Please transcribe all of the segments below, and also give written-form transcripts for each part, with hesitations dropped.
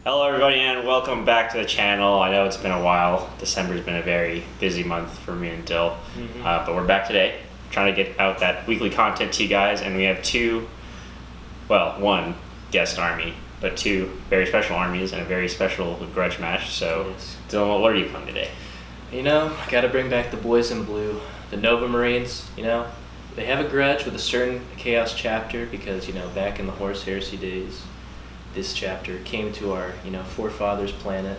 Hello everybody and welcome back to the channel. I know it's been a while. December's been a very busy month for me and Dill. But we're back today trying to get out that weekly content to you guys, and we have one guest army, but two very special armies and a very special grudge match. So yes. Dillon, what are you playing today? You know, I gotta bring back the boys in blue, the Novamarines. You know, they have a grudge with a certain Chaos chapter because, you know, back in the Horus Heresy days, this chapter came to our, forefathers' planet,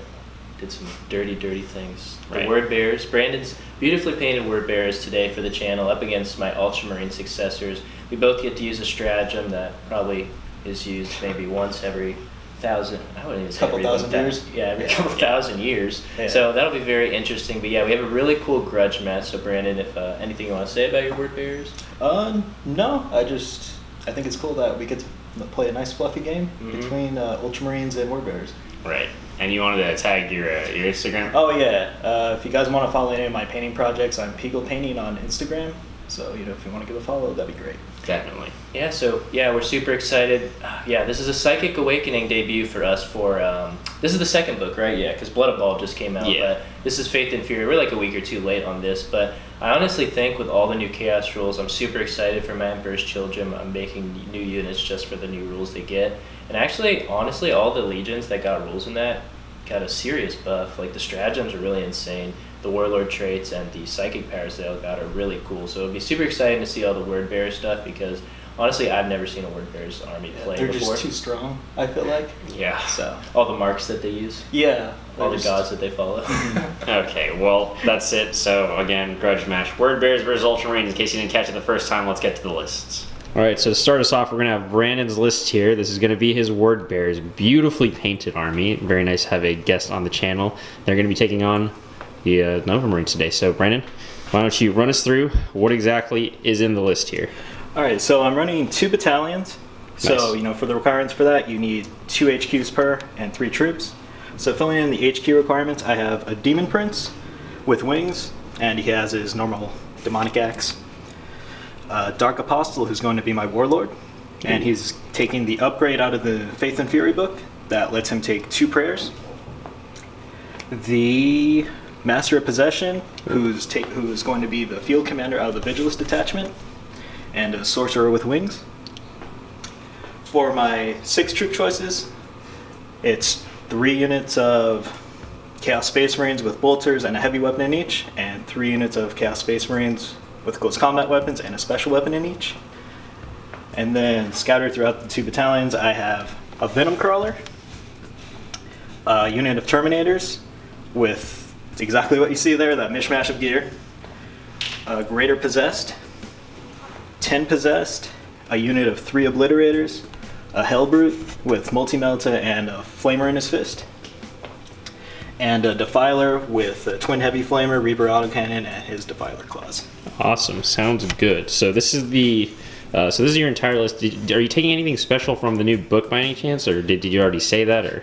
did some dirty things. The Wordbearers, Brandon's beautifully painted Wordbearers today for the channel, up against my Ultramarines Successors. We both get to use a stratagem that probably is used maybe once every thousand, I wouldn't even say couple thousand years. Yeah, every couple thousand years. Yeah. So that'll be very interesting. But yeah, we have a really cool grudge match. So Brandon, if anything you want to say about your Wordbearers? No, I think it's cool that we get to play a nice fluffy game between Ultramarines and Wordbearers. Right. And you wanted to tag your Instagram? Oh yeah. If you guys want to follow any of my painting projects, I'm Peagle Painting on Instagram. So if you want to give a follow, that'd be great. Definitely. Yeah. So yeah, we're super excited. This is a Psychic Awakening debut for us. This is the second book, right? Yeah, because Blood of Ball just came out. Yeah. But this is Faith and Fury. We're like a week or two late on this, but I honestly think with all the new Chaos rules, I'm super excited for my Emperor's Children. I'm making new units just for the new rules they get. And actually, honestly, all the legions that got rules in that got a serious buff. Like the stratagems are really insane. The Warlord traits and the Psychic powers they all got are really cool. So it'll be super exciting to see all the Wordbearer stuff because honestly, I've never seen a Wordbearer's army play before. They're just too strong, I feel like. Yeah. So all the marks that they use. Yeah. All the gods that they follow. Okay, well, that's it. So, again, grudge match. Wordbearers versus Ultramarines. In case you didn't catch it the first time, let's get to the lists. All right, so to start us off, we're going to have Brandon's list here. This is going to be his Wordbearers. Beautifully painted army. Very nice to have a guest on the channel. They're going to be taking on the Novamarines today. So, Brandon, why don't you run us through what exactly is in the list here? All right, so I'm running 2 battalions. Nice. So, for the requirements for that, you need 2 HQs per and 3 troops. So filling in the HQ requirements, I have a Demon Prince with wings, and he has his normal demonic axe. Dark Apostle, who's going to be my Warlord, and he's taking the upgrade out of the Faith and Fury book that lets him take 2 prayers. The Master of Possession, who's going to be the field commander out of the Vigilus detachment, and a Sorcerer with wings. For my 6 troop choices, it's 3 units of Chaos Space Marines with bolters and a heavy weapon in each, and 3 units of Chaos Space Marines with close combat weapons and a special weapon in each. And then scattered throughout the 2 battalions, I have a Venom Crawler, a unit of Terminators with exactly what you see there, that mishmash of gear, a Greater Possessed, 10 Possessed, a unit of 3 Obliterators, a Hellbrute with Multi-Melta and a Flamer in his fist, and a Defiler with a Twin Heavy Flamer, Reaper Autocannon, and his Defiler Claws. Awesome, sounds good. So this is your entire list. Are you taking anything special from the new book by any chance, or did you already say that? Or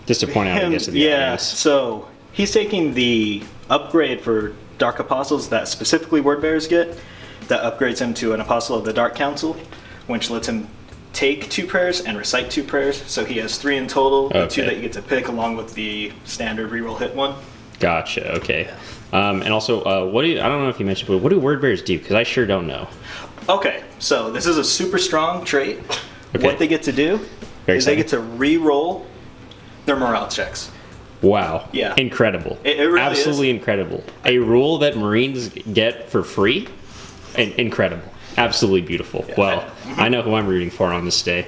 just to point out, I guess, to the audience. So he's taking the upgrade for Dark Apostles that specifically Wordbearers get. That upgrades him to an Apostle of the Dark Council, which lets him take 2 prayers and recite 2 prayers. So he has 3 in total, the 2 that you get to pick along with the standard reroll hit one. Gotcha, okay. And also, I don't know if you mentioned, but what do Wordbearers do? Because I sure don't know. Okay, so this is a super strong trait. Okay. What they get to do is they get to reroll their morale checks. Wow. Yeah. Incredible. It really Absolutely is. Incredible. A rule that Marines get for free? Incredible. Absolutely beautiful. Yeah. Well, I know who I'm rooting for on this day.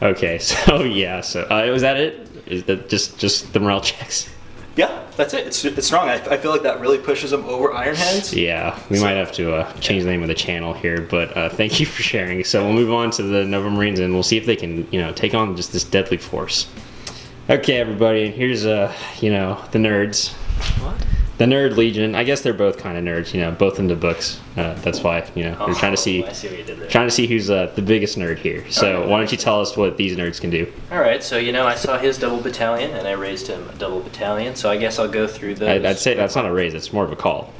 Okay, so yeah. So was that it? Is that just the morale checks? Yeah, that's it. It's strong. I feel like that really pushes them over Ironheads. Yeah, we might have to change the name of the channel here, but thank you for sharing. So we'll move on to the Novamarines, and we'll see if they can, take on just this deadly force. Okay, everybody, and here's the nerds. What? The Nerd Legion. I guess they're both kind of nerds, both into books. That's why, we're trying to see, I see what you did there. Trying to see who's the biggest nerd here. So why don't you tell us what these nerds can do? All right, so I saw his double battalion, and I raised him a double battalion. So I guess I'll go through those. I'd say that's not a raise; it's more of a call.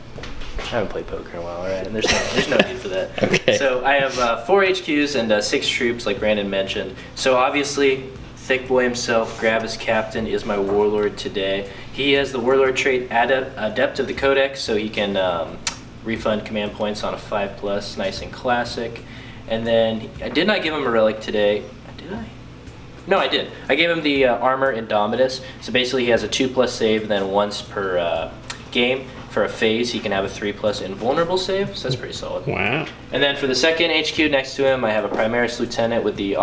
haven't played poker in a while, all right? And there's no need for that. Okay. So I have 4 HQs and 6 troops, like Brandon mentioned. So obviously, Thick Boy himself, Gravis Captain, is my warlord today. He has the warlord trait Adept of the Codex, so he can refund command points on a 5+, nice and classic. And then I did not give him a relic today. Did I? No, I did. I gave him the Armor Indomitus. So basically he has a 2+ save, and then once per game for a phase he can have a 3+ invulnerable save. So that's pretty solid. Wow. And then for the second HQ next to him, I have a Primaris Lieutenant with the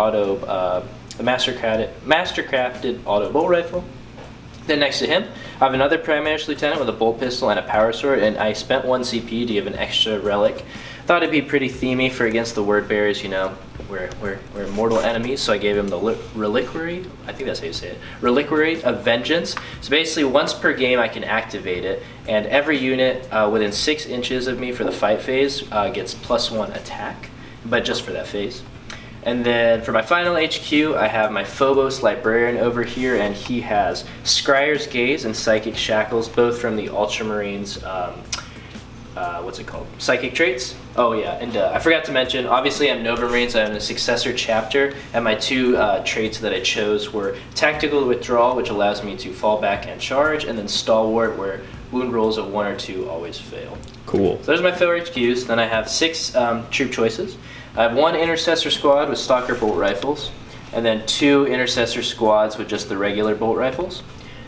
mastercrafted auto bolt rifle. Then next to him, I have another Primaris Lieutenant with a bolt pistol and a power sword, and I spent 1 CP to give an extra relic. Thought it'd be pretty themey for against the Wordbearers, you know, we're mortal enemies, so I gave him the Reliquary, I think that's how you say it, Reliquary of Vengeance. So basically once per game I can activate it, and every unit within 6 inches of me for the fight phase gets +1 attack, but just for that phase. And then for my final HQ, I have my Phobos Librarian over here, and he has Scryer's Gaze and Psychic Shackles, both from the Ultramarines, what's it called? Psychic traits. Oh yeah, and I forgot to mention, obviously I'm Novamarines, I'm in a Successor chapter, and my 2 traits that I chose were Tactical Withdrawal, which allows me to fall back and charge, and then Stalwart, where wound rolls of 1 or 2 always fail. Cool. So those are my 4 HQs. Then I have 6 troop choices. I have 1 Intercessor squad with Stalker bolt rifles, and then 2 Intercessor squads with just the regular bolt rifles.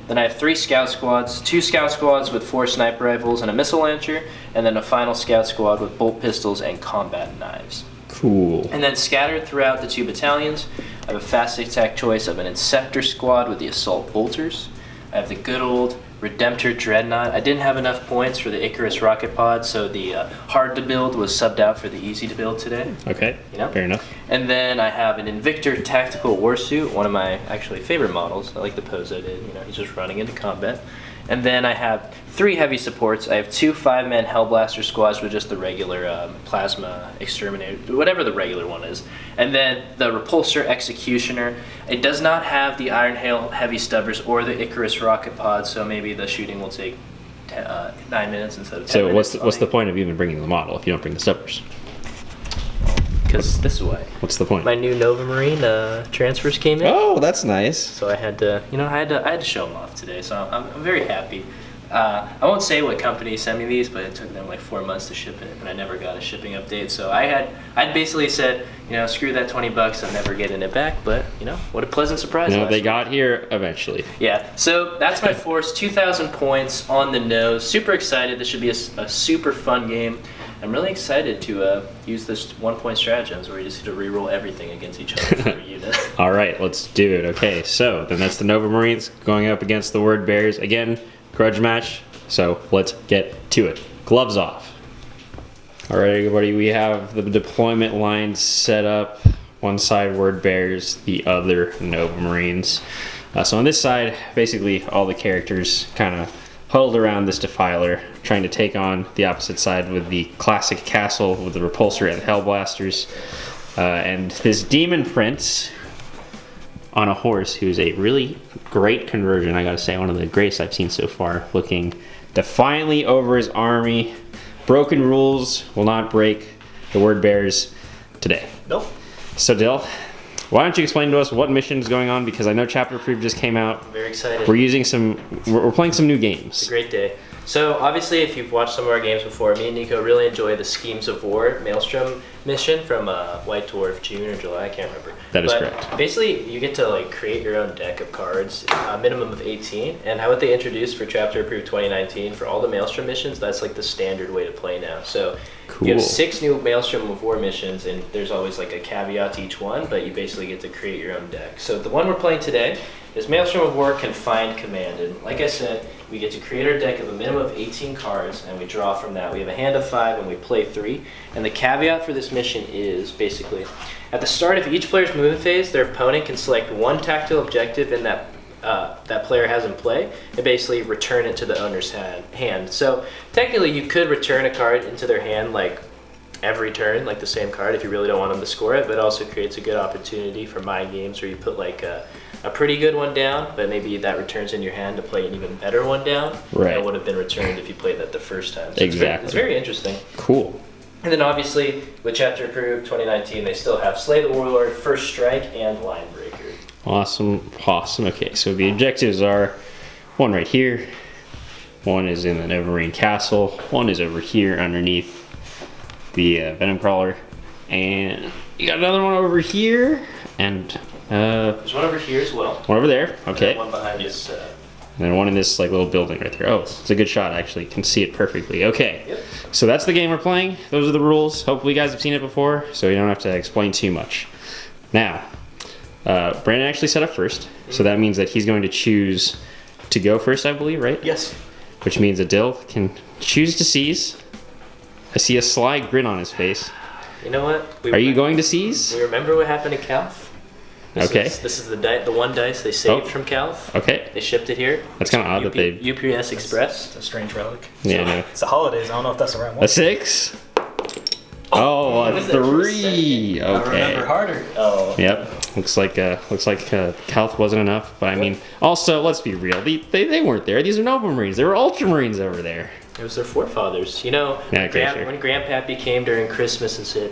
Then I have 3 scout squads, 2 scout squads with 4 sniper rifles and a missile launcher, and then a final scout squad with bolt pistols and combat knives. Cool. And then scattered throughout the 2 battalions, I have a fast attack choice of an Inceptor squad with the assault bolters. I have the good old Redemptor Dreadnought. I didn't have enough points for the Icarus rocket pod, so the hard to build was subbed out for the easy to build today. Okay, You know? fair enough. And then I have an Invictor Tactical Warsuit, one of my actually favorite models. I like the pose I did. You know, he's just running into combat. And then I have 3 heavy supports. I have 2 5-man Hellblaster squads with just the regular Plasma Exterminator, whatever the regular one is. And then the Repulsor Executioner. It does not have the Iron Hail Heavy Stubbers or the Icarus Rocket Pod, so maybe the shooting will take 9 minutes instead of 10 minutes. So what's the point of even bringing the model if you don't bring the stubbers? Because this is why. What's the point? My new Novamarine transfers came in. Oh, that's nice. So I had to, I had to show them off today. So I'm very happy. I won't say what company sent me these, but it took them like 4 months to ship it, and I never got a shipping update. So I'd basically said, screw that $20, I'm never getting it back. But what a pleasant surprise! No, they got here eventually. Yeah. So that's my force. 2,000 points on the nose. Super excited. This should be a super fun game. I'm really excited to use this 1-point stratagems where you just get to reroll everything against each other for a unit. All right, let's do it. Okay, so then that's the Novamarines going up against the Wordbearers. Again, grudge match, so let's get to it. Gloves off. All right, everybody, we have the deployment line set up. One side Wordbearers, the other Novamarines. So on this side, basically all the characters kind of huddled around this defiler, trying to take on the opposite side with the classic castle with the repulsor and the hellblasters. And this demon prince on a horse, who's a really great conversion, I gotta say, one of the greatest I've seen so far, looking defiantly over his army. Broken rules will not break the Wordbearers today. Nope. So Dill, why don't you explain to us what mission is going on? Because I know Chapter Proof just came out. I'm very excited. We're playing some new games. It's a great day. So obviously, if you've watched some of our games before, me and Nico really enjoy the Schemes of War Maelstrom mission from White Dwarf, June or July, I can't remember. That is correct. Basically, you get to create your own deck of cards, a minimum of 18. And what they introduced for Chapter Approved 2019 for all the Maelstrom missions, that's the standard way to play now. So cool. You have 6 new Maelstrom of War missions, and there's always a caveat to each one, but you basically get to create your own deck. So the one we're playing today is Maelstrom of War Confined Command. And like I said, we get to create our deck of a minimum of 18 cards, and we draw from that. We have a hand of 5, and we play 3. And the caveat for this mission is basically, at the start of each player's movement phase, their opponent can select 1 tactile objective in that player has in play, and basically return it to the owner's hand. So technically, you could return a card into their hand every turn, like the same card, if you really don't want them to score it, but it also creates a good opportunity for mind games where you put like a pretty good one down, but maybe that returns in your hand to play an even better one down. Right. That would have been returned if you played that the first time. So Exactly. It's very interesting. Cool. And then obviously, with Chapter Approved 2019, they still have Slay the Warlord, First Strike, and Line Breaker. Awesome. Okay, so the objectives are one right here, one is in the Novamarine Castle, one is over here underneath the Venom Crawler, and you got another one over here, and There's one over here as well. one over there. Okay. And one behind this. And then one in this like little building right there. Oh, it's a good shot actually. You can see it perfectly. Okay. Yep. So that's the game we're playing. Those are the rules. Hopefully you guys have seen it before, so you don't have to explain too much. Now, Brandon actually set up first, so that means that he's going to choose to go first, I believe, right? Yes. Which means that Dill can choose to seize. I see a sly grin on his face. You know what? Are you going to seize? We remember what happened to Calf. Okay. This is the one dice they saved from Calf. Okay. They shipped it here. That's kind of odd that they... UPS Express. It's a strange relic. Yeah, no. It's the holidays. I don't know if that's the right one. A 6? Oh, a what is that for 3. I remember Okay. harder. Oh. Yep. Looks like Calth wasn't enough, but I mean, also let's be real. They weren't there. These are Novamarines. They were Ultramarines over there. It was their forefathers. You know, Yeah, okay, sure. when Grandpappy came during Christmas and said,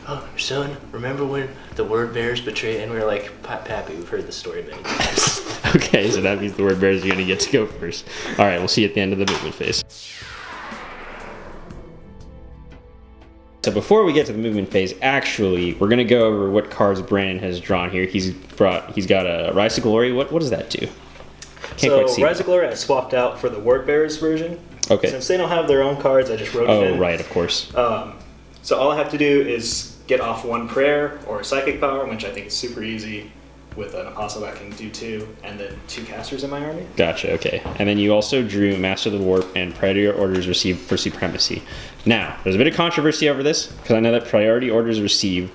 "Oh, son, remember when the Wordbearers betrayed?" And we were like, "Pappy, we've heard the story many times." Okay, so that means the Wordbearers are gonna get to go first. All right, we'll see you at the end of the movement phase. So before we get to the movement phase, actually, we're gonna go over what cards Brandon has drawn here. He's got a Rise to Glory. What does that do? Can't quite see. Rise of Glory I swapped out for the Wordbearers version. Okay. Since they don't have their own cards, I just wrote it in. Oh, right, of course. So all I have to do is get off one prayer or psychic power, which I think is super easy with an apostle that can do 2, and then 2 casters in my army. Gotcha, okay. And then you also drew Master of the Warp and Priority Orders Received for Supremacy. Now, there's a bit of controversy over this, because I know that Priority Orders Received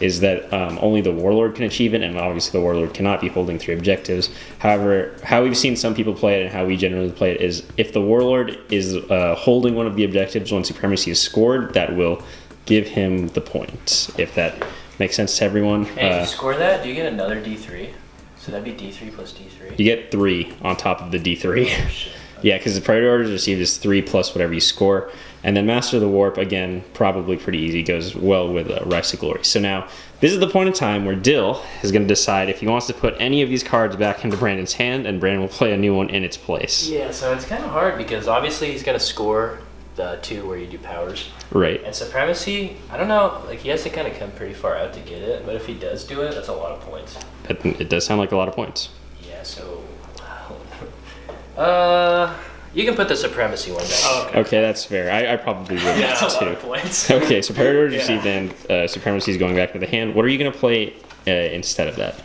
is that only the Warlord can achieve it, and obviously the Warlord cannot be holding 3 objectives. However, how we've seen some people play it and how we generally play it is if the Warlord is holding one of the objectives when Supremacy is scored, that will give him the point, if that makes sense to everyone. And if you score that, do you get another D3? So that'd be D3 plus D3? You get 3 on top of the D3. Oh, shit. Yeah, because the Priority Orders Received is 3 plus whatever you score. And then Master of the Warp, again, probably pretty easy, goes well with Rise to Glory. So now, this is the point in time where Dill is going to decide if he wants to put any of these cards back into Brandon's hand, and Brandon will play a new one in its place. Yeah, so it's kind of hard because obviously he's going to score the 2 where you do powers. Right. And Supremacy, I don't know, like he has to kind of come pretty far out to get it, but if he does do it, that's a lot of points. It does sound like a lot of points. Yeah, so... you can put the Supremacy one back. Oh, Okay, that's fair. I probably would That's a lot too. of points. Okay, so Priority Orders Yeah. Received and Supremacy is going back to the hand. What are you going to play instead of that?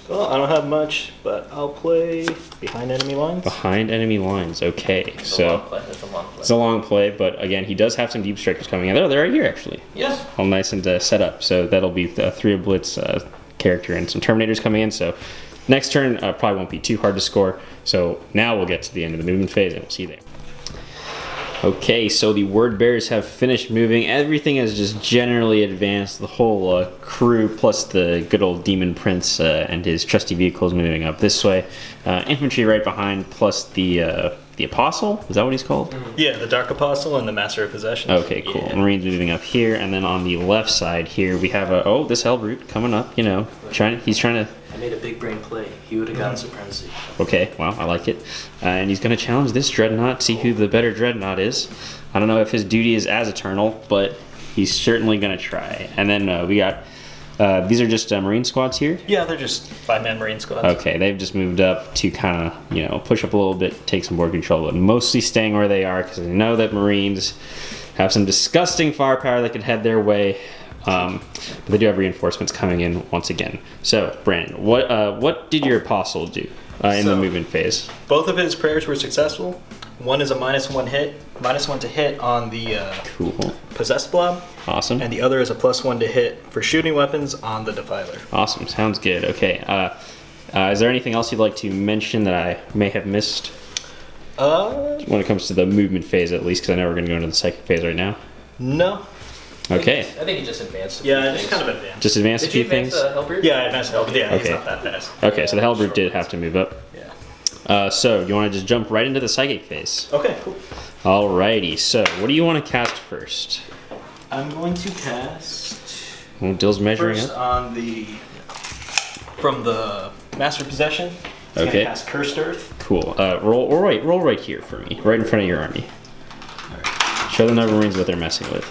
Well, I don't have much, but I'll play Behind Enemy Lines. Behind Enemy Lines. Okay, That's a so... long play. That's a long play. It's a long play, but again, he does have some deep strikers coming in. Oh, they're right here, actually. Yes. All nice and set up. So that'll be the 3 of Blitz character and some Terminators coming in. So next turn probably won't be too hard to score. So now we'll get to the end of the movement phase, and we'll see you there. Okay, so the Wordbearers have finished moving. Everything has just generally advanced. The whole crew, plus the good old Demon Prince and his trusty vehicles moving up this way. Infantry right behind, plus the Apostle? Is that what he's called? Yeah, the Dark Apostle and the Master of Possession. Okay, cool. Yeah. Marines moving up here, and then on the left side here we have this Hellbrute coming up. You know, he's trying to. I made a big brain play. He would have gotten Supremacy. Okay, well, I like it. And he's going to challenge this Dreadnought, see who the better Dreadnought is. I don't know if his duty is as eternal, but he's certainly going to try. And then we got, these are just Marine squads here? Yeah, they're just 5-man Marine squads. Okay, they've just moved up to kind of, push up a little bit, take some board control, but mostly staying where they are because they know that Marines have some disgusting firepower that could head their way. But they do have reinforcements coming in once again. So, Brandon, what did your Apostle do in the movement phase? Both of his prayers were successful. One is a -1 hit, -1 to hit on the Cool. Possessed Blob, Awesome. and the other is a +1 to hit for shooting weapons on the Defiler. Awesome. Sounds good. Okay. Is there anything else you'd like to mention that I may have missed when it comes to the movement phase, at least? Because I know we're going to go into the psychic phase right now. No. Okay. I think he just advanced. Yeah, just kind of advanced. Just advanced a Did you few advance things. Hellbreed? Yeah, advanced help. Yeah, he's Okay. not that fast. Okay, so the Hellbreed did have to move up. Yeah. So you want to just jump right into the psychic phase? Okay, cool. Alrighty. So what do you want to cast first? I'm going to cast Well, Dill's measuring first up. on from the Master Possession. I'm Okay. gonna cast Cursed Earth. Cool. Roll right here for me, right in front of your army. Show the Novamarines what they're messing with.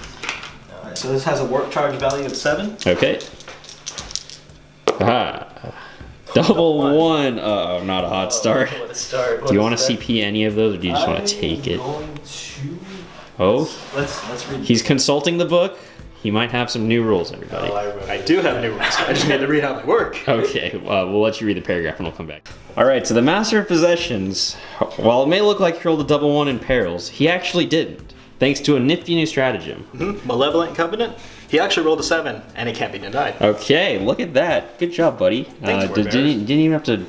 Alright, so this has a warp charge value of 7. Okay. Aha. Double one. Uh-oh, not a hot start. What a start. Do you want to CP any of those, or do you just want to take it? Going to... Oh, Let's read. he's consulting the book. He might have some new rules, everybody. I do have new rules. I just need to read how they work. Okay, we'll let you read the paragraph and we'll come back. Alright, so the Master of Possessions, while it may look like he rolled a double one in perils, he actually didn't, thanks to a nifty new stratagem. Malevolent Covenant. He actually rolled a 7, and it can't be denied. Okay, look at that. Good job, buddy. Thanks, Didn't Wordbearers. even have to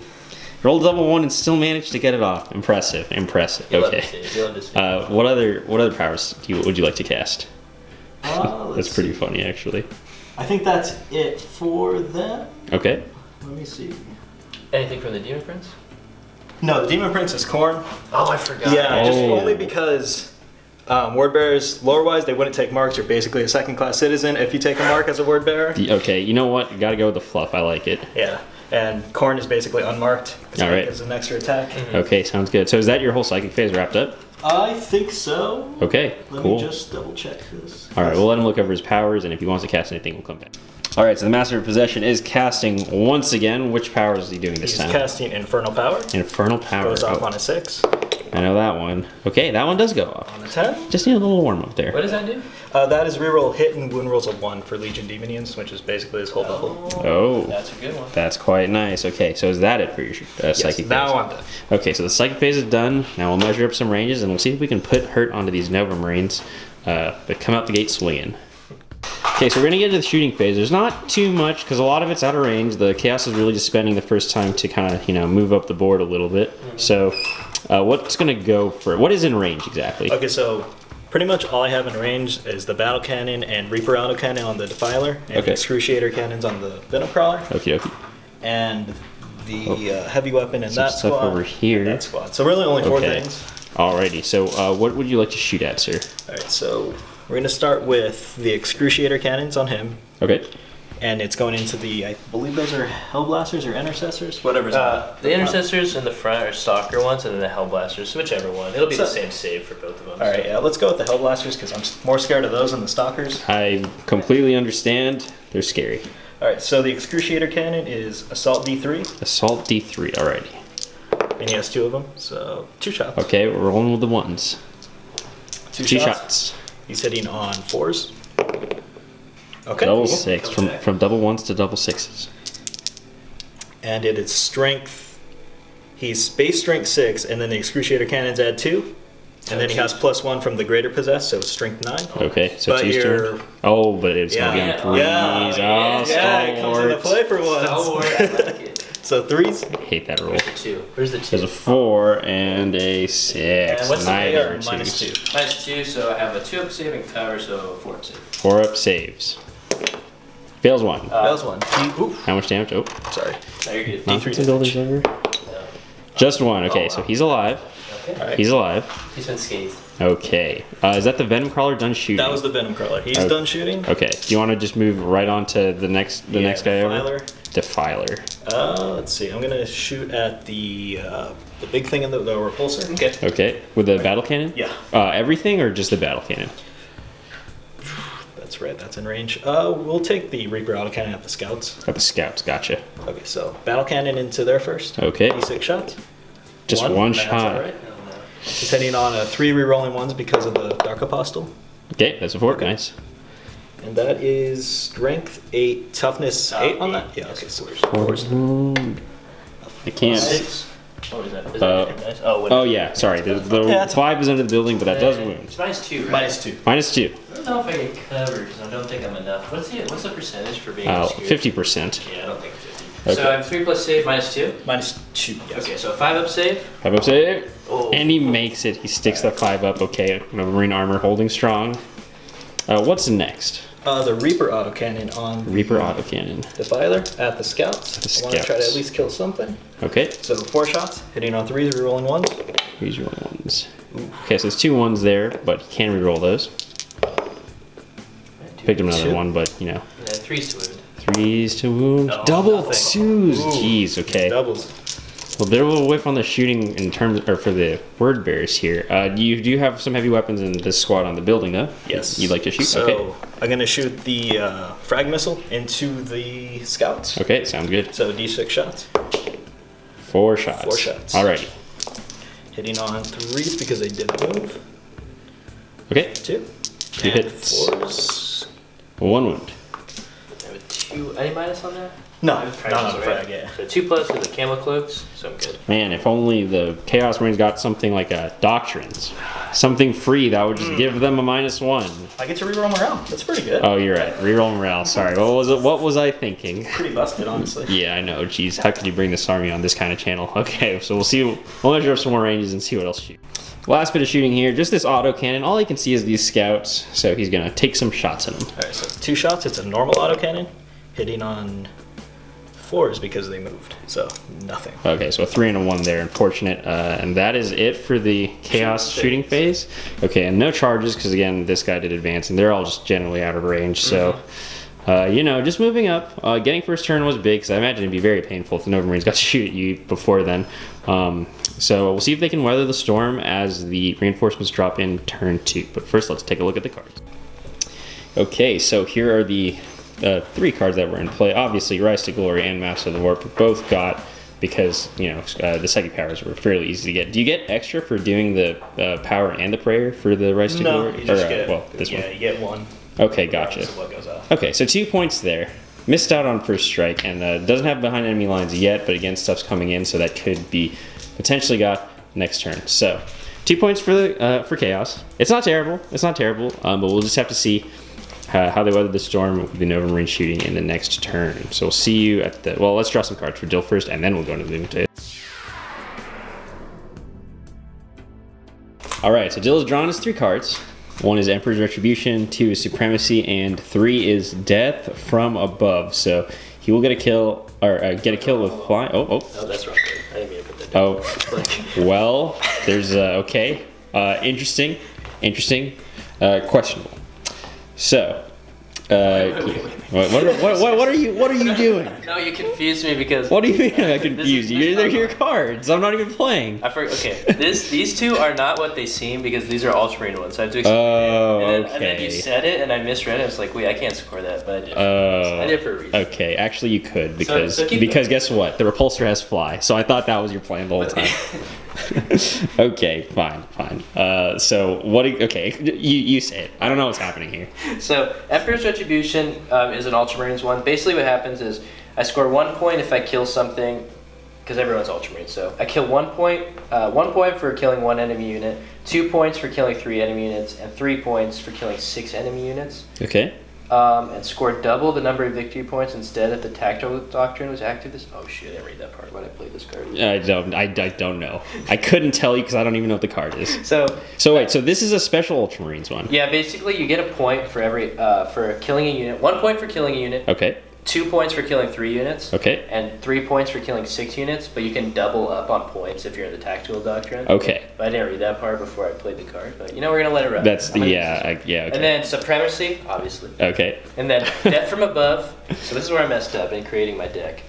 roll a double one and still managed to get it off. Impressive. You'll Okay. understand, you'll understand. What other powers would you like to cast? Let's That's pretty see. funny, actually. I think that's it for that. Okay. Let me see. Anything from the Demon Prince? No, the Demon Prince is Khorne. Oh, I forgot. Yeah, just Oh. only because Wordbearers, lore-wise, they wouldn't take marks. You're basically a second-class citizen if you take a mark as a Wordbearer. Okay, you know what? You gotta go with the fluff. I like it. Yeah, and Khorne is basically unmarked. So All right. It's an extra attack. Okay, sounds good. So is that your whole psychic phase wrapped up? I think so. Okay, Let cool. me just double-check this. All right, we'll let him look over his powers, and if he wants to cast anything, we'll come back. All right, so the Master of Possession is casting once again. Which powers is he doing this He's time? casting Infernal Power. Infernal Power. Goes off Oh, on a 6. I know that one. Okay, that one does go off. On a 10. Just need a little warm up there. What does that do? That is reroll hit and wound rolls of 1 for Legion Demonians, which is basically his whole bubble. Oh, That's a good one. that's quite nice. Okay, so is that it for your psychic Now phase? I'm done. Okay, so the psychic phase is done. Now we'll measure up some ranges, and we'll see if we can put hurt onto these Novamarines, but come out the gate swinging. Okay, so we're gonna get into the shooting phase. There's not too much because a lot of it's out of range. The chaos is really just spending the first time to kind of move up the board a little bit. So, what's gonna go for? What is in range exactly? Okay, so pretty much all I have in range is the Battle Cannon and Reaper Autocannon on the Defiler, and Okay. Excruciator Cannons on the Venom Crawler, Okie dokie. and the heavy weapon in Some that stuff squad. over here. and that squad. So really only 4 Okay. things. Alrighty. So, what would you like to shoot at, sir? All right, so we're gonna start with the Excruciator Cannons on him, Okay. and it's going into the, I believe those are Hellblasters or Intercessors, whatever's The Intercessors in the front are Stalker ones, and then the Hellblasters, whichever one. It'll be the same save for both of them. All right, yeah, let's go with the Hellblasters because I'm more scared of those than the Stalkers. I completely understand. They're scary. All right, so the Excruciator Cannon is Assault D3, Assault D3. Alrighty. and he has 2 of them, so 2 shots. Okay, we're rolling with the ones. 2 Two shots. shots. He's hitting on 4s. Okay. Double cool. 6 Come from back. double ones to double 6s. And it is strength. He's base strength 6, and then the Excruciator Cannons add 2. And then he has +1 from the Greater Possess, so strength 9. Okay, so But two's you're- turn. Oh, but it's gonna be Yeah, on threes. yeah, Oh, yeah, it comes into stalwart. play for once. Stalwart, I like it. So 3s. I hate that roll. Where's the 2? Where's the 2? There's a 4 and a 6. And what's the Neither AR? are Minus twos. 2. Minus 2, so I have a 2 up save and cover, so 4 up save. 4 up saves. Fails 1. That was 1. Oof, How much damage? Oh, sorry. Now you're good. nothing to buildings over. Just 1. Okay, so he's alive. Okay. All right. He's alive. He's been scathed. Okay. Is that the Venom Crawler done shooting? That was the Venom Crawler. He's Okay. done shooting. Okay. Do you want to just move right on to the next next guy over? Defiler. Defiler. Let's see. I'm gonna shoot at the big thing in the repulsor. Okay. Okay. With the battle cannon? Yeah, Everything or just the battle cannon? that's right. That's in range. We'll take the Reaper Autocannon at the scouts. At the scouts. Gotcha. Okay, so battle cannon into there first. Okay. D6 shots. Just one That's shot. all right. He's hitting on 3 rerolling ones because of the Dark Apostle. Okay, that's a 4. Okay. Nice. And that is strength 8, toughness 8 on that? Yeah, okay, so fours. I can't. 6. What is that? Is Uh, that nice? Oh, what Oh yeah, sorry. The Yeah, it's 5 is under the building, but that does wound. It's minus 2, right? Minus 2. -2. I don't know if I get covered because I don't think I'm enough. What's the percentage for being obscured? 50%. Yeah, I don't think 50. Okay. So I have 3 plus save minus 2. Minus 2, yes. Okay, so 5 up save. 5 up save. Oh. And he makes it. He sticks that 5 up. Okay. Marine armor holding strong. What's next? The Reaper autocannon on Reaper autocannon. Defiler at the Scouts. The I want to try to Scouts. at least kill something. Okay. So 4 shots, hitting on 3s, rerolling 1s. These are ones. Okay, so there's 2 1s there, but you can reroll those. Picked him another 2. one, but you know. Yeah, 3s to wound. 3s to wound. No, Double nothing. 2s. Ooh, Jeez. Okay. Doubles. Well, they're a little whiff on the shooting in terms, or for the Wordbearers here. You do have some heavy weapons in this squad on the building, though. Yes. You'd like to shoot? So Okay. I'm going to shoot the frag missile into the Scouts. Okay, sounds good. So D6 shots. 4 shots. 4 shots. Alrighty. Hitting on 3s because they didn't move. Okay. 2. You And hit 4s. 1 wound. I have 2. Any minus on that? No, I have not fragments, on the right? frag, yeah. So 2+ for the camo cloaks, so I'm good. Man, if only the Chaos Marines got something like a Doctrines. Something free that would just give them a -1. I get to reroll morale. That's pretty good. Oh, you're right. Reroll morale. Sorry. What was it? What was I thinking? Pretty busted, honestly. Yeah, I know. Jeez, how could you bring this army on this kind of channel? Okay, so we'll see. We'll measure up some more ranges and see what else shoot. Last bit of shooting here. Just this auto cannon. All he can see is these scouts, so he's gonna take some shots at them. Alright, so 2 shots. It's a normal autocannon. Hitting on 4s because they moved. So nothing. Okay, so a 3 and a 1 there. Unfortunate. And that is it for the chaos shooting phase. Okay, and no charges because again, this guy did advance, and they're all just generally out of range. So. You know, just moving up. Getting first turn was big because I imagine it'd be very painful if the Novamarines got to shoot at you before then. So we'll see if they can weather the storm as the reinforcements drop in turn 2. But first, let's take a look at the cards. Okay, so here are the 3 cards that were in play. Obviously, Rise to Glory and Master of the Warp both got because, you know, the second powers were fairly easy to get. Do you get extra for doing the power and the prayer for the Rise to Glory? No, you just get, well, this one. you get 1. Okay, gotcha. Regardless of what goes off. Okay, so 2 points there. Missed out on first strike, and doesn't have behind enemy lines yet, but again, stuff's coming in, so that could be potentially got next turn. So, 2 points for the for chaos. It's not terrible. It's not terrible, but we'll just have to see how they weather the storm with the Novamarine shooting in the next turn. So we'll see you at the. Well, let's draw some cards for Dill first, and then we'll go into the invitation. All right, so Dill has drawn his 3 cards. 1 is Emperor's Retribution, 2 is Supremacy, and 3 is Death from Above. So he will get a kill, or get a kill with flying. Oh, that's wrong. I didn't mean to put that down. Oh, well, there's okay. Interesting, questionable. So, what are you doing? No, you confused me because. What do you mean I confused this you? is They're not your what- cards. I'm not even playing. I forgot. Okay, these 2 are not what they seem because these are Ultramarine ones. So I have to explain Oh, it. And then okay. you said it, and I misread it. I was like, wait, I can't score that, but I did. I did for a reason. Okay, actually you could because so keep because going. guess what? The repulsor has fly, so I thought that was your plan the whole time. Okay, fine. So what? Okay, you say it. I don't know what's happening here. So Emperor's Retribution is an Ultramarines one. Basically, what happens is I score 1 point if I kill something, because everyone's Ultramarine. So I kill 1 point. 1 point for killing 1 enemy unit. 2 points for killing 3 enemy units, and 3 points for killing 6 enemy units. Okay. And score double the number of victory points instead if the tactical doctrine was active. Oh shit! I didn't read that part when I played this card. I don't know. I couldn't tell you because I don't even know what the card is. So wait. So this is a special Ultramarines one. yeah, basically you get a point for every for killing a unit. 1 point for killing a unit. Okay. 2 points for killing 3 units. Okay. And 3 points for killing 6 units, but you can double up on points if you're in the tactical doctrine. Okay. But I didn't read that part before I played the card. But you know, we're gonna let it run. That's I'm gonna use yeah. Okay. And then Supremacy, obviously. Okay. And then Death from Above. So this is where I messed up in creating my deck.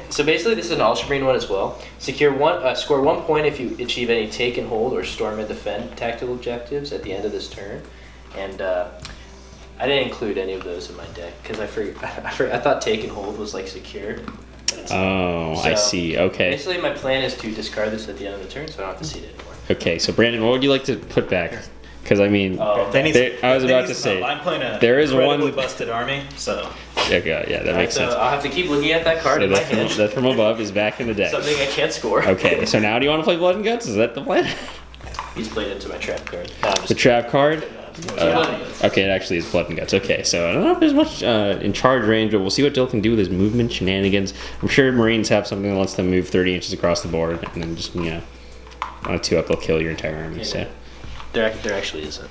So basically, this is an Ultramarine one as well. Score 1 point if you achieve any take and hold or storm and defend tactical objectives at the end of this turn. And I didn't include any of those in my deck because I thought take and hold was like secure. Oh, I see. Okay. Basically, my plan is to discard this at the end of the turn, so I don't have to see it anymore. Okay. So Brandon, what would you like to put back? Because I mean, I was about to say I'm playing a there is incredibly one busted army, so Okay, yeah, that makes sense. So I'll have to keep looking at that card So in my that hand. that from above is back in the deck. Something I can't score. Okay, so now do you want to play Blood and Guts? Is that the plan? He's played into my trap card. No, I'm just The trap card? kidding. Okay, it actually is Blood and Guts. Okay, so I don't know if there's much in charge range, but we'll see what Dill can do with his movement shenanigans. I'm sure Marines have something that lets them move 30 inches across the board, and then just, you know, on a 2-up, they'll kill your entire army. Yeah. So, There actually isn't.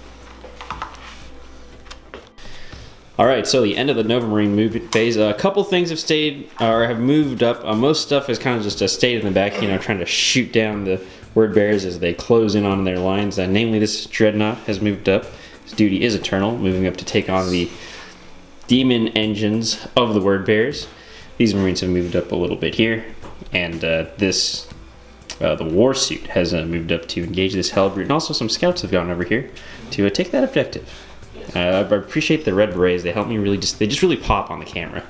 All right, so the end of the Novamarine movement phase. A couple things have stayed or have moved up. Most stuff has kind of just stayed in the back, trying to shoot down the Wordbearers as they close in on their lines. Namely, this Dreadnought has moved up. His duty is eternal, moving up to take on the demon engines of the Wordbearers. These Marines have moved up a little bit here, and the war suit has moved up to engage this Hellbrute, and also some scouts have gone over here to take that objective. I appreciate the red berets. They help me really they just really pop on the camera.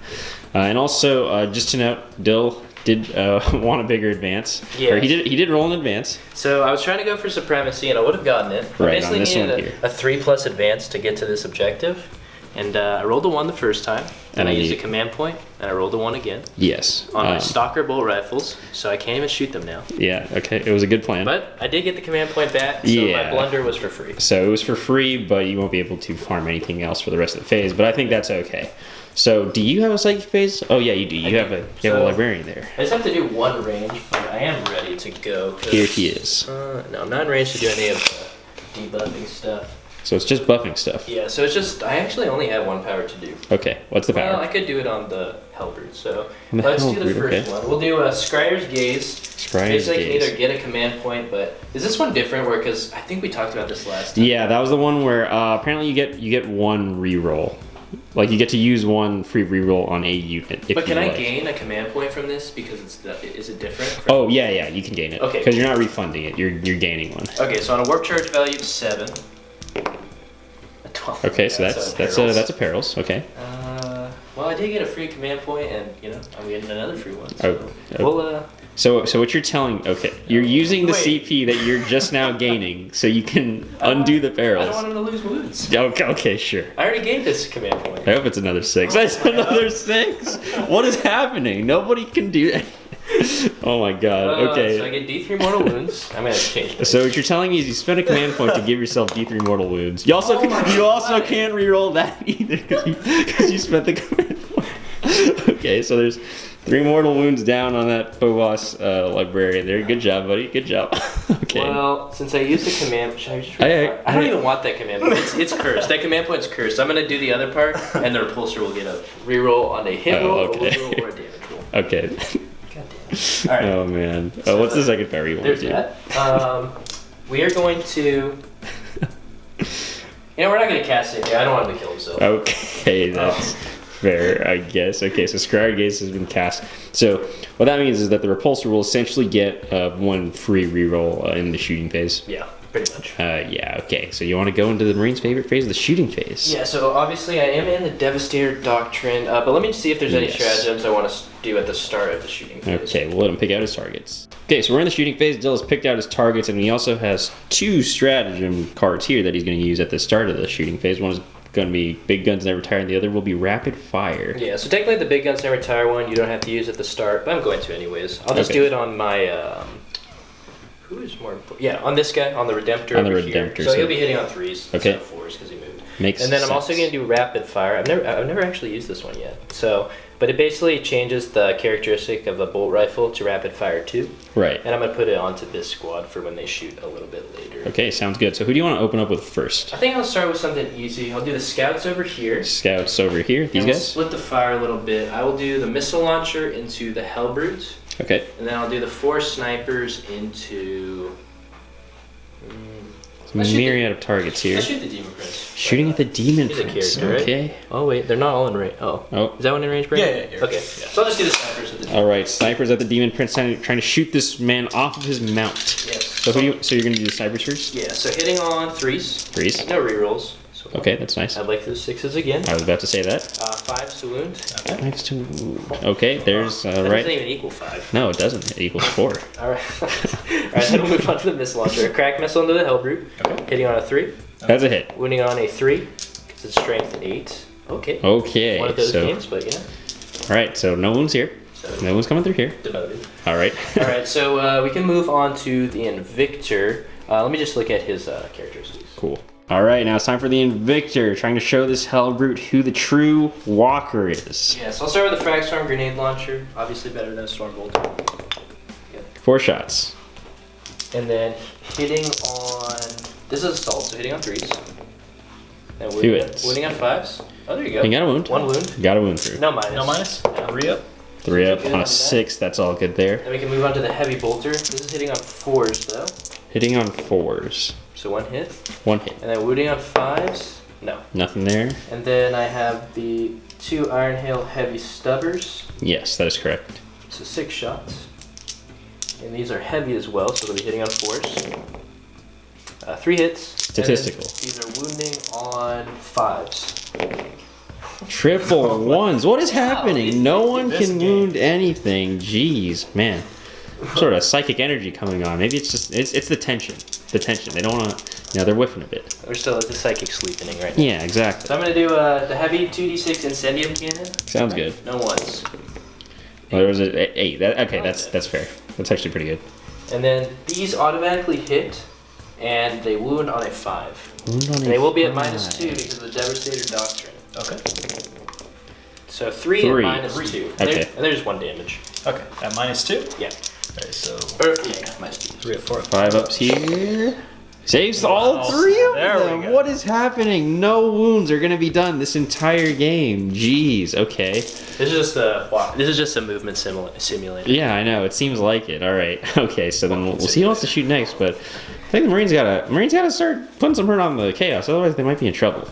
And also, just to note, Dill did want a bigger advance. Yeah. Or he did roll an advance. So I was trying to go for supremacy, and I would have gotten it. I Right, basically on this one needed here. a 3+ advance to get to this objective. And I rolled a 1 the first time. Then I used a command point, and I rolled a 1 again. Yes. On my Stalker bolt rifles, so I can't even shoot them now. Yeah, okay. It was a good plan. But I did get the command point back, so Yeah. my blunder was for free. So it was for free, but you won't be able to farm anything else for the rest of the phase, but I think that's okay. So do you have a psychic phase? Oh yeah, you do. You have a librarian there. I just have to do 1 range, but I am ready to go. Here he is. No, I'm not in range to do any of the debuffing stuff. So it's just buffing stuff. Yeah, so it's just, I actually only have 1 power to do. Okay, what's the power? Well, I could do it on the Hellbrute, so The let's do the Hellbrute, first okay. one. We'll do a Scryer's Gaze. Scryer's Basically, I Gaze. can either get a command point, but is this one different? Where, because I think we talked about this last time. Yeah, that was the one where apparently you get 1 reroll. Like you get to use 1 free reroll on a unit. If But can you I like. gain a command point from this? Because is it different? Oh yeah, you can gain it. Okay. Because you're not refunding it. You're gaining 1. Okay, so on a warp charge value of 7. A 12. Okay, so that's a perils. Okay. Well, I did get a free command point, and I'm getting another free one. Oh, So, So what you're telling? Okay, you're using the Wait. CP that you're just now gaining, so you can undo the I perils. don't want him to lose wounds. Okay, sure. I already gave this command point. I hope it's another 6. That's another 6. What is happening? Nobody can do that. Oh my god. Okay. So I get D3 mortal wounds. I'm gonna change this. So what you're telling me is you spend a command point to give yourself D3 mortal wounds. You also Oh my God. can't reroll that either because you spent the command point. Okay, so there's 3 mortal wounds down on that Phobos librarian there. Good job, buddy. Good job. Okay. Well, since I used the command, should I just I don't even want that command point. It's cursed. That command point's cursed. I'm gonna do the other part, and the repulsor will get a reroll on a hit roll, okay. a wound roll, or a damage roll. Okay. God damn it. All right. Oh man. Oh, what's the second power you want There's to do? that. We are going to. We're not going to cast it. I don't want him to kill himself. Okay, that's fair, I guess. Okay, so Scryer's Gaze has been cast. So what that means is that the repulsor will essentially get 1 free reroll in the shooting phase. Yeah, pretty much. Yeah, okay. So you want to go into the Marine's favorite phase, the shooting phase? Yeah, so obviously I am in the Devastator Doctrine, but let me see if there's any Yes. stratagems I want to do at the start of the shooting phase. Okay, we'll let him pick out his targets. Okay, so we're in the shooting phase. Dill has picked out his targets, and he also has 2 stratagem cards here that he's going to use at the start of the shooting phase. One is going to be Big Guns Never Tire, and the other will be Rapid Fire. Yeah, so technically the Big Guns Never Tire one you don't have to use at the start, but I'm going to anyways. I'll just Okay. do it on my, who is more important? Yeah, on this guy, on the Redemptor On the over here. Redemptor, So so- he'll be hitting on 3s Okay. instead of 4s because he moved. Makes And then I'm sense. also going to do Rapid Fire. I've never actually used this one yet. So, but it basically changes the characteristic of the bolt rifle to Rapid Fire 2. Right. And I'm going to put it onto this squad for when they shoot a little bit later. Okay, sounds good. So who do you want to open up with first? I think I'll start with something easy. I'll do the scouts over here. Scouts over here. These And we'll guys? split the fire a little bit. I will do the missile launcher into the Hellbrute. Okay. And then I'll do the 4 snipers into... Some myriad of targets here. I'll shoot the Demon Prince. Shooting at the Demon He's a Prince. character, right? Okay. Oh, wait. They're not all in range. Oh. Oh. Is that one in range, Brandon? Yeah. Okay. Yeah. So I'll just do the snipers at the All right, snipers at the Demon Prince trying to shoot this man off of his mount. Yes. So you're going to do the snipers first? Yeah, so hitting on 3s. 3s. No rerolls. So Okay, that's nice. I'd like those 6s again. I was about to say that. 5s to wound. Knives to okay. There's That doesn't right. even equal 5. No, it doesn't. It equals 4. Alright. Alright, then we'll move on to the missile launcher. A crack missile into the Hellbrute. Okay. Hitting on a 3. That's a hit. Wounding on a 3. Because it's strength 8. Okay. Okay. One of those so, games, but yeah. all right. So no one's here. So No one's coming through here. devoted. All right. Alright, so we can move on to the Invictor. Let me just look at his characteristics. Cool. All right. Now it's time for the Invictor, trying to show this Hellbrute who the true Walker is. Yeah, so I'll start with the Frag Storm Grenade Launcher. Obviously better than a Storm Bolt. 4 shots. And then hitting on... This is Assault, so hitting on 3s. And Few hits. wounding on 5s. Oh, there you go. You got a wound. 1 wound. Got a wound through. No minus. No minus? No. 3 up. 3 up Good on on a that. 6. That's all good there. Then we can move on to the heavy bolter. This is hitting on 4s though. Hitting on 4s. So 1 hit. 1 hit. And then wounding on 5s. No. Nothing there. And then I have the 2 Iron Hail heavy stubbers. Yes, that is correct. So 6 shots. And these are heavy as well, so they'll be hitting on 4s. 3 hits. Statistical. And these are wounding on 5s. Triple ones. What is happening? No one this can game. wound anything. Jeez, man. Sort of psychic energy coming on. Maybe it's just it's the tension. The tension. They don't want to. They're whiffing a bit. We're still at the psychic sleeping right now. Yeah, exactly. So I'm gonna do the heavy 2d6 incendium cannon. Sounds good. No ones. Well, there was a 8. Okay, that's fair. That's actually pretty good. And then these automatically hit, and they wound on a 5. Wound on And a they will be at 5. -2 because of the Devastator Doctrine. Okay. So 3 3. and -2. Okay. And there's 1 damage. Okay. At -2? Yeah. Okay, so Yeah, -2. 3 up, 4 up. 5 ups here. Saves all Wow. 3 of There we them. go. What is happening? No wounds are going to be done this entire game. Jeez. Okay. This is just a movement simulator. Yeah, I know. It seems like it. All right. Okay. So then we'll see who wants to shoot next. But I think the Marines gotta start putting some hurt on the chaos. Otherwise, they might be in trouble.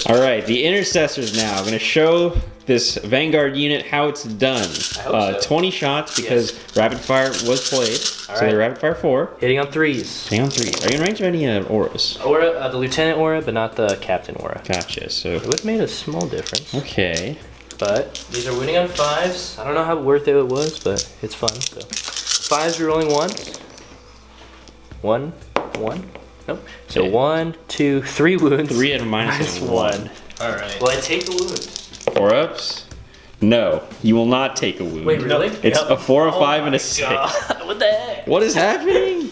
All right. The intercessors now. I'm gonna show this Vanguard unit how it's done. I hope so. 20 shots because rapid fire was played. So right. they're rapid fire 4. Hitting on 3s. Hang on 3. Are you in range of any auras? Aura, the Lieutenant Aura, but not the Captain Aura. Gotcha. So It would have made a small difference. okay. But these are winning on 5s. I don't know how worth it was, but it's fun. So 5s are rolling 1s. 1, 1. Nope. So Okay. 1, 2, 3 wounds. 3 and minus 1. All right. Will I take a wound? 4 ups? No, you will not take a wound. Wait, really? It's Yep. a 4, a 5, and my a 6. God. What the heck? What is happening?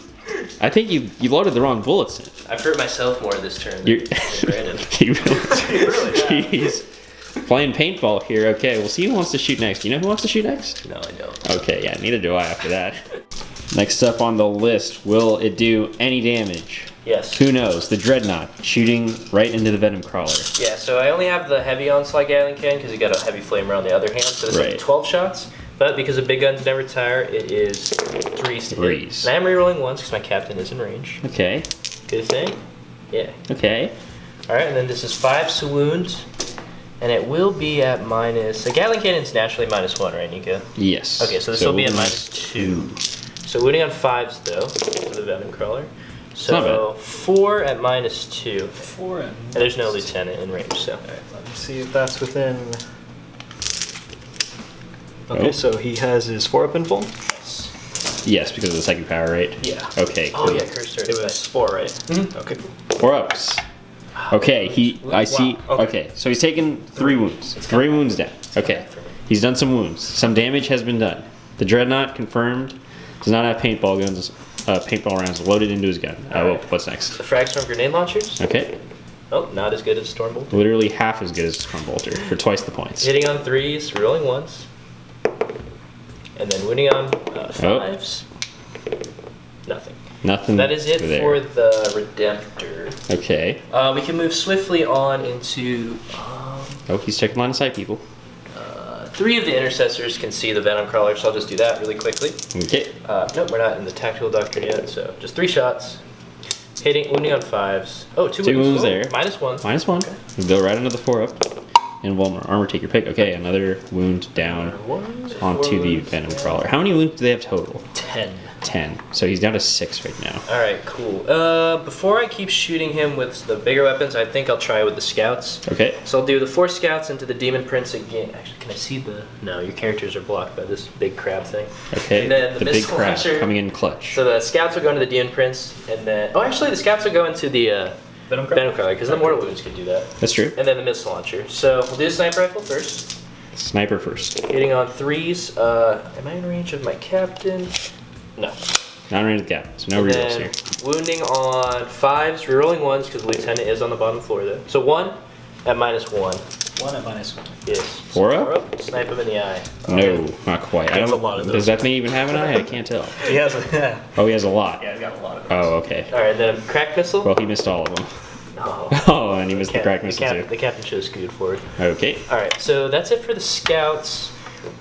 I think you loaded the wrong bullets in. I've hurt myself more this turn You're than Brandon. you really, jeez. Playing paintball here. Okay, we'll see who wants to shoot next. You know who wants to shoot next? No, I don't. Okay, yeah, neither do I after that. Next up on the list, will it do any damage? Yes. Who knows? The Dreadnought shooting right into the Venom Crawler. Yeah, so I only have the heavy onslaught Gatling cannon because you got a heavy flamer on the other hand, so this Right. is 12 shots. But because of big guns never tire, it is 3s to hit. 3s. And I am rerolling 1s because my captain is in range. Okay, Good thing. Yeah. okay. All right, and then this is 5 to wound, and it will be at minus. The Gatling cannon's naturally -1, right, Nika? Yes. Okay, so this will be at we'll- -2. So wounding on 5s though for the Venom Crawler. not So 4 at -2. 4 and And there's no lieutenant in range, so. All right, let me see if that's within. Okay, Oh. so he has his 4 up in full. Yes, because of the psychic power, right? Yeah. Okay. Oh cool. yeah, cursed turret. It was 4, right? Okay. 4 ups. Okay, I see. Wow, okay. Okay, so he's taken 3 wounds. 3 wounds down. Okay, he's done some wounds. Some damage has been done. The Dreadnought confirmed does not have paintball guns, paintball rounds loaded into his gun. What's next? The Fragstorm grenade launchers. Okay, Oh, not as good as Stormbolt. literally half as good as Stormbolter for twice the points. Hitting on 3s, rolling 1s. And then winning on 5s. Nothing. Nothing. That is it there. for the Redemptor. Okay. We can move swiftly on into. Oh, he's checking line of sight, people. 3 of the intercessors can see the Venom Crawler, so I'll just do that really quickly. Okay. Nope, we're not in the tactical doctrine yet, so just 3 shots. Wounding on 5s. Oh, 2 wounds there. -1. -1. You go right into the 4 up. And one armor, take your pick. Okay, another wound down onto the Venom Crawler. How many wounds do they have total? 10. 10. So he's down to 6 right now. Alright, cool. Before I keep shooting him with the bigger weapons, I think I'll try with the scouts. Okay. So I'll do the 4 scouts into the Demon Prince again. Actually, can I see the... No, your characters are blocked by this big crab thing. Okay. And then the big missile crab launcher. coming in clutch. So the scouts will go into the Demon Prince, and then... Oh, actually, the scouts will go into the Venom Venom Crawler, because the mortal wounds can do that. That's true. And then the missile launcher. So we'll do the sniper rifle first. Sniper first. Hitting on 3s. Am I in range of my captain? No. Not ready to gap, so no And rerolls then here. wounding on 5s, rerolling 1s because the lieutenant is on the bottom floor there. So 1 at -1. 1 at -1. Yes. 4 up? Snipe him in the eye. No, not quite. I That's don't. a lot of Does those. that thing even have an eye? I can't tell. He has a, yeah. Oh, he has a lot. Yeah, he's got a lot of Oh, okay. Alright, then crack missile. Well, he missed all of them. Oh, and he missed the crack missile too. The captain chose scoot forward. Okay. All right, so that's it for the scouts,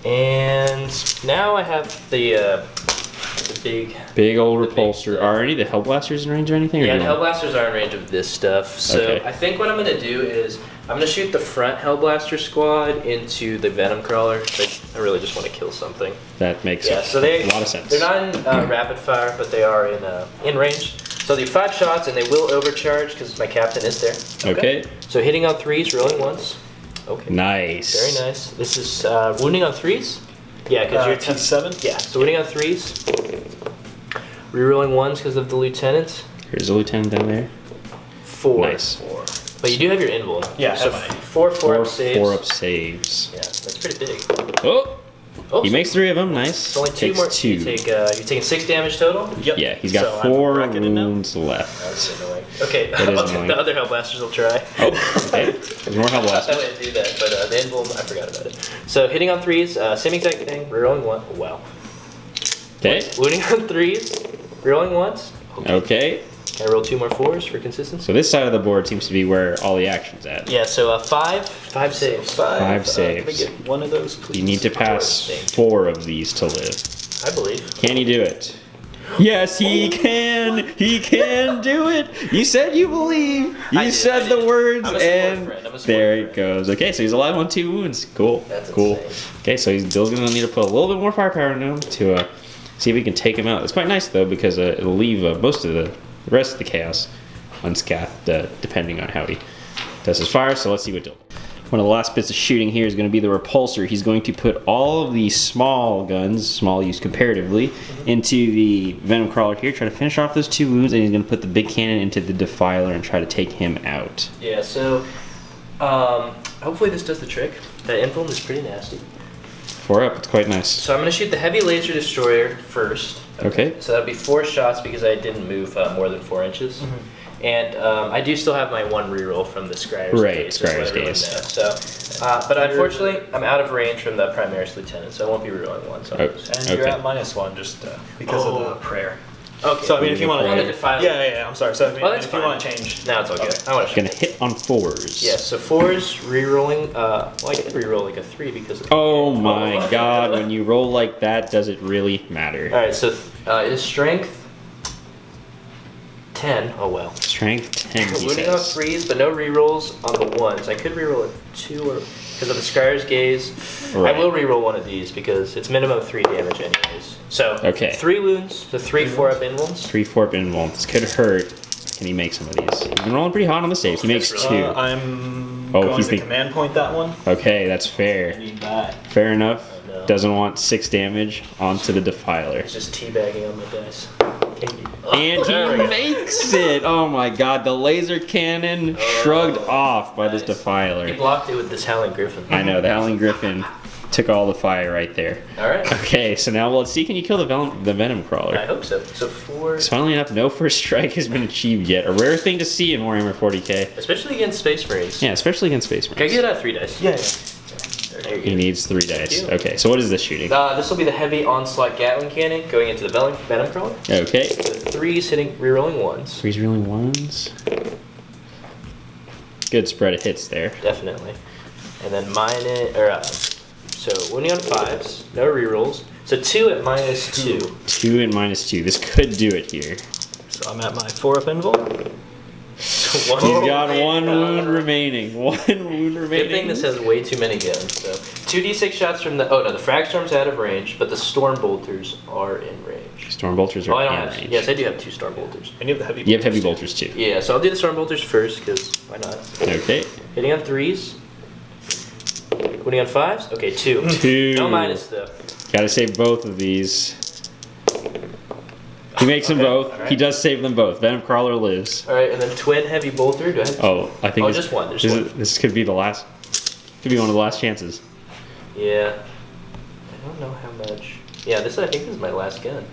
and now I have the big old repulsor. Are any of the Hellblasters in range of anything? Yeah, the Hellblasters are in range of this stuff. So okay. I think what I'm gonna do is I'm gonna shoot the front Hellblaster squad into the Venom Crawler. I really just want to kill something. That makes so a lot of sense. They're not in rapid fire, but they are in range. So they 5 shots, and they will overcharge because my captain is there. Okay. So hitting on 3s, rolling 1s. Okay. Nice. Very nice. This is wounding on 3s. Yeah, because you're T7. Yeah. So wounding on 3s. Rerolling 1s because of the lieutenant. Here's a lieutenant down there. 4. Nice. 4. But you do have your invul. Yeah. So 4 up saves. 4 up saves. Yeah, that's pretty big. Oh, he makes 3 of them. Nice. It's only 2 Takes more. 2. You're taking 6 damage total. Yep. Yeah, he's got So 4 wounds left. That's annoying. Okay, annoying. the other Hellblasters will try. Oh, okay. There's more I Hellblasters. would do that, but the invul, I forgot about it. So hitting on 3s, same exact thing. Rerolling 1. Oh, wow. Okay. Wounding on 3s. Rerolling 1s. Okay. Can I roll 2 more 4s for consistency? So this side of the board seems to be where all the action's at. Yeah, so 5 saves. 5 saves. Can I get one of those, please? You need to pass 4 of these to live. I believe. Can he do it? Yes, he can. He can do it. You said you believe. You said the words, and there it goes. Okay, so he's alive on 2 wounds. Cool. That's cool. insane. Okay, so Bill's gonna need to put a little bit more firepower into him to see if we can take him out. It's quite nice though because it'll leave most of the rest of the chaos unscathed, depending on how he does his fire. So let's see what Dillon. One of the last bits of shooting here is going to be the repulsor. He's going to put all of the small guns, small use comparatively, into the Venom Crawler here, try to finish off those 2 wounds, and he's going to put the big cannon into the Defiler and try to take him out. Yeah, so hopefully this does the trick. That infilm is pretty nasty. 4 up, it's quite nice. So I'm going to shoot the Heavy Laser Destroyer first. Okay. So that'll be 4 shots because I didn't move more than 4 inches. And I do still have my 1 reroll from the Scryer's Gaze. Scryer's Gaze. So, but unfortunately, I'm out of range from the Primaris Lieutenant, so I won't be rerolling 1. So And you're at -1 just because of the prayer. Okay. So I mean, if you want to, yeah. I'm sorry. So I mean, that's if you fine. want to change, No, it's all good. I want to. Gonna hit on 4s. Yes, so 4s, rerolling. Well, I could reroll like a 3 because of Oh my god, when you roll like that, does it really matter? Alright, so it is strength 10. Oh well. Strength 10, he Wounding on says. 3s, but no rerolls on the 1s. I could reroll a 2 or because of the Scryer's Gaze. Right. I will reroll one of these because it's minimum 3 damage anyways. So Okay. 3 wounds, so 3 4-up invulns. 3 4 invuln. This could hurt. Can he make some of these? He's been rolling pretty hot on the saves. He makes 2. I'm Oh, going he's to command point that one. Okay, that's fair. I need that. Fair enough. Oh, no. Doesn't want 6 damage onto the Defiler. It's just teabagging on my dice. And There we he go. makes it! Oh my god, the laser cannon shrugged off by this He Defiler. blocked it with this Howling Griffin. I know, the Howling Griffin took all the fire right there. Alright. Okay, so now let's see, can you kill the Venom I Crawler? hope so. So 4. Because funnily enough, no first strike has been achieved yet. A rare thing to see in Warhammer 40k. Especially against Space Marines. Yeah, especially against Space Can I Marines. get 3 dice? Yeah. There you He go. needs 3 dice. you. Okay, so what is this shooting? This will be the Heavy Onslaught Gatling Cannon going into the Venom Crawler. Okay. The 3s hitting, rerolling 1s. 3's reeling 1s. Good spread of hits there. Definitely. And then so wounding on 5s, no rerolls. So 2 at -2. 2 and -2. This could do it here. So I'm at my 4-up invul. He's got 1 wound remaining. 1 wound remaining. Good thing this has way too many guns. So 2d6 shots from the. Oh no, the Fragstorm's out of range, but the Storm Bolters are in range. Storm Bolters Oh, are I don't in have. range. Yes, I do have 2 Storm Bolters. And you have the heavy. You have heavy bolters too. Yeah, so I'll do the Storm Bolters first, because why not? Okay. Hitting on 3s. Wounding on 5s. Okay, 2. 2. No minus though. Gotta save both of these. He makes them both. alright. He does save them both. Venom Crawler lives. All right, and then twin heavy bolter. Do I have? Oh, I think Oh, this, just one, there's this, one. this could be the last. Could be one of the last chances. Yeah. I don't know how much. Yeah, I think this is my last gun.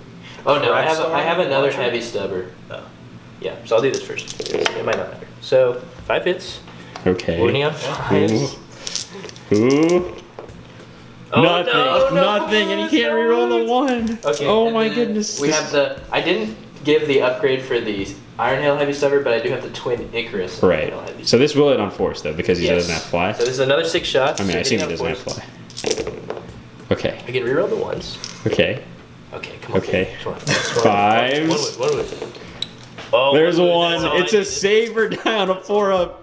Oh no, I have another heavy stubber. Oh. Yeah, so I'll do this first. It might not matter. So 5 hits. Okay. Wounding on 5s. Ooh. Oh, Nothing. no, Nothing, and he can't reroll the 1. Okay. Oh and my then goodness. We have the. I didn't give the upgrade for the Iron Hail Heavy Stubber, but I do have the twin Icarus. Right. Hail Heavy So this will hit on force though, because he doesn't have fly. So this is another 6 shots. I mean, so I assume he hitting doesn't on have force. fly. Okay. I can reroll the ones. Okay. Okay, come on. Okay. Come on. 5s. One wood. Oh, There's wood. one. That's all It's I a needed. saver down, a 4-up.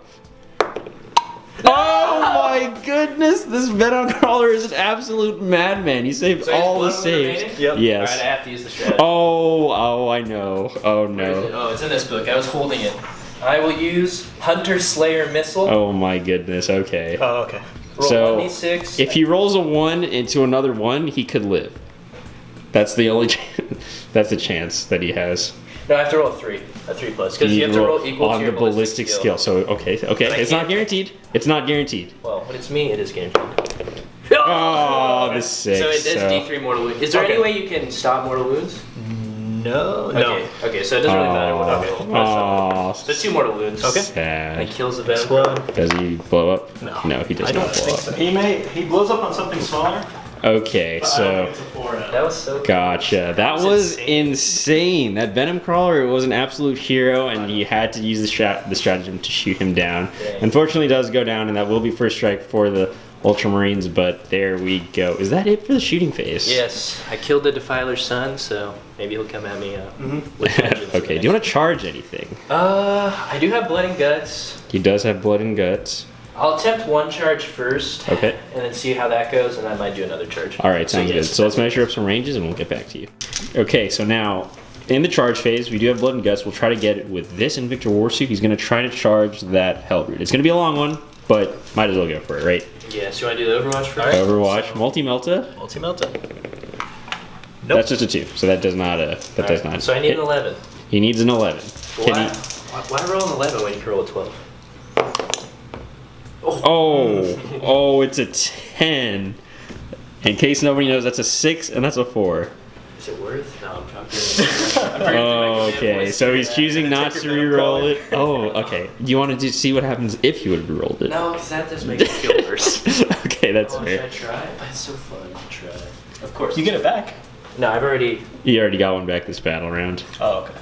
Oh my goodness! This Venom Crawler is an absolute madman. He saved So he's all the one saves. remaining? Yep. Yes. Alright, I have to use the strategy. Oh, I know. Oh Where is it? no. Oh, it's in this book. I was holding it. I will use Hunter Slayer Missile. Oh my goodness. Okay. Oh, okay. Roll So, 1d6. if he rolls a 1 into another 1, he could live. That's the only. That's the chance that he has. No, I have to roll a 3. A 3 plus. Because you have to roll equal on to the your ballistic skill. So okay. But I It's not can't- guaranteed. It's not guaranteed. Well, when it's me, it is guaranteed. Oh, the 6. So it is so- D3 mortal wounds. Is there Okay. any way you can stop mortal wounds? No. Okay. Okay, so it doesn't really matter what I roll. Oh, So 2 mortal wounds. Okay. sad. And it kills the venom. Explode. Does he blow up? No. No, he does I don't not blow think up. so. He blows up on something smaller. Okay, But I don't so think it's a 4 That was so cool. gotcha. That was was insane. insane. That Venom Crawler was an absolute hero, and he had to use the stratagem to shoot him down. Dang. Unfortunately, it does go down, and that will be first strike for the Ultramarines. But there we go. Is that it for the shooting phase? Yes, I killed the Defiler's son, so maybe he'll come at me with vengeance. Okay. Do you want to charge anything? I do have Blood and Guts. He does have blood and guts. I'll attempt 1 charge first. Okay. And then see how that goes, and I might do another charge. All right, sounds good. yes, So let's measure up some ranges, and we'll get back to you. Okay, so now in the charge phase, we do have blood and guts. We'll try to get it with this Invictor Warsuit. He's going to try to charge that Hellroot. It's going to be a long one, but might as well go for it, right? Yeah, so you want to do the Overwatch first? Alright. Overwatch, multi-melta. Multi-melta. Nope. That's just a 2, so that does not. That does not. So I need hit. an 11. He needs an 11. Can Why, he? why roll an 11 when you can roll a 12? Oh, it's a 10. In case nobody knows, that's a 6 and that's a 4. Is it worth? No, I'm kidding. Oh, okay. So he's choosing not to re-roll it. Oh, okay. Do you want to see what happens if you would have re-rolled it? No, because that just makes me feel worse. Okay, that's Oh, fair. should I try? But it's so fun to try. Of course. You get it back. No, I've already. You already got one back this battle round. Oh, okay.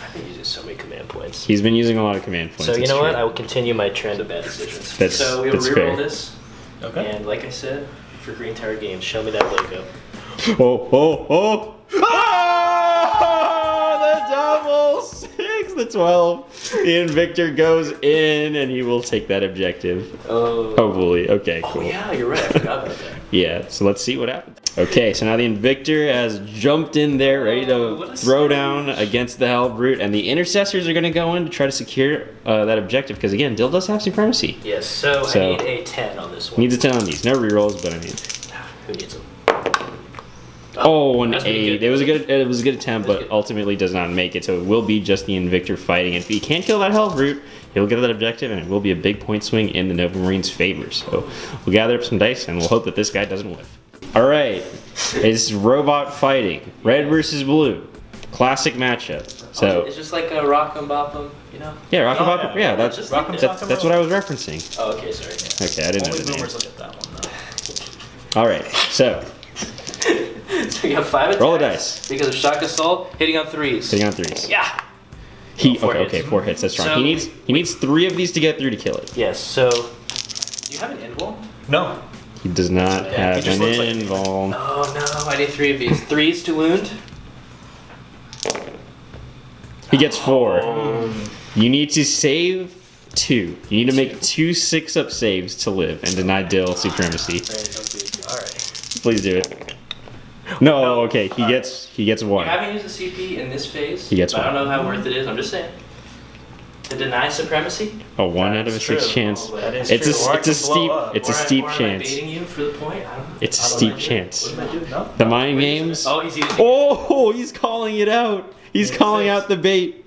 I've been using so many command points. He's been using a lot of command points. So you it's know true. what? I will continue my trend of bad decisions. That's- so we will that's reroll fair. this. Okay. And like I said, for Green Tower Games, show me that logo. Oh! The double 6, the 12. The Invictor goes in, and he will take that objective. Oh. Hopefully. Okay, Oh cool. yeah, you're right. I forgot about that. Yeah, so let's see what happens. Okay, so now the Invictor has jumped in there, ready Oh, what to a throw save. down against the Hellbrute, and the Intercessors are going to go in to try to secure that objective, because again, Dill does have supremacy. Yes. So So- I need a 10 on this one. Needs a 10 on these. No rerolls, but I mean... Who needs them? Oh, an that's pretty 8. good. It was a good attempt, That's but good. ultimately does not make it, so it will be just the Invictor fighting. And if he can't kill that Hellbrute, he'll get that objective, and it will be a big point swing in the Novamarines' favor. So we'll gather up some dice, and we'll hope that this guy doesn't whiff. Alright, it's robot fighting. Red versus blue. Classic matchup. So, It's just like a Rock'em Bop'em, you know? yeah, Rock and Oh, Bop, yeah. yeah, that's, Just Rock'em like Sock'em that's what I was referencing. Oh, okay, sorry. Okay, I didn't know Only the name. boomers look at that one, though. Alright, so, So you have 5 attacks. roll a dice. Because of Shock Assault, hitting on 3s. Hitting on 3s. Yeah. He, Oh, 4 okay, hits. 4 hits, that's strong. So- He needs 3 of these to get through to kill it. Yes, so. Do you have an invul? No. He does not Yeah, he have just an looks like- invuln. Oh no, I need 3 of these. 3s to wound. He gets 4. You need to save 2. You need to make 2 6-up saves to live and deny Dill supremacy. Alright. Please do it. No, okay. He gets 1. You haven't used the CP in this phase. He gets but I don't one. know how worth it is. I'm just saying. To deny supremacy. A 1 out of a That's 6 true. chance. Oh, that is It's true. Or I a can blow steep up. it's a Or steep or am I chance. baiting you for the point? I don't. It's a I don't steep know. chance. What am I doing? No. The mind games. Oh, he's using. Oh, he's calling it out. He's Yeah, calling 6. out the bait.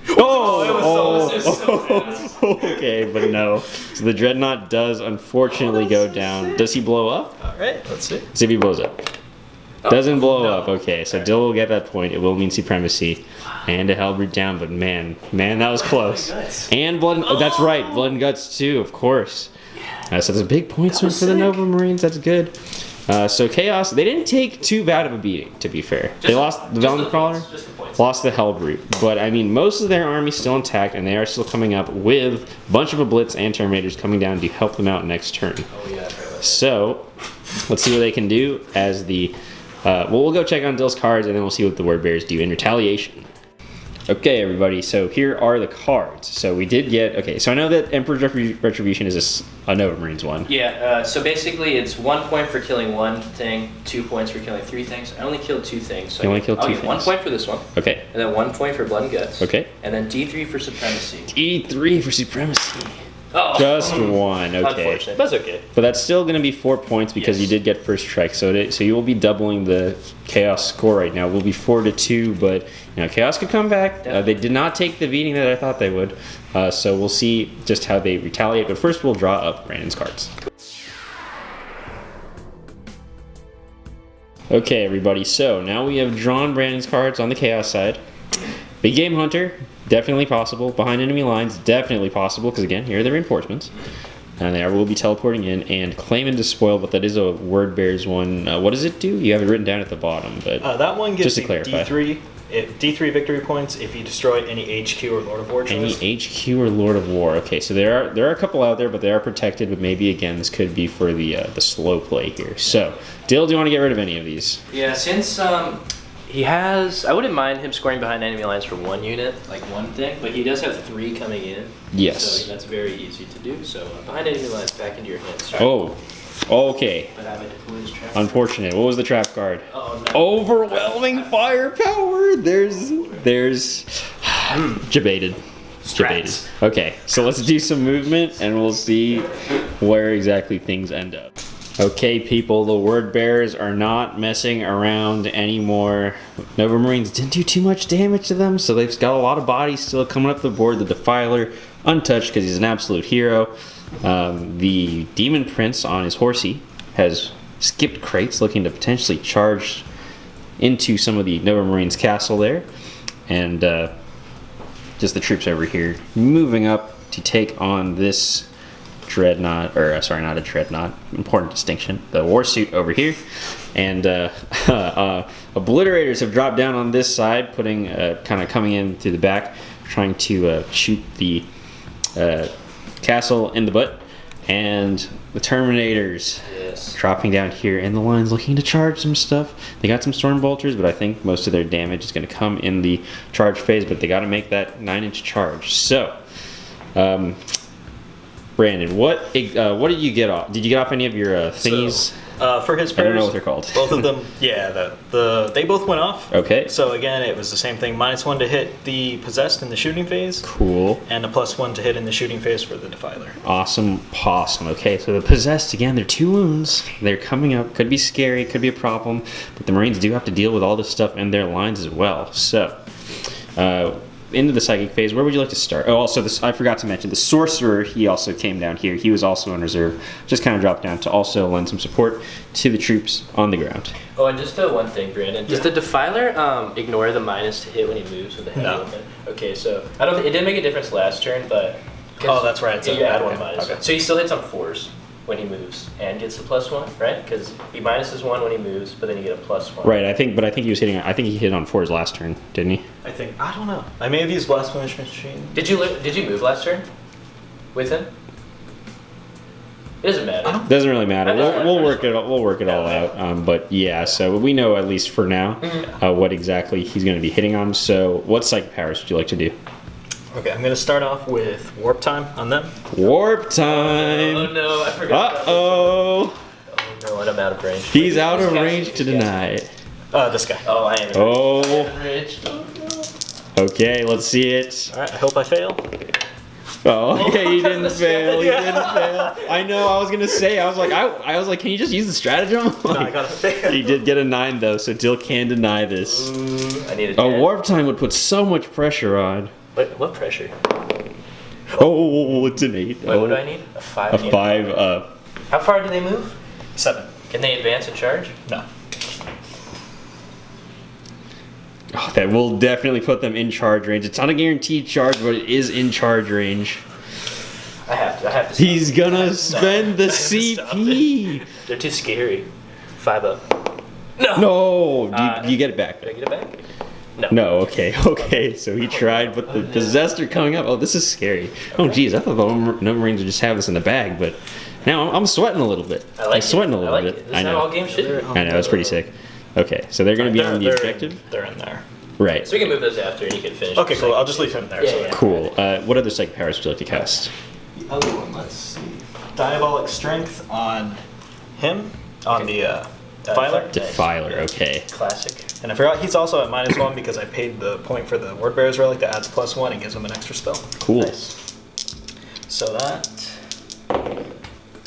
it was so fast. Okay, but no. So the Dreadnought does unfortunately go down. Does he blow up? Alright, let's see. See if he blows up. Doesn't blow up. Okay, so Dill will get that point. It will mean supremacy. And a Hellbrute down, but man, that was close. Guts. And blood. Oh, that's right, blood and guts too, of course. So that's a big point swing was for the sick. Novamarines. That's good. So Chaos, they didn't take too bad of a beating, to be fair. They lost the Velvet Crawler, lost the Hellbrute, but I mean, most of their army's still intact, and they are still coming up with a bunch of Blitz and Terminators coming down to help them out next turn. Oh yeah. So let's see what they can do as the. Well, we'll go check on Dill's cards, and then we'll see what the Wordbearers do in retaliation. Okay, everybody, so here are the cards. So we did get, okay, so I know that Emperor's Retribution is a Novamarines one. Yeah, so basically it's 1 point for killing one thing, 2 points for killing 3 things. I only killed 2 things. So you only killed 2 things. 1 point for this one. Okay. And then 1 point for Blood and Guts. Okay. And then D3 for Supremacy. D3 for Supremacy. Oh. Just 1, okay. Unfortunate, but that's okay. But that's still going to be 4 points because Yes. you did get first strike. So you will be doubling the Chaos score right now. We'll be 4-2, but you know, Chaos could come back. They did not take the beating that I thought they would. So we'll see just how they retaliate. But first, we'll draw up Brandon's cards. Okay, everybody. So now we have drawn Brandon's cards on the Chaos side. Big Game Hunter, definitely possible. Behind enemy lines, definitely possible, because again, here are the reinforcements. And they will be teleporting in and claim and despoil, but that is a Wordbearers one. What does it do? You have it written down at the bottom, but that one gives just to you clarify. D3 victory points if you destroy any HQ or Lord of War choice. Any HQ or Lord of War. Okay, so there are a couple out there, but they are protected. But maybe again, this could be for the slow play here. So, Dill, do you want to get rid of any of these? Yeah, since he has, I wouldn't mind him scoring behind enemy lines for 1 unit, like 1 thing, but he does have 3 coming in. Yes. So that's very easy to do. So behind enemy lines, back into your hands. Oh, okay. But I would deploy this trap. Unfortunate. What was the trap card? Oh no. Overwhelming firepower. There's debated. Debated. Okay, so let's do some movement and we'll see where exactly things end up. Okay, people, the Wordbearers are not messing around anymore. Novamarines didn't do too much damage to them, so they've got a lot of bodies still coming up the board. The Defiler, untouched because he's an absolute hero. The Demon Prince on his horsey has skipped crates, looking to potentially charge into some of the Novamarines' castle there. And just the troops over here moving up to take on this dreadnought, or sorry, not a dreadnought, important distinction, the warsuit over here. And obliterators have dropped down on this side, putting kind of coming in through the back, trying to shoot the castle in the butt. And the Terminators dropping down here, and the line's looking to charge some stuff. They got some storm bolters, but I think most of their damage is going to come in the charge phase, but they got to make that 9-inch charge. So Brandon, what did you get off? Did you get off any of your thingies? For his pairs, I don't know what they're called. Both of them, yeah, they both went off. Okay. So again, it was the same thing: -1 to hit the possessed in the shooting phase. Cool. And a +1 to hit in the shooting phase for the Defiler. Awesome possum. Okay, so the possessed, again, they're 2 wounds. They're coming up. Could be scary, could be a problem, but the Marines do have to deal with all this stuff in their lines as well. So, into the psychic phase, where would you like to start? Oh, also, I forgot to mention, the sorcerer, he also came down here. He was also in reserve, just kind of dropped down to also lend some support to the troops on the ground. Oh, and just one thing, Brandon. Does the Defiler ignore the -to hit when he moves with the heavy weapon? Okay, so I don't. It didn't make a difference last turn, but oh, that's right. So you add 1 minus. Okay. So he still hits on 4s when he moves and gets a +1, right? Because he -1 when he moves, but then you get a +1. Right. I think he was hitting. I think he hit on 4s last turn, didn't he? I don't know. I may have used Blast Finish Machine. Did you move last turn with him? It doesn't matter. Doesn't really matter. We'll work it. We'll work it all out. But yeah, so we know at least for now what exactly he's going to be hitting on. So, what psychic powers would you like to do? Okay, I'm going to start off with Warp Time on them. Warp Time. Oh no, I forgot. Uh-oh. Oh no, and I'm out of range. He's out of range to deny it. This guy. Oh, I am. Oh. I am rich. Oh no. Okay, let's see it. All right, I hope I fail. Oh, okay, he didn't fail. He didn't fail. I know. I was gonna say. I was like, can you just use the stratagem? No, I got a fail. He did get a 9 though, so Dill can deny this. I need a 10. Warp Time would put so much pressure on. What pressure? Oh, it's an 8. What do I need? A 5. A 5. How far do they move? 7. Can they advance and charge? No. Oh, that will definitely put them in charge range. It's not a guaranteed charge, but it is in charge range. I have to. He's gonna spend the CP. They're too scary. 5 up. No! Do you get it back? Did I get it back? No. No, okay, okay. So he tried, but the possessed are coming up. Oh, this is scary. Oh, geez, I thought the Novamarines would just have this in the bag, but now I'm sweating a little bit. I'm sweating a little bit. This is how all games should be. I know, it's pretty sick. Okay, so they're going to be on the objective? They're in there. Right. So we can move those after and you can finish. Okay, cool. I'll just leave him there. Yeah, so yeah. Cool. What other psychic powers would you like to cast? The other one, let's see. Diabolic Strength on him, on the Defiler. Defiler, okay. Classic. And I forgot he's also at -1 because I paid the point for the Wordbearers relic that adds +1 and gives him an extra spell. Cool. Nice. So that.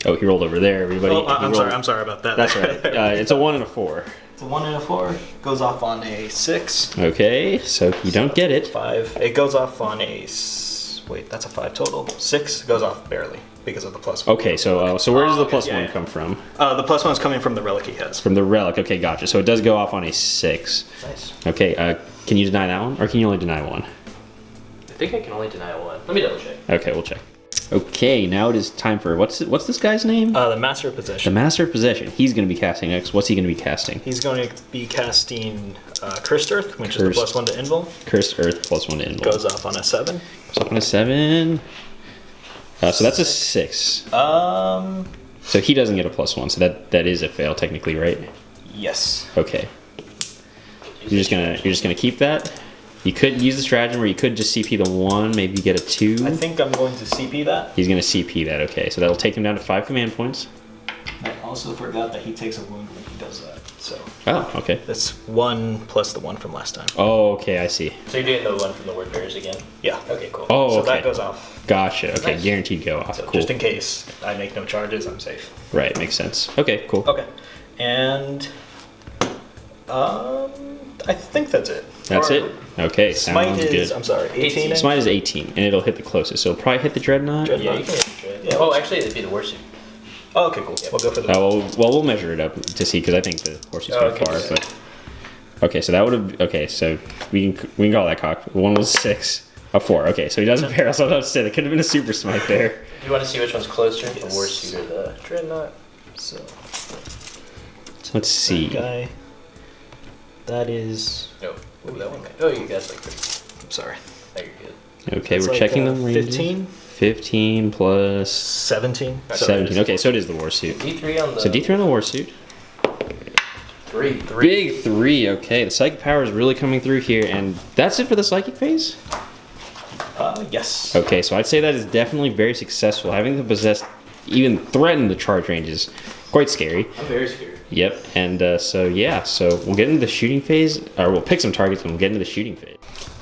Oh, he rolled over there, everybody. Oh, I'm sorry about that. That's right. It's a 1 and a 4. It's a 1 and a 4. Goes off on a 6. Okay, so you don't get it. 5. It goes off on a. Wait, that's a 5 total. 6 goes off barely because of the +1. Okay, so where does the +1 yeah. come from? The +1 is coming from the relic he has. From the relic. Okay, gotcha. So it does go off on a 6. Nice. Okay, can you deny that one, or can you only deny one? I think I can only deny one. Let me double check. Okay, we'll check. Okay, now it is time for what's this guy's name? The Master of The Possession. Master of Possession. He's going to be casting next. What's he going to be casting? He's going to be casting Cursed Earth, which is the +1 to Invul. Cursed Earth +1 to Invul. Goes off on a 7. Goes off on a 7. So that's a 6. So he doesn't get a +1, so that is a fail technically, right? Yes. Okay. You're just gonna keep that. You could use the stratagem, or you could just CP the 1, maybe get a 2. I think I'm going to CP that. He's gonna CP that. Okay, so that'll take him down to 5 command points. I also forgot that he takes a wound when he does that. So Oh, okay. that's 1 plus the 1 from last time. Oh, okay, I see. So you're doing the one from the Wordbearers again? Yeah. Okay, cool. Oh, So okay. that goes off. Gotcha. Okay, Nice. guaranteed go off. So Cool. just in case I make no charges, I'm safe. Right, makes sense. Okay, cool. Okay. And I think that's it. That's Or- it. Okay, Smite sounds is, good. I'm sorry, 18? Smite is 18, and it'll hit the closest, so it'll probably hit the Dreadnought. Yeah, you can hit the dread. Yeah, Oh, we'll- actually, it'd be the worst. Oh, okay, cool. We'll go for the. We'll measure it up to see, because I think the horse is Oh, pretty okay. far. But okay, so that would have. Okay, so we can call that cock. One was 6, a 4. Okay, so he doesn't pair. So I was about to say that could have been a super smite there. Do you want to see which one's closer? The Yes. Warsuit or the Dreadnought? So Let's see. guy. That is. No. Ooh, that one. Oh, you guys like 3. I'm sorry. Oh, you're good. Okay, It's we're like, checking the ranges. 15, 15 plus 17. So 17. Okay, so it is the warsuit. D3 on the. So D3 on the warsuit. 3. Big 3. Okay, the psychic power is really coming through here, and that's it for the psychic phase. Yes. Okay, so I'd say that is definitely very successful. Having the possessed even threaten the charge range is quite scary. I'm very scared. Yep, and so we'll get into the shooting phase, or we'll pick some targets and we'll get into the shooting phase.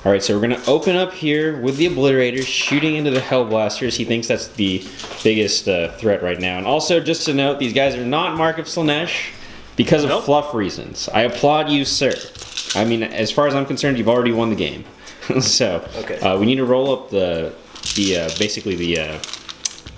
All right, so we're gonna open up here with the Obliterators shooting into the Hellblasters. He thinks that's the biggest threat right now. And also, just to note, these guys are not Mark of Slaanesh because of fluff reasons. I applaud you, sir. I mean, as far as I'm concerned, you've already won the game. So Okay. we need to roll up basically the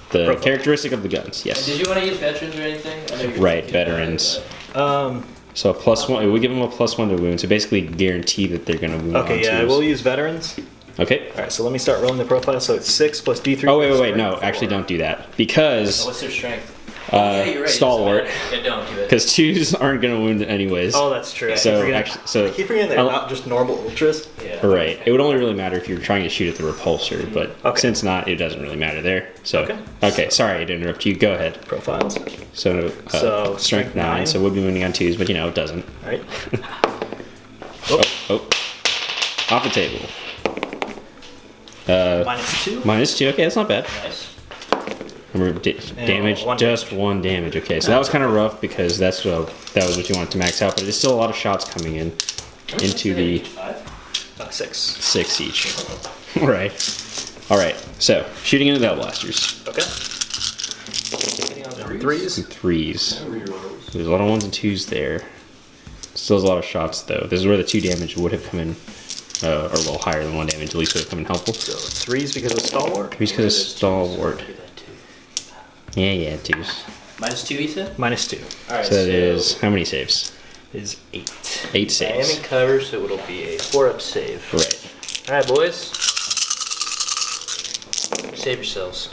Profile. characteristic of the guns. Yes. Did you want to use veterans or anything? I know you're Right, thinking about it, veterans. Um. So a +1, we give them a +1 to wound, so basically guarantee that they're gonna wound. Okay. on Yeah, I twos. will use veterans. Okay. All right. So let me start rolling the profile. So it's 6 plus D3. Oh wait, plus no, strength, actually 4. don't do that but because what's their strength? Yeah, you're right, stalwart. Yeah, don't do it. Because 2s aren't gonna wound anyways. Oh, that's true. I So, keep forgetting- actually- so- I keep forgetting they're I'll- not just normal ultras. Yeah. Right. It would only really matter if you were trying to shoot at the repulsor, but Okay. since not, it doesn't really matter there. So Okay. sorry to interrupt you. Go ahead. Profiles. So, So, strength 9, 9. so would be wounding on 2s, but it doesn't. All right. Oh, off the table. -2. -2. Okay, that's not bad. Nice. Remember, damage, one just 1 damage. Okay, so that was kind of rough because that was what you wanted to max out, but there's still a lot of shots coming in into the 5? 6. 6 each. Right. All right. So shooting into the Hellblasters. Okay. Threes. 3s. There's a lot of 1s and 2s there. Still a lot of shots though. This is where the 2 damage would have come in, or a little higher than 1 damage. At least would have come in helpful. So 3s because of stalwart. 3s because of stalwart. Yeah, 2s. -2, you said? -2 Alright, So that is how many saves? is 8. 8 I am saves. in cover, so it'll be a 4-up save. Right. Alright, boys. Save yourselves.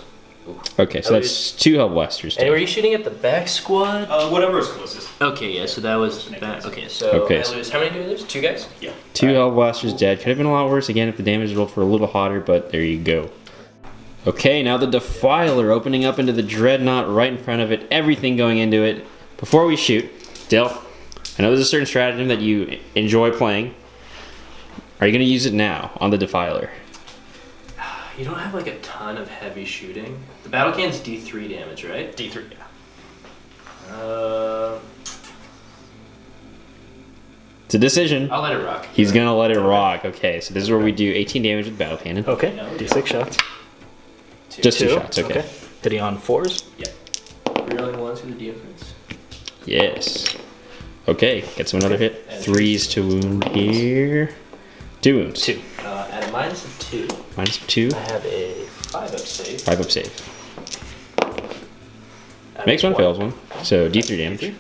Okay, so that's 2 Hellblasters. And were you shooting at the back squad? Whatever is closest. Okay, yeah, so that was back. Okay, so Okay. I lose. How many do I lose? 2 guys? Yeah. 2 Hellblasters dead. Could have been a lot worse again if the damage rolled for a little hotter, but there you go. Okay, now the Defiler opening up into the Dreadnought right in front of it. Everything going into it. Before we shoot, Dill, I know there's a certain stratagem that you enjoy playing. Are you going to use it now on the Defiler? You don't have like a ton of heavy shooting. The battle can's D3 damage, right? D3, yeah. It's a decision. I'll let it rock. He's going to let it rock. Okay, so this is where we do 18 damage with Battle Cannon. Okay, D6 shots. Just 2 shots, okay. Hitting on 4s? Yeah. Rerolling 1s with the difference. Yes. Okay, get some another hit. 3s to wound here. 2 wounds. 2. At a minus of 2. Minus 2. I have a 5 up save. 5 up save. Makes one, fails one. So D3 damage.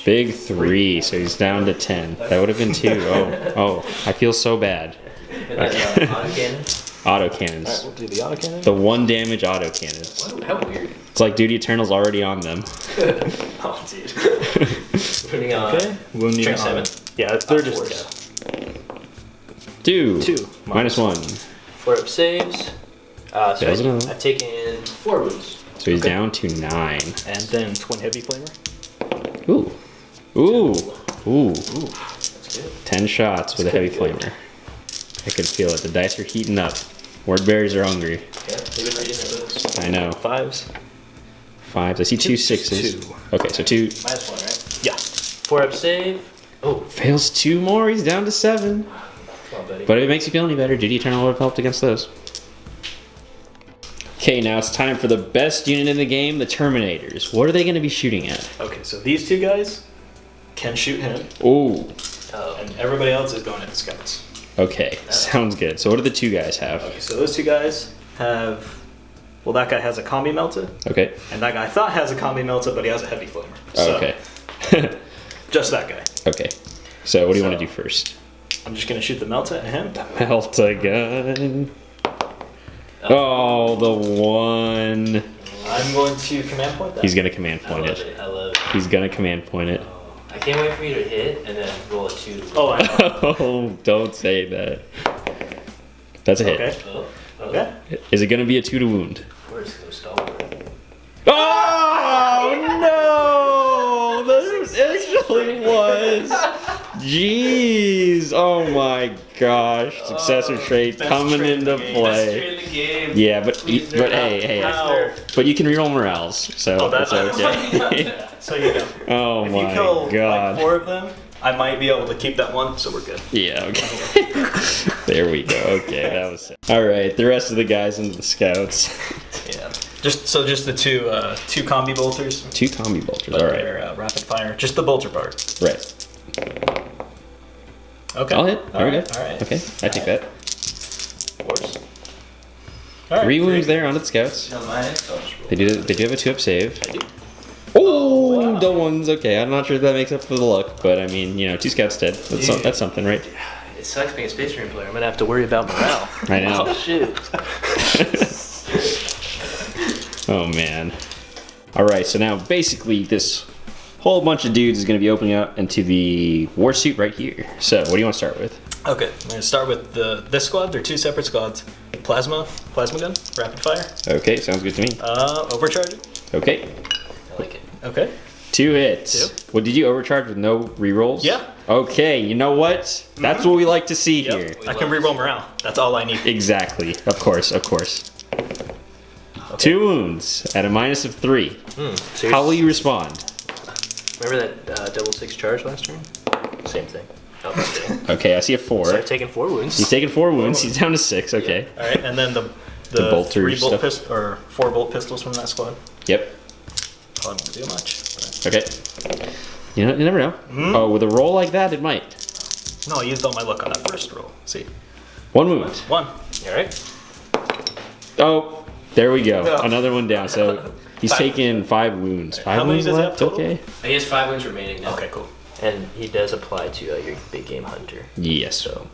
Big 3, so he's down to 10. That would have been 2. Oh, I feel so bad. And then autocannon. Autocannons. Alright, we'll do the autocannon. The 1 damage autocannons. How weird. It's like Duty Eternal's already on them. Oh, dude. Putting on. Okay, wounding Strength on. 7. Yeah, they're just. Force. 2. 2. Minus 1. 4 up saves. So Fails another. I've taken 4 wounds. So he's down to 9. And then twin heavy flamer. Ooh. Ooh. Ooh. That's good. 10 shots with a heavy flamer. I can feel it. The dice are heating up. Wordbearers are hungry. Yeah, they've been reading their books. I know. 5s. 5s. I see 2 6s. 2. Okay, so 2. Minus 1, right? Yeah. 4 up save. Oh, Fails 2 more. He's down to 7. come on, buddy. But if it makes you feel any better, Duty Eternal would have helped against those. Okay, now it's time for the best unit in the game, the Terminators. What are they going to be shooting at? Okay, so these 2 guys can shoot him, Ooh. Oh. and everybody else is going at the scouts. Okay, sounds good. So what do the 2 guys have? Okay, so those 2 guys have. Well, that guy has a combi melta, Okay. and that guy I thought has a combi melta, but he has a heavy flamer. So, Okay. just that guy. Okay. So what do you want to So- do first? I'm just gonna shoot the melta at him. Melta gun. Oh, the 1. I'm going to command point that. He's going to command I point love it. it. I love it. He's going to command point it. I can't wait for you to hit and then roll a 2. Oh, I know. Oh, don't say that. That's a hit. Okay. Oh. Okay. Is it going to be a 2 to wound? Where's the stalwart? Oh no! That actually was. Jeez! Oh my gosh! Successor trait best coming trait in into the game. play. in the game. Yeah, but Please but nerf. hey, Ow. but you can reroll morales, so Oh, that's it's okay. So you know. Oh If you my kill god! like 4 of them, I might be able to keep that 1, so we're good. Yeah, okay. There we go. Okay, that was it. All right, the rest of the guys into the scouts. Yeah. Just the 2 combi bolters. 2 combi bolters. But All right, they're rapid fire. Just the bolter part. right. Okay. I'll hit. There we go. All right. Okay, I take that. Force. All right. 3 wounds there onto the scouts. No, minus. Oh, just roll. They do have a 2 up save. I do. Oh, wow. the 1's okay. I'm not sure if that makes up for the luck, but I mean, 2 scouts dead. That's something, right? It sucks being a Space Marine player. I'm gonna have to worry about morale. I know. Oh shoot. Oh man. All right, so now basically this whole bunch of dudes is going to be opening up into the war suit right here. So what do you want to start with? Okay, I'm gonna start with this squad. They're 2 separate squads. Plasma gun, rapid fire. Okay, sounds good to me. Overcharge. Okay, I like it. Okay. 2 hits. 2. What did you overcharge with no rerolls? Yeah. Okay, you know what? That's what we like to see here. Yep. I can reroll morale. That's all I need. Exactly. Of course. Okay. 2 wounds at a minus of 3. So How will you respond? remember that double 6 charge last turn? Same thing. Oh, just kidding. Okay, I see a 4. So I've taken 4 wounds. He's taken 4 wounds. He's down to 6. Okay. All right, and then the bolter 3 bolt stuff. or 4 bolt pistols from that squad. Yep. Probably won't do much. But... Okay. You never know. Oh, with a roll like that, it might. No, I used all my luck on that first roll. See, 1 wound. 1. You alright? Oh, there we go. No. Another one down. So he's 5. taken 5 wounds. 5 How many wounds does he have left. total? Okay. He has 5 wounds remaining now. Okay, cool. And he does apply to your big game hunter. Yes. So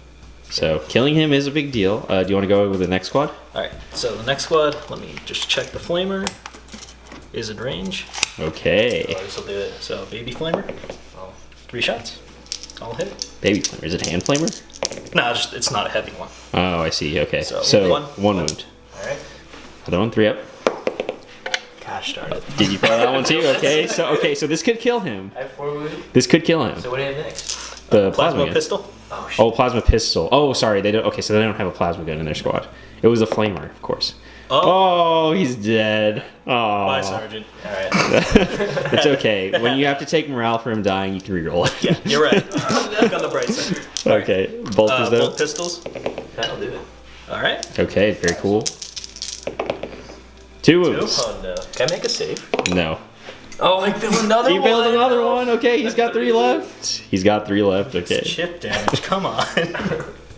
So killing him is a big deal. Do you want to go with the next squad? All right. So the next squad, let me just check the flamer. Is in range. Okay. Oh, this will do it. So baby flamer. Oh, 3 shots. All hit. Baby flamer. Is it hand flamer? No, it's not a heavy one. Oh, I see. Okay. So, one one. wound. All right. Other one, 3 up. Gosh darn it. Did you throw that one too? Okay. So this could kill him. I have 4 wounds. This could kill him. So what do you have next? The Plasma gun. pistol. Oh shit. Oh, plasma pistol. Oh, sorry. They don't. Okay, so they don't have a plasma gun in their squad. It was a flamer, of course. Oh, he's dead. Oh. Bye, Sergeant. All right. It's okay. When you have to take morale for him dying, you can reroll it. Yeah, you're right. Look on the bright side. Okay. Bolters though. Bolt pistols. That'll do it. All right. Okay, very cool. 2 wounds. Oh no. Can I make a save? No. Oh, I failed another He one. failed another one. Okay, he's got 3 left. He's got 3 left. Okay. Chip damage. Come on.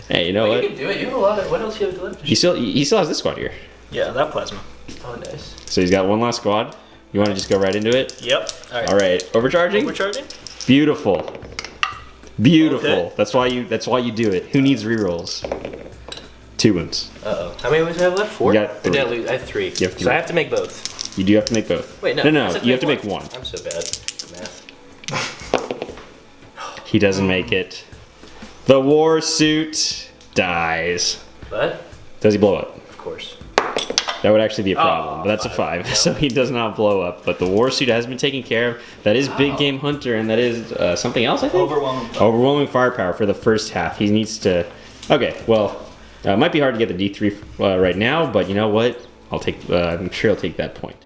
Hey, you know You what? can do it. You have a lot of. What else do you have to lift? He still has this squad here. Yeah, that plasma. Oh, nice. So he's got one last squad. You want to just go right into it? Yep. All right. All right. Overcharging. Overcharging. Beautiful. Beautiful. Okay. That's why you do it. Who needs rerolls? 2 wounds. Uh-oh. How many wounds do I have left? 4? You got 3. Or did I lose? I have 3. You have 3. So I have to make both. You do have to make both. Wait, no. No. I said You have to make one. I'm so bad at math. He doesn't make it. The war suit dies. But, Does he blow up? of course. That would actually be a problem, Oh, but that's 5. a 5, so he does not blow up. But the war suit has been taken care of. That is big game hunter, and that is something else, I think? Overwhelming. Overwhelming firepower for the first half. He needs to... Okay, well, it might be hard to get the D3 right now, but you know what? I'm sure I'll take that point.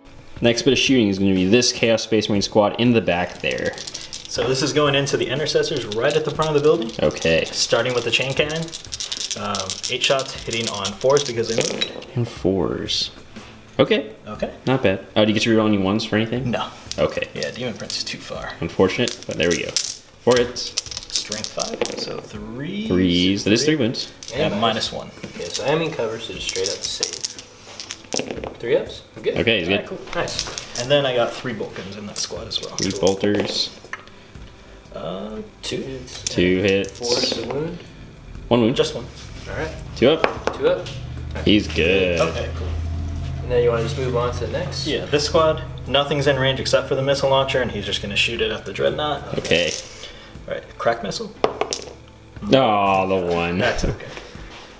Next bit of shooting is going to be this Chaos Space Marine squad in the back there. So this is going into the intercessors right at the front of the building. Okay. Starting with the chain cannon. 8 shots hitting on 4s because they moved. And 4s. Okay, Okay. not bad. Oh, do you get to reroll any 1s for anything? No. Okay. Yeah, Demon Prince is too far. Unfortunate, but there we go. 4 hits. Strength 5, so 3. 3s. That is 3 wounds. And -1. Okay, so I'm in cover, so just straight up save. 3 ups? I'm good. Okay, he's good. Alright, cool. Nice. And then I got 3 Vulcans in that squad as well. 3 bolters. 2. 2 hits. 4 is the wound. 1 wound. Just 1. Alright. 2 up. 2 up. He's good. Okay, cool. And then you want to just move on to the next? Yeah, this squad, nothing's in range except for the missile launcher, and he's just going to shoot it at the dreadnought. Okay. Right, crack missile. Oh, the 1. That's okay.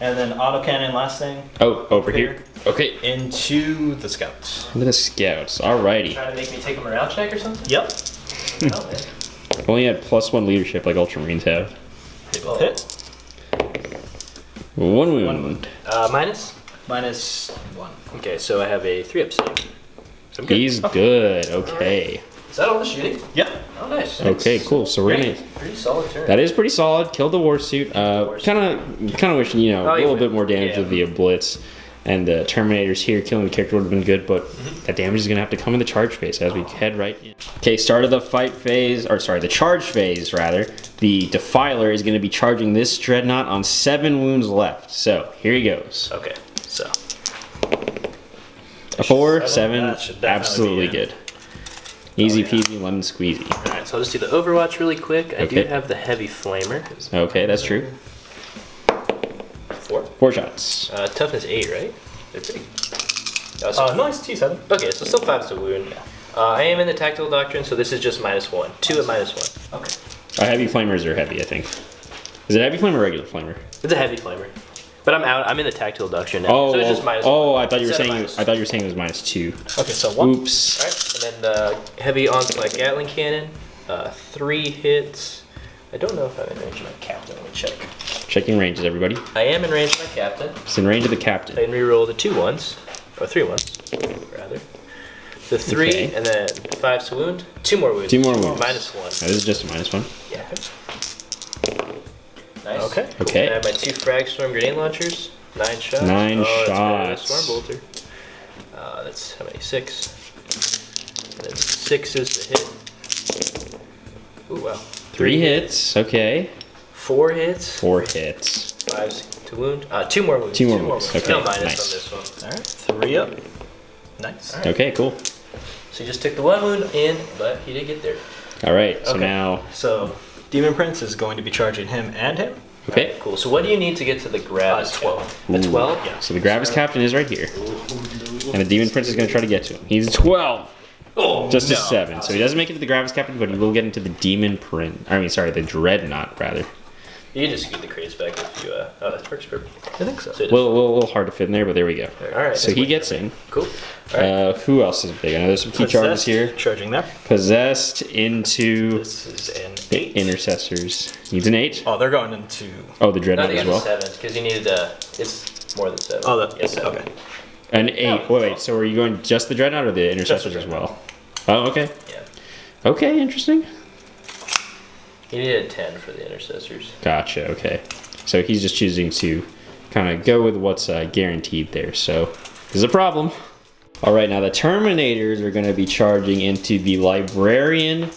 And then autocannon last thing. Oh, over here. Okay. Into the scouts. Look at the scouts. Alrighty. Trying to make me take a morale check or something? Yep. Oh, man. Only had +1 leadership like Ultramarines have. They both hit. 1 wound. 1 wound. Minus? -1. Okay, so I have a 3 up save. So I'm good. He's good. Okay. Is that all the shooting? Yep. Oh, nice. Okay, cool. So we're gonna. Pretty solid turn. That is pretty solid. Killed the war suit. Kind of wishing Oh, a you little win. bit more damage Yeah. with the blitz and the Terminators here. Killing the character would have been good, but that damage is gonna have to come in the charge phase as we head right in. Okay, start of the fight phase, or sorry, the charge phase rather. The Defiler is gonna be charging this dreadnought on 7 wounds left. So here he goes. Okay, so. A 4, 7, 7, that should definitely absolutely be in. good. Easy yeah. peasy, lemon squeezy. Alright, so I'll just do the Overwatch really quick. I do Okay. have the Heavy Flamer. Okay, that's true. 4. 4 shots. Toughness 8, right? They're pretty. Nice, T7. Okay, so still 5's a wound. I am in the Tactical Doctrine, so this is just -1. 2 at -1. Okay. Heavy flamers are heavy, I think. Is it heavy flamer or regular flamer? It's a Heavy Flamer. But I'm out. I'm in the Tactical Doctrine now. Oh, so it's just -1. I thought you were Instead of saying. minus. I thought you were saying it was -2. Okay, so 1. Oops. Alright, and then the Heavy Onslaught Gatling Cannon. 3 hits. I don't know if I'm in range of my captain. Let me check. Checking ranges, everybody. I am in range of my captain. It's in range of the I captain. can reroll the 2 1s. Or 3 1s, rather. The 3, Okay. and then 5's wound. 2 more wounds. 2 more wounds. -1. That is just a -1. Yeah. Nice. Okay. Okay. And I have my 2 Frag Storm Grenade Launchers. 9 shots. 9 That's better than a shots. Storm Bolter. That's how many? 6. And then 6 is the hit. Ooh, wow. 3 hits. Okay. 4 hits. 4 hits. 5's to wound. 2 more wounds. 2 more wounds. Okay. No minus Nice. on this one. Alright, 3 up. Nice. Alright. Okay. Cool. So he just took the 1 wound in, but he did get there. All right. So Okay. now. So, Demon Prince is going to be charging him and him. Okay. Cool. So what do you need to get to the Gravis? 12. A 12? Yeah. So the Gravis captain is right here. And the Demon Prince is going to try to get to him. He's 12. Oh, Just a 7. So he doesn't make it to the Gravis captain, but he will get into the Demon Prince. I mean, sorry, the Dreadnought, rather. You can just get the crates back if you. Oh, that works perfect. I think so. So Well, a little hard to fit in there, but there we go. All right. So he gets in. Cool. All right. Who else is big? I know there's some key charges here. Charging there. Possessed into This is an 8. Intercessors. Needs an 8. Oh, they're going into. Oh, the No, Dreadnought they as got well. 7 because you needed it's more than 7. Oh, that. Yes, 7. Okay. An 8. Wait, so are you going just the Dreadnought or the Intercessors as well? Oh, okay. Yeah. Okay, interesting. You needed a 10 for the Intercessors. Gotcha, okay. So he's just choosing to kind of go with what's guaranteed there. So this is a problem. All right, now the Terminators are going to be charging into the Librarian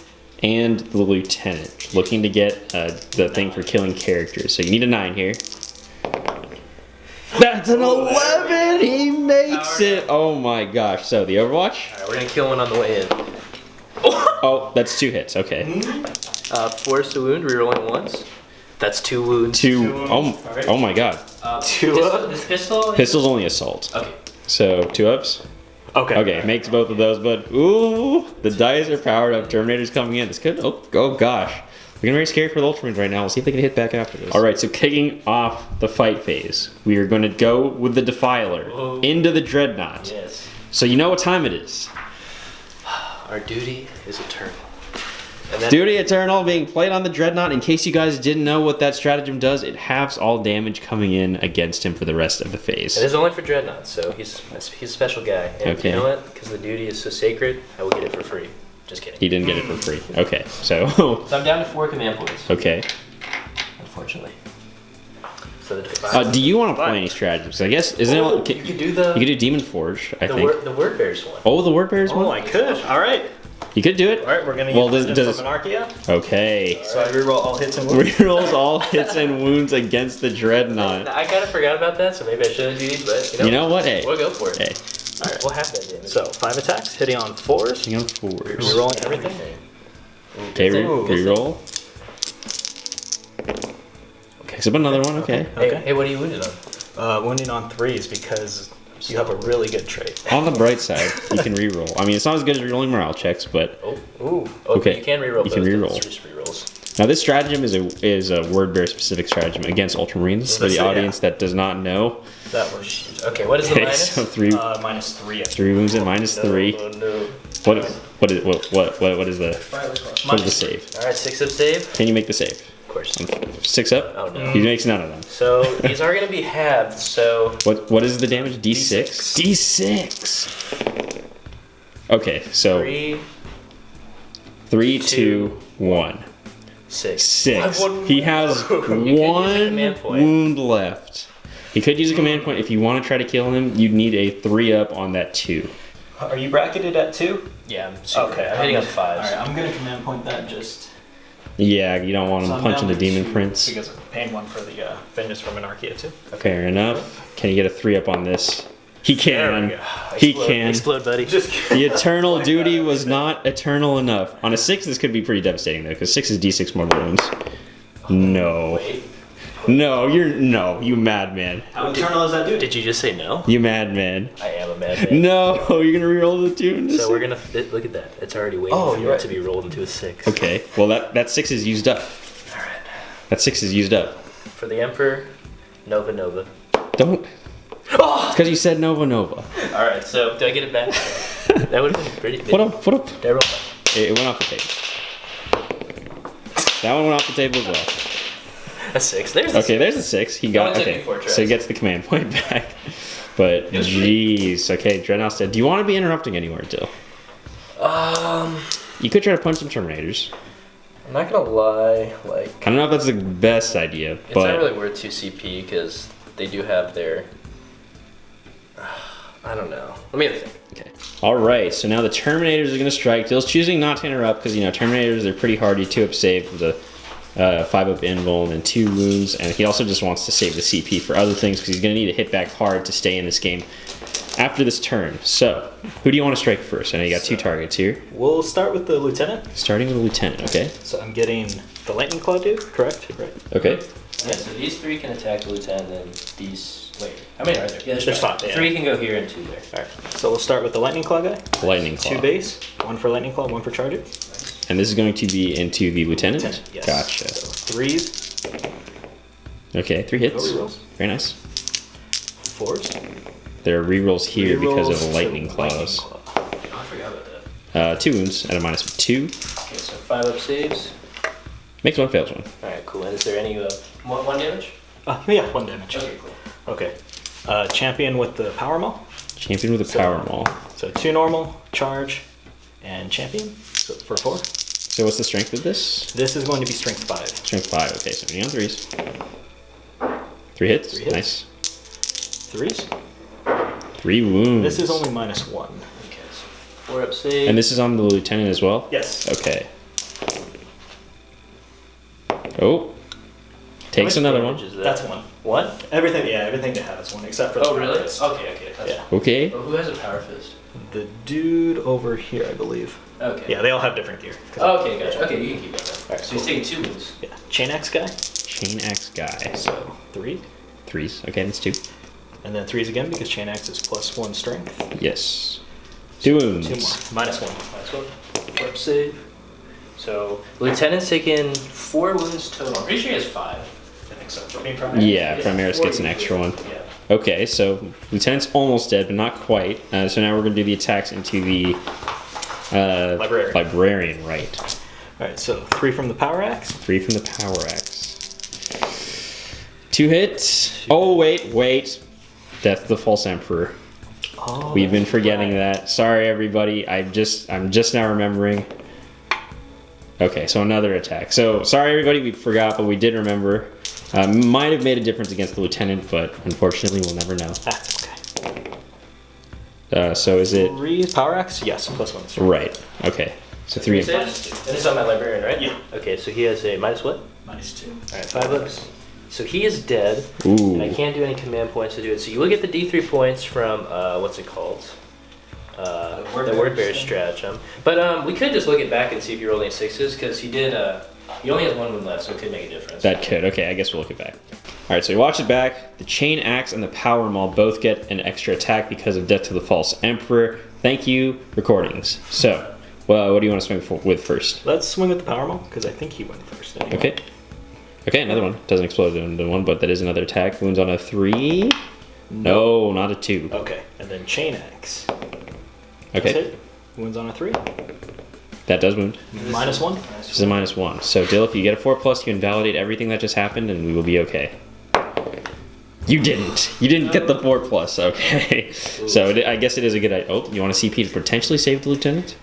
and the Lieutenant, looking to get the thing for killing characters. So you need a 9 here. That's an 11! He makes it! Oh my gosh. So the Overwatch? All right, we're gonna kill one on the way in. Oh, that's 2 hits, okay. Force a wound, rerolling once. That's 2 wounds. 2, oh my god. 2 up. This pistol? Pistol's only assault. Okay. So 2 ups? Okay. Okay, makes both of those, but ooh, the dice are powered up. Terminator's coming in. This could, oh gosh. We're getting very scared for the Ultramarines right now. We'll see if they can hit back after this. All right, so kicking off the fight phase, we are going to go with the Defiler into the Dreadnought. Yes. So you know what time it is. Our duty is eternal. And then Duty Eternal being played on the Dreadnought. In case you guys didn't know what that stratagem does, it halves all damage coming in against him for the rest of the phase. it is only for Dreadnought, so he's a special guy. And Okay. you know what? Because the duty is so sacred, I will get it for free. Just kidding. He didn't get it for free. Okay, so, So I'm down to 4 command points, okay. unfortunately. So the Do you want to play any stratagems? I guess, isn't it? you could do the You could do Demon Forge, I think. the Wordbearers one. Oh, the Wordbearers Oh, one? I could. All right. You could do it. All right, we're gonna Well, use does- Wisdom from Anarchia. Okay. So I reroll all hits and wounds. Rerolls all hits and wounds against the Dreadnought. I kind of forgot about that, so maybe I shouldn't do these, but You know what? Hey. we'll go for it. Hey. All right, we'll have that damage. So 5 attacks, hitting on 4s. Hang on 4s. Rerolling everything. Okay, Ooh. reroll. Picks up another one, okay. Okay. Hey, what are you wounded on? Wounding on 3s because you have a really good trait. On the bright side, you can reroll. I mean, it's not as good as rerolling morale checks, but Ooh. Okay. You can reroll. You can those, reroll. It's just rerolls. now this stratagem is a Wordbearer specific stratagem against Ultramarines. For the Yeah. audience that does not know, That was Okay, what is the okay, minus? so 3 -3. 3 wounds and -3. Oh no. What is the save? All right, 6 up save. Can you make the save? Of course. 6 up? Oh no. He makes none of them. So these are gonna be halved. So What is the damage? D6? D6. Okay, so 3, 3, 2, 1. 6. 6. One He has You could use a one command point. wound left. He could use a command point. If you want to try to kill him, you'd need a 3 up on that 2. Are you bracketed at 2? Yeah, I'm super. Okay, I'm hitting on All 5s. right, I'm gonna command point that just. Yeah, you don't want him So I'm punching the down to Demon 2 Prince. Because I'm paying 1 for the Vengeance from Anarchia too. Fair enough. Can you get a 3 up on this? He can. He can. Explode, buddy. Just The eternal duty was not eternal enough. On a 6, this could be pretty devastating though, because 6 is D6 more wounds. No. Wait. No, you madman. How eternal is that dude? Did you just say no? You madman. I am a madman. No, you're gonna reroll the 2. So we're gonna look at that. It's already waiting Oh, for you're it right. to be rolled into a 6. Okay, well that 6 is used up. All right. That 6 is used up. For the Emperor, Nova. Don't. Oh! It's because you said Nova. All right. So do I get it back? That would have been pretty. What up? What up? Did I roll back? It went off the table. That one went off the table as well. A 6. There's a Okay, there's a 6. He got Only took me okay. 4 tries. So he gets the command point back. But jeez, okay, Dreadnought's dead. Do you want to be interrupting anywhere, Dill? You could try to punch some Terminators. I'm not gonna lie. Like, I don't know if that's the best idea, it's but not really worth 2 CP because they do have their. I don't know. Let me have a think. okay. All right, so now the Terminators are going to strike. Dill's choosing not to interrupt because, you know, Terminators are pretty hardy. 2-up save with a 5-up invuln and 2 wounds. And he also just wants to save the CP for other things because he's going to need to hit back hard to stay in this game after this turn. So, who do you want to strike first? I know you got 2 targets here. We'll start with the Lieutenant. Starting with the Lieutenant, okay? So I'm getting the Lightning Claw dude, correct? Right. Okay. Yeah, so these 3 can attack the lieutenant, and then these. Wait, how many are there? Yeah, There's 5. Yeah. 3 can go here and 2 there. All right. So we'll start with the lightning claw guy. Lightning claw. 2 base, 1 for lightning claw, 1 for charge it. And this is going to be into the lieutenant? Yes. Gotcha. So 3s. Okay, 3 hits. No rerolls. Very nice. 4s. There are rerolls here because of the Rerolls lightning to claws. claw. Oh, I forgot about that. 2 wounds at a -2. Okay, so 5 up saves. Makes 1, fails 1. Alright, cool. And is there any 1 damage? Yeah, 1 damage. Okay, cool. Okay. Champion with the power maul. Champion with a power maul. So 2 normal, charge, and champion. So for 4. So what's the strength of this? This is going to be strength 5. Strength 5. Okay, so only on 3s. 3 hits. 3 hits. Nice. 3s. 3 wounds. This is only -1. Okay, so 4 up save. And this is on the lieutenant as well? Yes. Okay. Oh. Takes another one. That's 1. 1? Everything they have is 1 except for the Oh, power really? fist. Okay, that's Yeah. Okay. Oh, who has a power fist? The dude over here, I believe. Okay. Yeah, they all have different gear. Okay, gotcha. Okay, you can keep that then. Alright, So he's cool. taking 2 wounds. Yeah. Chain axe guy. Chain axe guy. So 3. 3s. Okay, that's 2. And then 3s again because chain axe is +1 strength. Yes. 2 wounds. 2 more. -1. Last one. 4 up save. So, Lieutenant's taking 4 wounds total. I'm pretty sure he has 5. I think so. I mean, Primaris. Yeah, Primaris gets an extra one. Yeah. Okay, so lieutenant's almost dead, but not quite. So now we're going to do the attacks into the librarian, right? All right, so 3 from the power axe. 3 from the power axe. 2 hits. Oh wait! Death of the False Emperor. Oh, We've been that's forgetting right. that. Sorry, everybody. I'm just now remembering. Okay, so another attack. So sorry, everybody. We forgot, but we did remember. Might have made a difference against the lieutenant, but unfortunately, we'll never know. That's okay. So is it 3 power axe? Yes, +1 strength. right? Okay, so 3 and 5. And it's on my librarian, right? Yeah. Okay, so he has a minus what? -2. Alright, 5 ups. So he is dead, Ooh. and I can't do any command points to do it. So you will get the D3 points from, what's it called? The Wordbearers stratagem. But we could just look it back and see if you roll any 6s, because he did, he only has 1 wound left, so it could make a difference. That could. Okay, I guess we'll look it back. All right, so you watch it back. The chain axe and the power maul both get an extra attack because of Death to the False Emperor. Thank you, recordings. So, well, what do you want to swing with first? Let's swing with the power maul because I think he went first. Anyway. Okay. Okay, another one. Doesn't explode into 1, but that is another attack. Wounds on a 3. No, not a 2. Okay, and then chain axe. Okay, Hit. Wounds on a 3. that does wound. -1. This is a -1. So, Dill, if you get a 4+, you invalidate everything that just happened, and we will be okay. You didn't. You didn't get the 4+. Okay. So I guess it is a good idea. Oh, you want a CP to potentially save the lieutenant?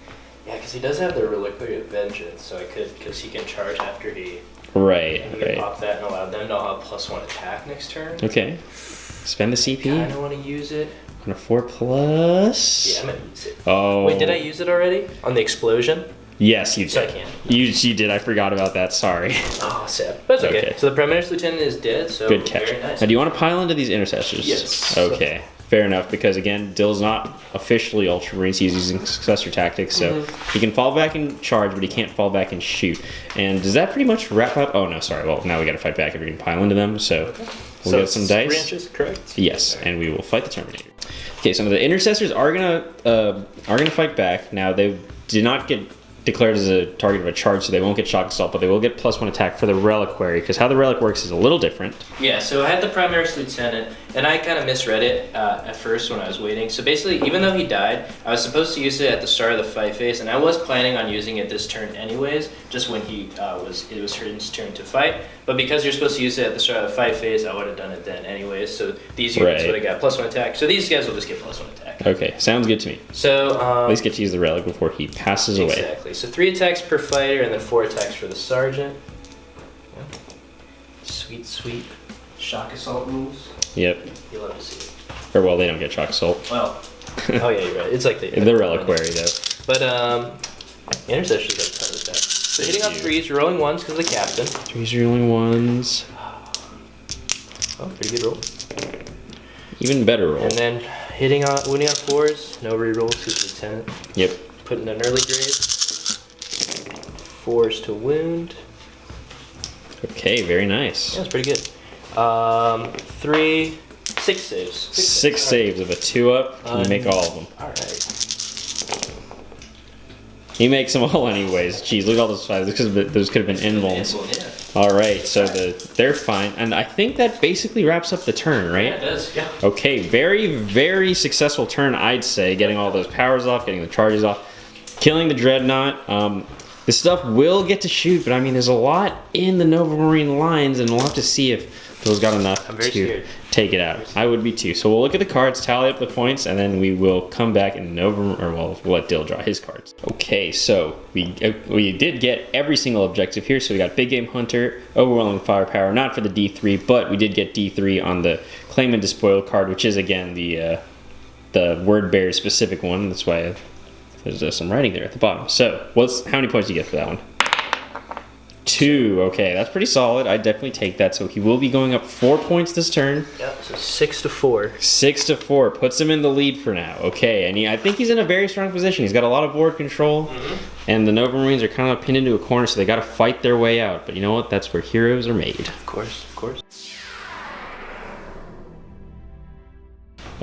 Yeah, because he does have the Reliquary of Vengeance, so I could, because he can charge after he Right. can Right. pop that and allow them to have +1 attack next turn. Okay. Spend the CP I don't want to use it. on a 4+. Yeah, I'm gonna use it. Oh. Wait, did I use it already? On the explosion? Yes, you did. So I can't. You did. I forgot about that. Sorry. Oh, sad. But it's okay. Okay. So the Primaris Lieutenant is dead, so Good catch. very nice. Now, do you want to pile into these intercessors? Yes. Okay. Fair enough, because again, Dill's not officially Ultramarines. He's using successor tactics, so he can fall back and charge, but he can't fall back and shoot. And does that pretty much wrap up? Oh no, sorry. Well, now we got to fight back if we can pile into them. So we'll So get some it's dice. 3 inches, correct? Yes, and we will fight the Terminator. Okay, so the intercessors are gonna fight back. Now they did not get declared as a target of a charge, so they won't get shock assault, but they will get +1 attack for the reliquary, because how the relic works is a little different. Yeah, so I had the Primaris Lieutenant, and I kind of misread it at first when I was waiting. So basically, even though he died, I was supposed to use it at the start of the fight phase, and I was planning on using it this turn anyways, just when it was his turn to fight. But because you're supposed to use it at the start of the fight phase, I would have done it then anyways. So these units Right. would have got +1 attack. So these guys will just get +1 attack. Okay, sounds good to me. So At least get to use the relic before he passes away. exactly. So 3 attacks per fighter, and then 4 attacks for the sergeant. Yeah. Sweet, sweet shock assault rules. Yep. You love to see it. Or well, they don't get shock assault. Well, oh yeah, you're right. It's like The reliquary though. But intercessors have a ton of attacks. So hitting on 3s, you're rolling 1s because of the captain. 3s are the only ones. Oh, pretty good roll. Even better roll. And then winning on 4s, no rerolls because lieutenant. Yep. Put in an early grade. 4s to wound. Okay, very nice. Yeah, that's pretty good. 6 saves. Six saves of a 2-up. Can you make all of them? All right. He makes them all anyways. Jeez, look at all those 5s. Those could have been invulns. All right, so they're fine. And I think that basically wraps up the turn, right? Yeah, it does. Yeah. Okay, very, very successful turn, I'd say. Getting all those powers off, getting the charges off, killing the Dreadnought. This stuff will get to shoot, but I mean, there's a lot in the Novamarine lines, and we'll have to see if those got enough to take it out. I would be too. So we'll look at the cards, tally up the points, and then we will come back and we'll let Dill draw his cards. Okay, so we did get every single objective here. So we got Big Game Hunter, Overwhelming Firepower, not for the D3, but we did get D3 on the Claim and Despoil card, which is again the Wordbearers specific one. That's why there's some writing there at the bottom. So how many points do you get for that one? 2. Okay, that's pretty solid. I definitely take that. So he will be going up 4 points this turn. Yep, so 6 to 4. 6 to 4 puts him in the lead for now. Okay, and I think he's in a very strong position. He's got a lot of board control, and the Novamarines are kind of pinned into a corner, so they got to fight their way out. But you know what? That's where heroes are made. Of course, of course.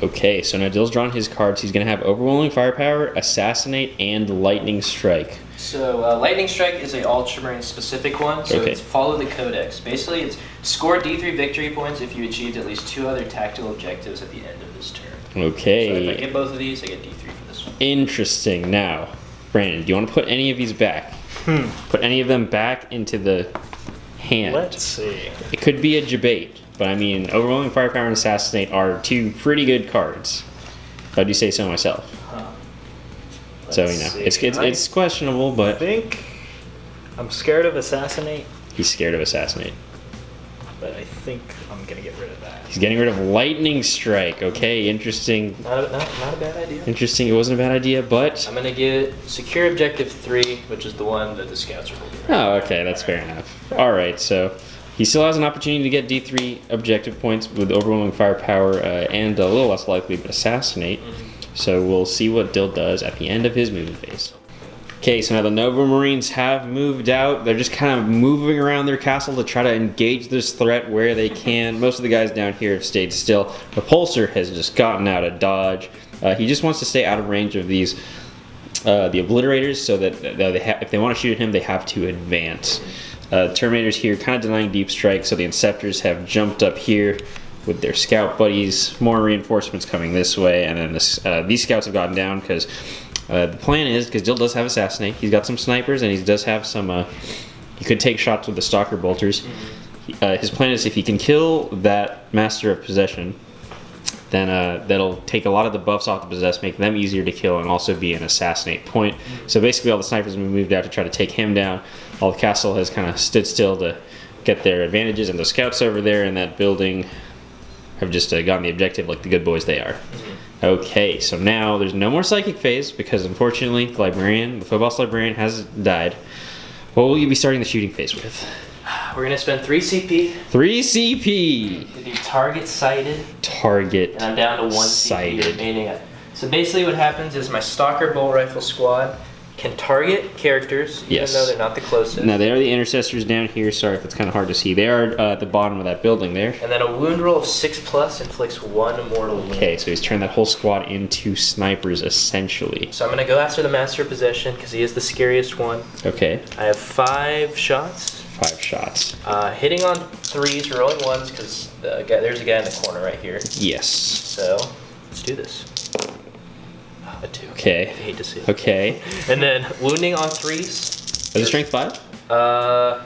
Okay, so now Dill's drawn his cards. He's going to have Overwhelming Firepower, Assassinate, and Lightning Strike. So Lightning Strike is a Ultramarines specific one. So it's follow the Codex. Basically, it's score D3 victory points if you achieved at least 2 other tactical objectives at the end of this turn. Okay. So if I get both of these, I get D3 for this one. Interesting. Now, Brandon, do you want to put any of these back? Put any of them back into the hand. Let's see. It could be a debate, but I mean, Overwhelming Firepower and Assassinate are 2 pretty good cards. If I do say so myself. So, you know, it's questionable, but... I think I'm scared of Assassinate. He's scared of Assassinate. But I think I'm going to get rid of that. He's getting rid of Lightning Strike. Okay, interesting. Not a bad idea. Interesting. It wasn't a bad idea, but... I'm going to get Secure Objective 3, which is the one that the scouts are holding. Oh, okay, that's fair enough. All right, so he still has an opportunity to get D3 objective points with Overwhelming Firepower and a little less likely, but Assassinate. So we'll see what Dill does at the end of his moving phase. Okay, so now the Novamarines have moved out. They're just kind of moving around their castle to try to engage this threat where they can. Most of the guys down here have stayed still. Repulsor has just gotten out of dodge. He just wants to stay out of range of these, the Obliterators, so that if they want to shoot at him, they have to advance. Terminators here kind of denying deep strike, so the Inceptors have jumped up here with their scout buddies. More reinforcements coming this way, and then these scouts have gotten down because the plan is, because Dill does have Assassinate, he's got some snipers, and he does have some, he could take shots with the Stalker Bolters. His plan is if he can kill that Master of Possession, then that'll take a lot of the buffs off the Possess, make them easier to kill, and also be an Assassinate point. So basically all the snipers have moved out to try to take him down. All the castle has kind of stood still to get their advantages, and the scouts over there in that building have just gotten the objective like the good boys they are. Okay, so now there's no more psychic phase because unfortunately the Foe Boss Librarian has died. What will you be starting the shooting phase with? We're gonna spend 3 CP. 3 CP! To do target sighted. Target and I'm down to 1 sighted. CP remaining. So basically what happens is my Stalker Bolt Rifle squad can target characters, even though they're not the closest. Now, they are the intercessors down here. Sorry if it's kind of hard to see. They are at the bottom of that building there. And then a wound roll of 6+ inflicts 1 mortal wound. Okay, so he's turned that whole squad into snipers, essentially. So I'm going to go after the Master of Possession, because he is the scariest one. Okay. I have 5 shots. 5 shots. Hitting on 3s, rolling 1s, because there's a guy in the corner right here. Yes. So, let's do this. A 2. Okay. I hate to see it. Okay. And then wounding on 3s. Is it strength 5? Oh,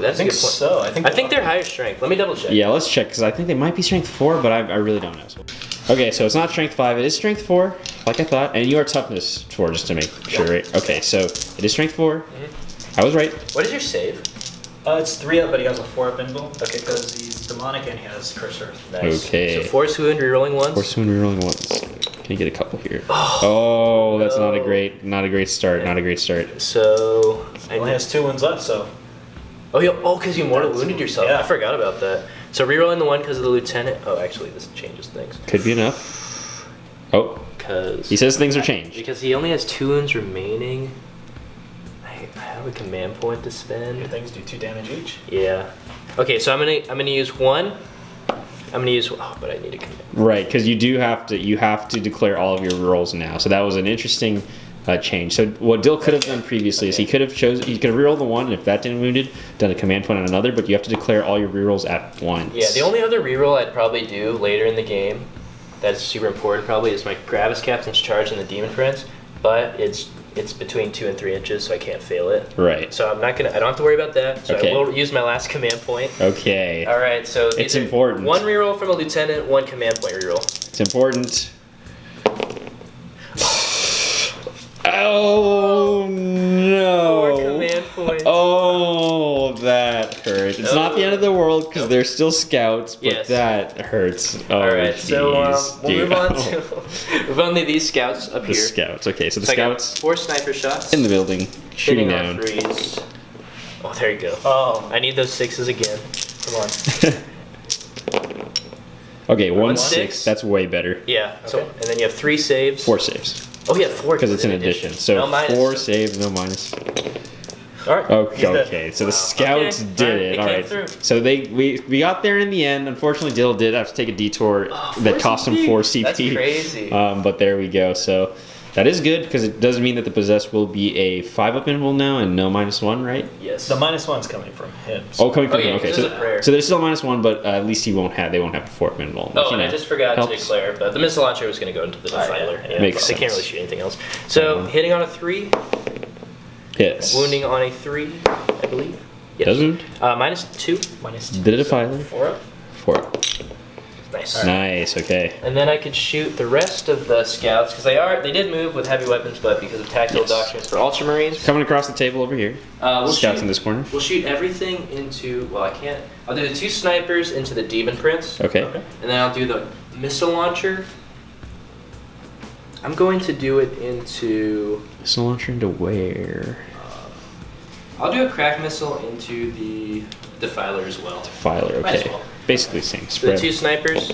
that's a good point. So. I think they're higher strength. Let me double check. Yeah, let's check, because I think they might be strength 4, but I really don't know. Okay, so it's not strength 5, it is strength 4, like I thought, and you are toughness 4, just to make sure, right? Okay, so it is strength 4. I was right. What is your save? It's 3 up, but he has a 4 up invul. Okay, because he's demonic and he has Curse Earth. Nice. Okay. So force wound, rerolling 1s. Force wound, rerolling 1s. Can you get a couple here? Oh, that's not a great start. Not a great start. So He only has 2 wounds left, so. Because you mortal wounded yourself. Yeah. I forgot about that. So rerolling the 1 because of the lieutenant. Oh, actually, this changes things. Could be enough. Oh, Because he says things are changed. Because he only has 2 wounds remaining. I I have a command point to spend. Your things do 2 damage each. Yeah. Okay, so I'm gonna use 1. I'm gonna use. Oh, but I need a command. Right, because you have to declare all of your rolls now. So that was an interesting change. So what Dill could have done previously is he could have reroll the 1, and if that didn't wound it, done a command point on another. But you have to declare all your rerolls at once. Yeah, the only other reroll I'd probably do later in the game that's super important probably is my Gravis Captain's Charge and the Demon Prince, but it's between 2 and 3 inches, so I can't fail it. Right. So I don't have to worry about that. So Okay. I will use my last command point. Okay. All right. So It's important. 1 reroll from a lieutenant, 1 command point reroll. It's important. Oh no! 4 command points. Oh, that hurts. It's not the end of the world because they're still scouts, but Yes. that hurts. Oh, All right. So jeez, we'll dude. move on to these scouts up The here. scouts. Okay, so the So I got scouts 4 sniper shots. in the building, shooting hitting on down. 3s. Oh, there you go. Oh. I need those 6s again. Come on. Okay, 1 6. 6. That's way better. Yeah. So Okay. and then you have 3 saves. 4 saves Oh yeah, 4 because it's an addition. So no minus. 4 saves, no minus. All right. Okay, He's dead. okay. So the Wow. scouts Okay, did alright, it. they All came right. through. So we got there in the end. Unfortunately, Dill did have to take a detour that 4 cost him CP. 4 CP. That's crazy. But there we go. So that is good because it does mean that the possessed will be a 5-up interval now and no -1, right? Yes. The -1's coming from him. Oh, coming from Oh, yeah, him. Okay, because there's a prayer. so there's still a -1, but at least they won't have a 4-up interval. Oh, and I just forgot helps. to declare, but the missile launcher was going to go into the defiler. yeah. Makes They can't sense. really shoot anything else. So hitting on a 3, Hits. wounding on a 3, I believe. Yes. Does wound. -2. -2. Did a defiler. 4 up. 4. Nice. Nice. Okay. And then I could shoot the rest of the scouts because they did move with heavy weapons, but because of tactical Yes. doctrines for Ultramarines, Coming across the table over here. we'll Scouts shoot, in this corner. We'll shoot everything into. Well, I can't. I'll do the 2 snipers into the Demon Prince, Okay. Okay. and then I'll do the missile launcher. I'm going to do it into. Missile launcher into where? I'll do a crack missile into the defiler as well. Defiler. Might as Okay. well. Basically same So the spread. 2 snipers,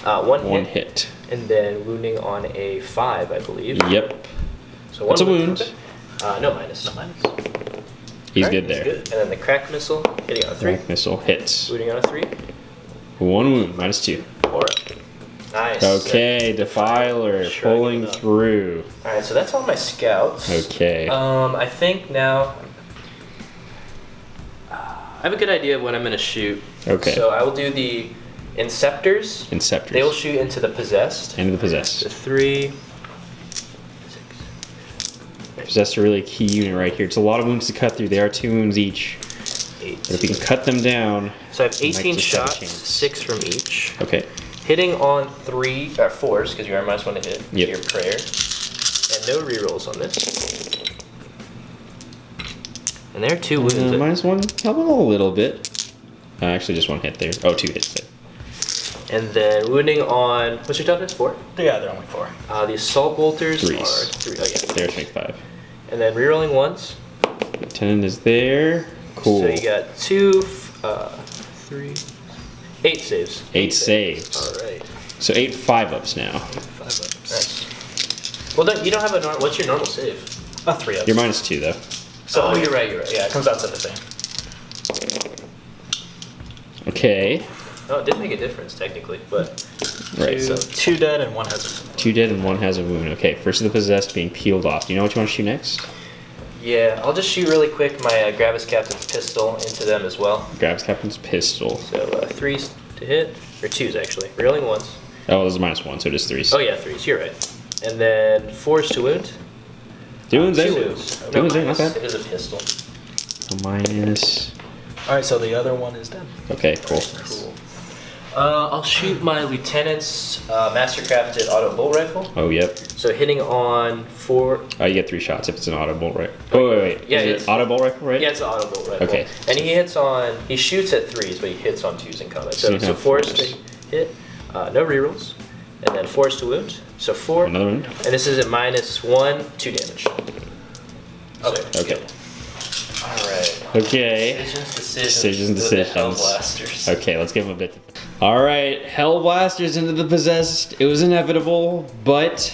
1 One hit, hit. and then wounding on a 5, I believe. Yep. So That's a one wound. No minus. He's Alright, good there. And then the crack missile hitting on a 3, Crack missile hits. wounding on a 3, 1 wound, -2. 4 up. Nice. Okay, Defiler Shrugging pulling it up. through. All right, so that's all my scouts. Okay. I think now I have a good idea of what I'm going to shoot. Okay. So I will do the Inceptors. Inceptors. They will shoot into the Possessed. Into the So Possessed. 3, 6, Possessed are really a key unit right here. It's a lot of wounds to cut through. They are 2 wounds each. 8. But if we can cut them down. So I have we might 18 just have a shots, chance. 6 from each. Okay. Hitting on 4s, because you are -1 to hit. Yep. Your prayer. And no rerolls on this. And there are 2 wounds. -1, a little bit. Actually, just 1 hit there. Oh, 2 hits there. And then wounding on, what's your toughness? 4? Yeah, they're only 4. The assault bolters Threes. are 3. Oh yeah. There's make 5. And then rerolling 1s. Lieutenant is there. Cool. So you got 2, 3, 8 saves. 8 saves. All right. So 8 5-ups now. 5 ups. Nice. Well, you don't have a normal. What's your normal save? 3 ups. You're -2 though. So you're right. Yeah, it comes out to the same. Okay. Oh, it did make a difference technically, but Right. So So 2 dead and 1 has a 2 dead and 1 has a wound. Okay. First of the possessed being peeled off. Do you know what you want to shoot next? yeah, I'll just shoot really quick my Gravis Captain's pistol into them as well. Grabs Captain's pistol. So 3s to hit, or 2s actually. Rerolling 1s. Oh, this is -1, so it is 3s. Oh yeah, 3s. You're right. And then 4s to wound. Doing 2 there. wounds. Doing No, there, not minus. bad. It is a pistol. -. Alright, so the other one is dead. Okay, cool. Cool. I'll shoot my lieutenant's mastercrafted auto bolt rifle. Oh, yep. So hitting on 4. Oh, you get 3 shots if it's an auto bolt, right? Oh, wait. Yeah, Is it's- it auto bolt rifle, right? Yeah, it's an auto bolt rifle. Okay. And he shoots at 3s, but he hits on 2s in combat. So So, you so have 4s fours. to hit, no rerolls, and then 4s to wound. So 4, Another one. and this is at -1, 2 damage. Okay. All right. Okay. Decisions. The Hellblasters. Okay, let's give him a bit. All right, Hell Blasters into the Possessed. It was inevitable, but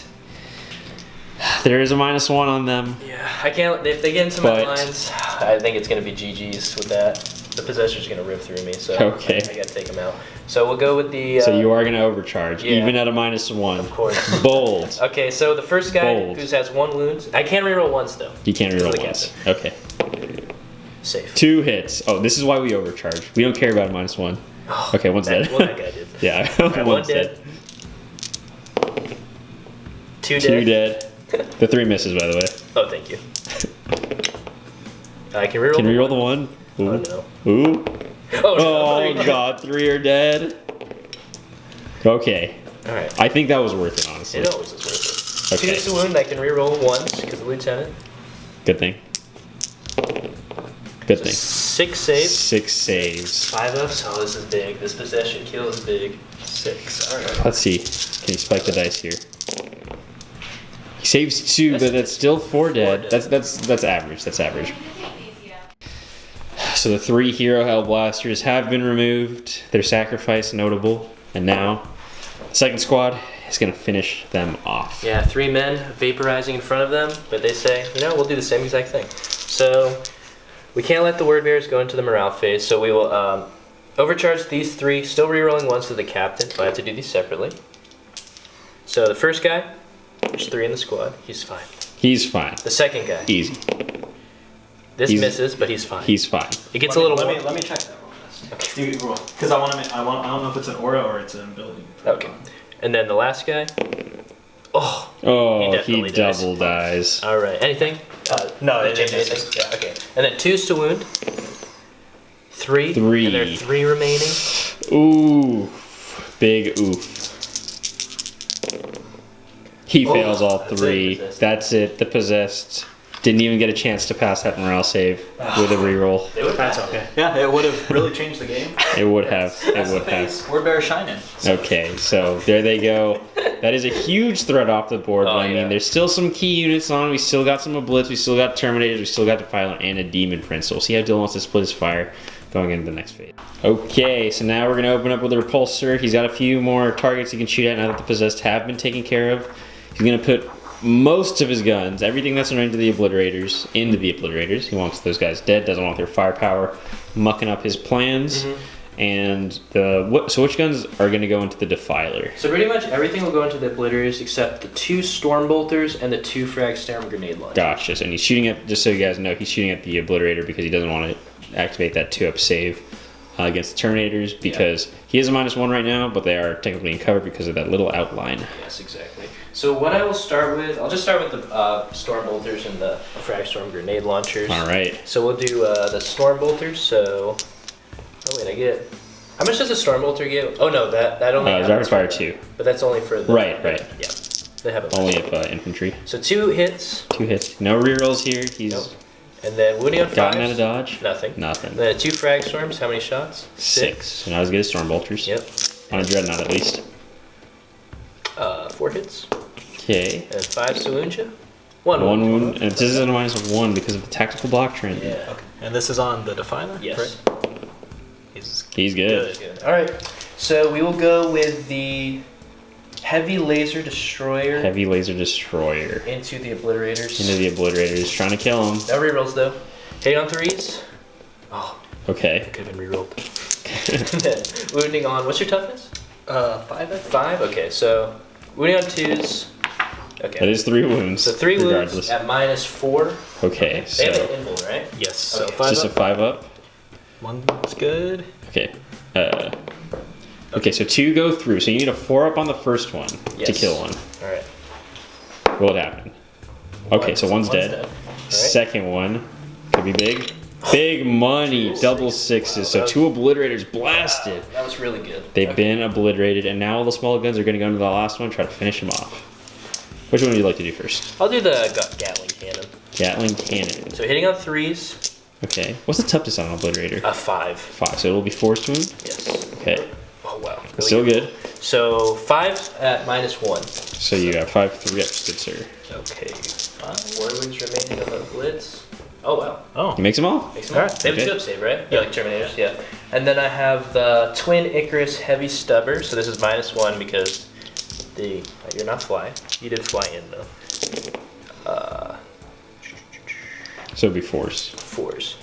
There is a -1 on them. Yeah, I can't. If they get into my lines, I think it's gonna be GG's with that. The possessor's gonna rip through me, so Okay. I gotta take him out. So we'll go with the. So you are gonna overcharge, yeah. even at a -1. Of course. Bold. Okay, so the first guy Bold. who has 1 wound, I can reroll once though. You can't reroll the once. Okay. Safe. 2 hits. Oh, this is why we overcharge. We don't care about a -1. Oh, Okay, one's dead. Well, that guy did. Yeah, Right, one's one dead. 2 dead. 2 dead. The 3 misses, by the way. Oh, thank you. I can reroll. Can we roll the 1? Ooh. Oh no. Ooh. Oh no. Oh god, 3 are dead. Okay. All right. I think that was worth it, honestly. It always is worth it. Okay. 2's a wound. I can reroll once because the lieutenant. Good thing. Good thing. 6 saves. 6 saves. 5 ups. Oh, this is big. This possession kill is big. 6. All right. Let's see. Can you spike the dice here? He saves 2, but that's still 4 dead. dead. That's average. That's average. So the 3 hero hell blasters have been removed. Their sacrifice notable, and now the second squad is gonna finish them off. Yeah, 3 men vaporizing in front of them, but they say, we'll do the same exact thing. So we can't let the Wordbearers go into the morale phase, so we will overcharge these 3, still rerolling once to the captain, so I have to do these separately. So the first guy, there's 3 in the squad, he's fine. He's fine. The second guy, Easy. this He's- misses, but he's fine. He's fine. It gets a little let more. me check that real fast. Because I don't know if it's an aura or it's an ability. Okay. And then the last guy, oh, Oh, he definitely dies. double dies. all right. Anything? No, Did it it change misses. anything? Yeah, okay. And then 2's to wound. 3. 3. And there are 3 remaining. Ooh. Big oof. He fails all that's 3. it, possessed. That's it. The possessed didn't even get a chance to pass that morale save with a reroll. They would That's pass it. okay. Yeah, it would have really changed the game. It would have. It That's the would have. phase Wordbearers shine in. Okay, so there they go. That is a huge threat off the board, but Oh, I mean, yeah. there's still some key units on. We still got some Blitz, we still got Terminators, we still got Defiler, and a Demon Prince. So we'll see how Dillon wants to split his fire going into the next phase. Okay, so now we're going to open up with a Repulsor. He's got a few more targets he can shoot at now that the Possessed have been taken care of. He's going to put most of his guns, everything that's in range of the Obliterators, into the Obliterators. He wants those guys dead, doesn't want their firepower mucking up his plans. And so which guns are going to go into the Defiler? So pretty much everything will go into the Obliterators except the 2 Storm Bolters and the 2 Frag Storm Grenade Launchers. Gotcha. And he's shooting at, just so you guys know, he's shooting at the Obliterator because he doesn't want to activate that 2-up save against the Terminators because he is a -1 right now, but they are technically in cover because of that little outline. Yes, exactly. So what I will start with, I'll just start with the Storm Bolters and the Frag Storm Grenade Launchers. All right. So we'll do the Storm Bolters. So, oh wait, I get. How much does a Storm Bolter get? Oh no, that only. Rapid happens fire for- 2. But that's only for the. Right. Yeah, they have it. Only if infantry. So 2 hits. 2 hits. No rerolls here. He's Nope. And then wounding on 5. gotten out of dodge. Nothing. Nothing. Then 2 Frag Storms. How many shots? 6. So not as good as Storm Bolters. Yep. On a Dreadnought at least. 4 hits. Okay. And 5 Salunja. 1 One wound. wound. And this is a -1 because of the tactical block trend. Yeah. Okay. And this is on the Defiler? Yes. Right? He's good. Good. All right. So we will go with the Heavy Laser Destroyer Heavy Laser Destroyer. into the Obliterators. Into the Obliterators. Trying to kill him. No rerolls though. Hit on 3s. Oh, Okay. could have been rerolled. Then wounding on. What's your toughness? 5. 5. Okay, so wounding on 2s. Okay. That is 3 wounds. So 3 regardless. wounds at -4. Okay, They have so an invul, right? Yes. So Okay. 5 just a up. 5-up. 1's good. Okay. Okay, so 2 go through. So you need a 4-up on the first one to Yes. kill one. All right. What would happen? Okay, so one's dead. All right. Second one could be big. Big money, double 6s. So 2 Obliterators blasted. That was really good. They've been obliterated, and now all the small guns are going to go into the last one, try to finish him off. Which one would you like to do first? I'll do the Gatling Cannon. Gatling Cannon. So hitting on 3s. Okay. What's the toughness on an Obliterator? A 5. 5. So it'll be forced wound? Yes. Okay. Oh wow. Really Still good. So 5 at -1. So you got 5 3-ups, good sir. Okay. 5 war wounds remaining on the Blitz. Oh wow. Oh. He makes them all? Makes them all. They have a Okay. 2-up save, right? Yeah, like Terminators. Yeah. And then I have the Twin Icarus Heavy Stubber. So this is -1 because you're not fly. You did fly in though. So it'd be 4s. 4s.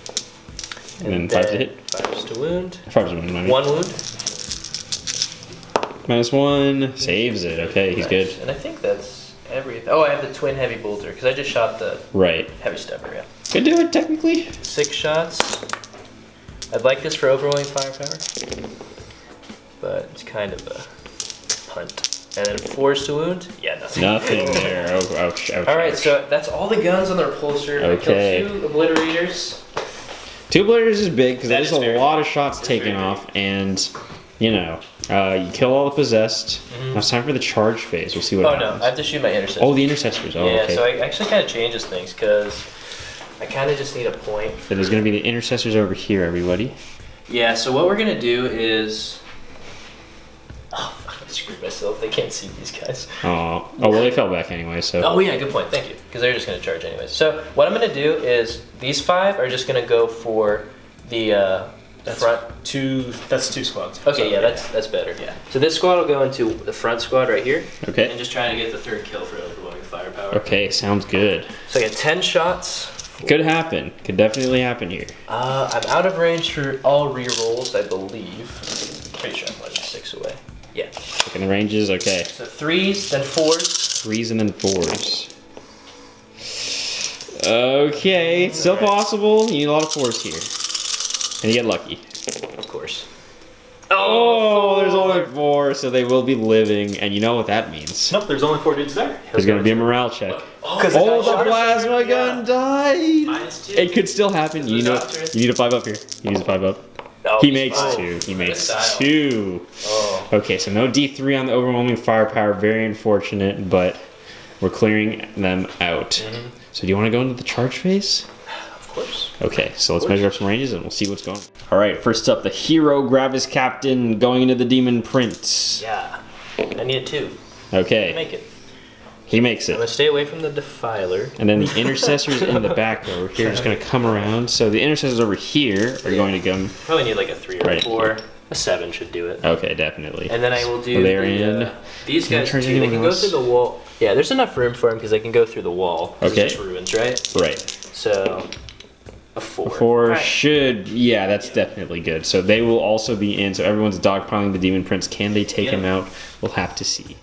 And then 5 to hit? 5s to wound. 5 to wound. 1 wound. -1. Saves it. Okay, he's good. And I think that's everything. Oh, I have the twin heavy bolter because I just shot the heavy stepper. Yeah. Could do it technically. 6 shots. I'd like this for overwhelming firepower, but it's kind of a punt. And then 4s to wound. Yeah, nothing. Nothing there. Oh, ouch, ouch. All right, ouch. so that's all the guns on the repulsor. Okay. I killed 2 obliterators. 2 obliterators is big because That there's is a very lot big. of shots It's taken very off, and you know, you kill all the possessed. Now it's time for the charge phase. We'll see what Oh happens. no, I have to shoot my intercessors. Oh, the intercessors. Oh, yeah, okay. so it actually kind of changes things because I kind of just need a point. So there's going to be the intercessors over here, everybody. Yeah, so what we're gonna do is. Oh, fuck, I screwed myself. They can't see these guys. Oh, well, they fell back anyway, so. Oh yeah, good point. Thank you. Because they're just gonna charge anyways. So what I'm gonna do is these 5 are just gonna go for the front. That's 2 squads. Okay, yeah, that's better. Yeah. So this squad will go into the front squad right here. Okay. And just trying to get the 3rd kill for overwhelming firepower. Okay, sounds good. So I get 10 shots. Could happen. Could definitely happen here. I'm out of range for all rerolls, I believe. Pretty sure I'm like 6 away. Yeah. Looking the ranges, okay. So 3s, then 4s. 3s and then 4s. Okay, still possible. You need a lot of 4s here. And you get lucky. Of course. Oh, there's only 4, so they will be living, and you know what that means. Nope, there's only 4 dudes there. There's going to be a morale check. Oh, Oh, the plasma gun died! -2. It could still happen. You know, you need a 5 up here. You need a 5 up. No, He he's makes fine. 2. He makes Style. 2. Oh. Okay, so no D3 on the overwhelming firepower. Very unfortunate, but we're clearing them out. So do you want to go into the charge phase? Of course. Okay, so let's measure up some ranges and we'll see what's going on. All right, first up, the hero Gravis Captain going into the Demon Prince. Yeah. I need it 2. Okay, Make it. he makes I'm it. gonna stay away from the Defiler. And then the intercessors in the back over here are just going to come around. So the intercessors over here are going to come. Probably need like a 3 or Right 4. A 7 should do it. Okay, definitely. And then I will do They're in. these Can I guys charge too. They anyone can go else? through the wall. Yeah, there's enough room for them because they can go through the wall. 'Cause Okay. It's just ruins, right? Right. So, a 4. 4 Right. should, yeah, that's definitely good. So they will also be in. So everyone's dogpiling the Demon Prince. Can they take him out? We'll have to see.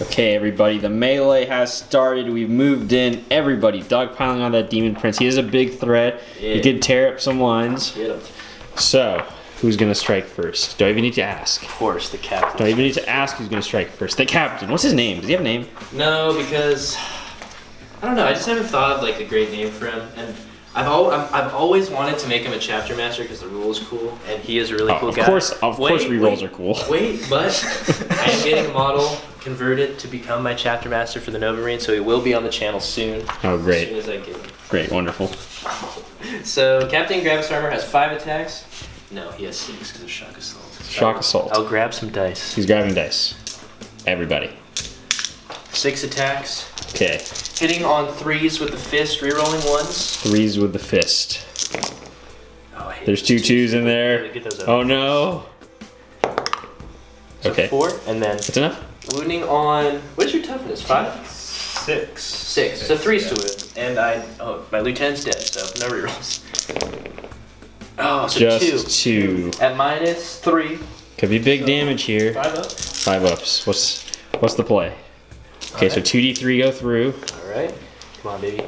Okay, everybody, the melee has started. We've moved in. Everybody dogpiling on that Demon Prince. He is a big threat. Yeah. He could tear up some lines. Get him. So, who's going to strike first? Do I even need to ask? Of course, the Do I captain. even need to ask who's going to strike first? The captain. What's his name? Does he have a name? No, because I don't know. I just haven't thought of like a great name for him, and I've always wanted to make him a chapter master because the rule is cool, and he is a really cool Of guy. course, rerolls are cool. Wait, but I am getting a model converted to become my chapter master for the Novamarines, so he will be on the channel soon. Oh, As great. soon as I get him. Great, wonderful. So Captain Gravis Armor has 5 attacks. No, he has 6 because of shock assault. Shock assault. I'll grab some dice. He's grabbing dice. Everybody. 6 attacks. Okay. Hitting on 3s with the fist, rerolling 1s. 3s with the fist. Oh, I hate There's 2 2s in there. Get those out. Oh no. So Okay. 4, and then That's enough? wounding on. What is your toughness? 5? 6. 6. So 3's to wound. And my lieutenant's dead, so no rerolls. Oh, so Just 2. At -3. Could be big damage here. 5 up. 5 ups. What's the play? Okay, so 2d3 go through. Alright. Come on, baby.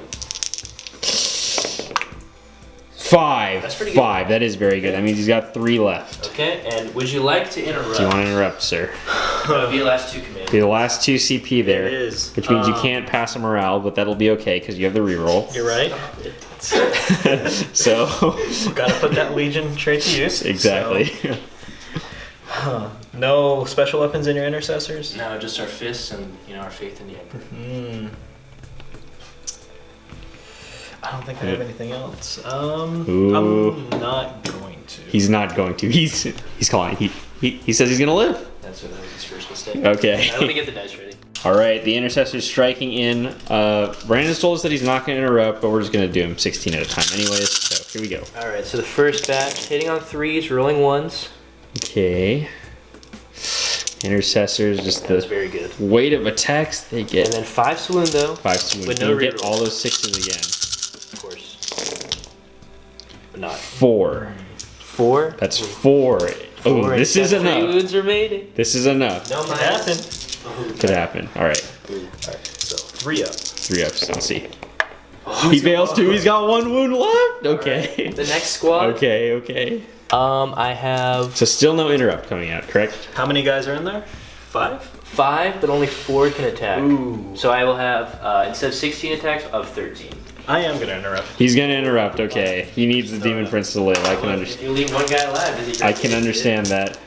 5. That's pretty good. 5. That is very good. That means he's got 3 left. Okay, and would you like to interrupt? Do you want to interrupt, sir? That would be the last 2 commands. Be the last 2 CP there. It is. Which means you can't pass a morale, but that'll be okay because you have the reroll. You're right. So. Gotta put that Legion trait to use. Exactly. So, no special weapons in your intercessors? No, just our fists and our faith in the Emperor. I don't think I have anything else. Ooh. I'm not going to. He's not going to. He's calling. He says he's gonna live. That was his first mistake. Okay. Let me get the dice ready. All right. The intercessor's striking in. Brandon's told us that he's not gonna interrupt, but we're just gonna do him 16 at a time, anyways. So here we go. All right. So the first batch, hitting on 3s, rolling 1s. Okay. Intercessors, just That's the very good. weight of attacks they get. And then 5 saloon though. 5 to with win. no You get rerolls. all those 6s again. Of course. not. 4. 4? That's 4. Oh, this is 3 enough. wounds remaining. This is enough. No Could minus. happen. Could happen. All right. Alright, so 3 up. 3 ups. Let's see. He fails 2. He's got 1 wound left. Okay. Right. The next squad. Okay. I have So still no interrupt coming out, correct? How many guys are in there? 5? 5, but only 4 can attack. Ooh. So I will have instead of 16 attacks, of 13. I am gonna interrupt. He's gonna interrupt. Okay. He needs the demon prince to live. I can If understand. you leave one guy alive, does he? I can understand that.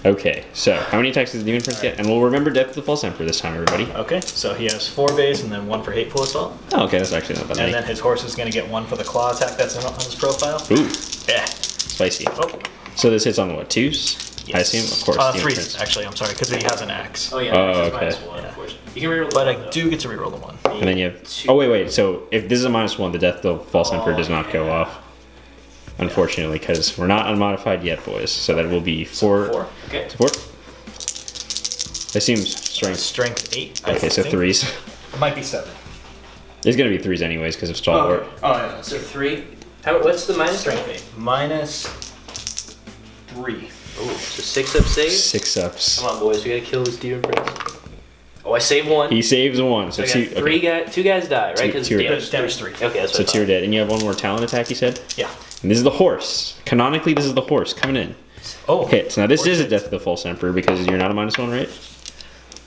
Okay. So how many attacks does the demon prince get? And we'll remember Death of the False Emperor this time, everybody. Okay, so he has 4 base and then 1 for hateful assault. Oh, okay. That's actually not that And many. then his horse is gonna get 1 for the claw attack that's on his profile. Ooh, Yeah. spicy. Oh. So this hits on what, 2s? I assume, of course. demon 3s, prince. actually, I'm sorry, because he has an axe. Oh yeah. Oh, it's okay. minus 1, Yeah. unfortunately. You can reroll. But the I one, do get to reroll the 1. And then you have. Oh wait. So if this is a -1, the Death of the False Emperor does not go off. Unfortunately, because we're not unmodified yet, boys. So that will be 4. 4. Okay. 4. That seems strength. Strength 8. I Okay, so think. 3s. It might be 7. It's gonna be 3s anyways because of stalwart. Oh, yeah. So 3. What's the minus? Strength 8. Minus 3. Oh, so 6 up save. 6 ups. Come on, boys, we gotta kill this demon prince. Oh, I saved 1. He saves 1. So So I got 3 guys. 2 guys die, right? Because Two are damage. Damage 3. Okay, that's So what I 2 are thought. dead. And you have 1 more talent attack, you said? Yeah. And this is the horse. Canonically, this is the horse coming in. Oh. Hits. Now, this Horse is a hits. Death of the False Emperor because you're not a -1, right?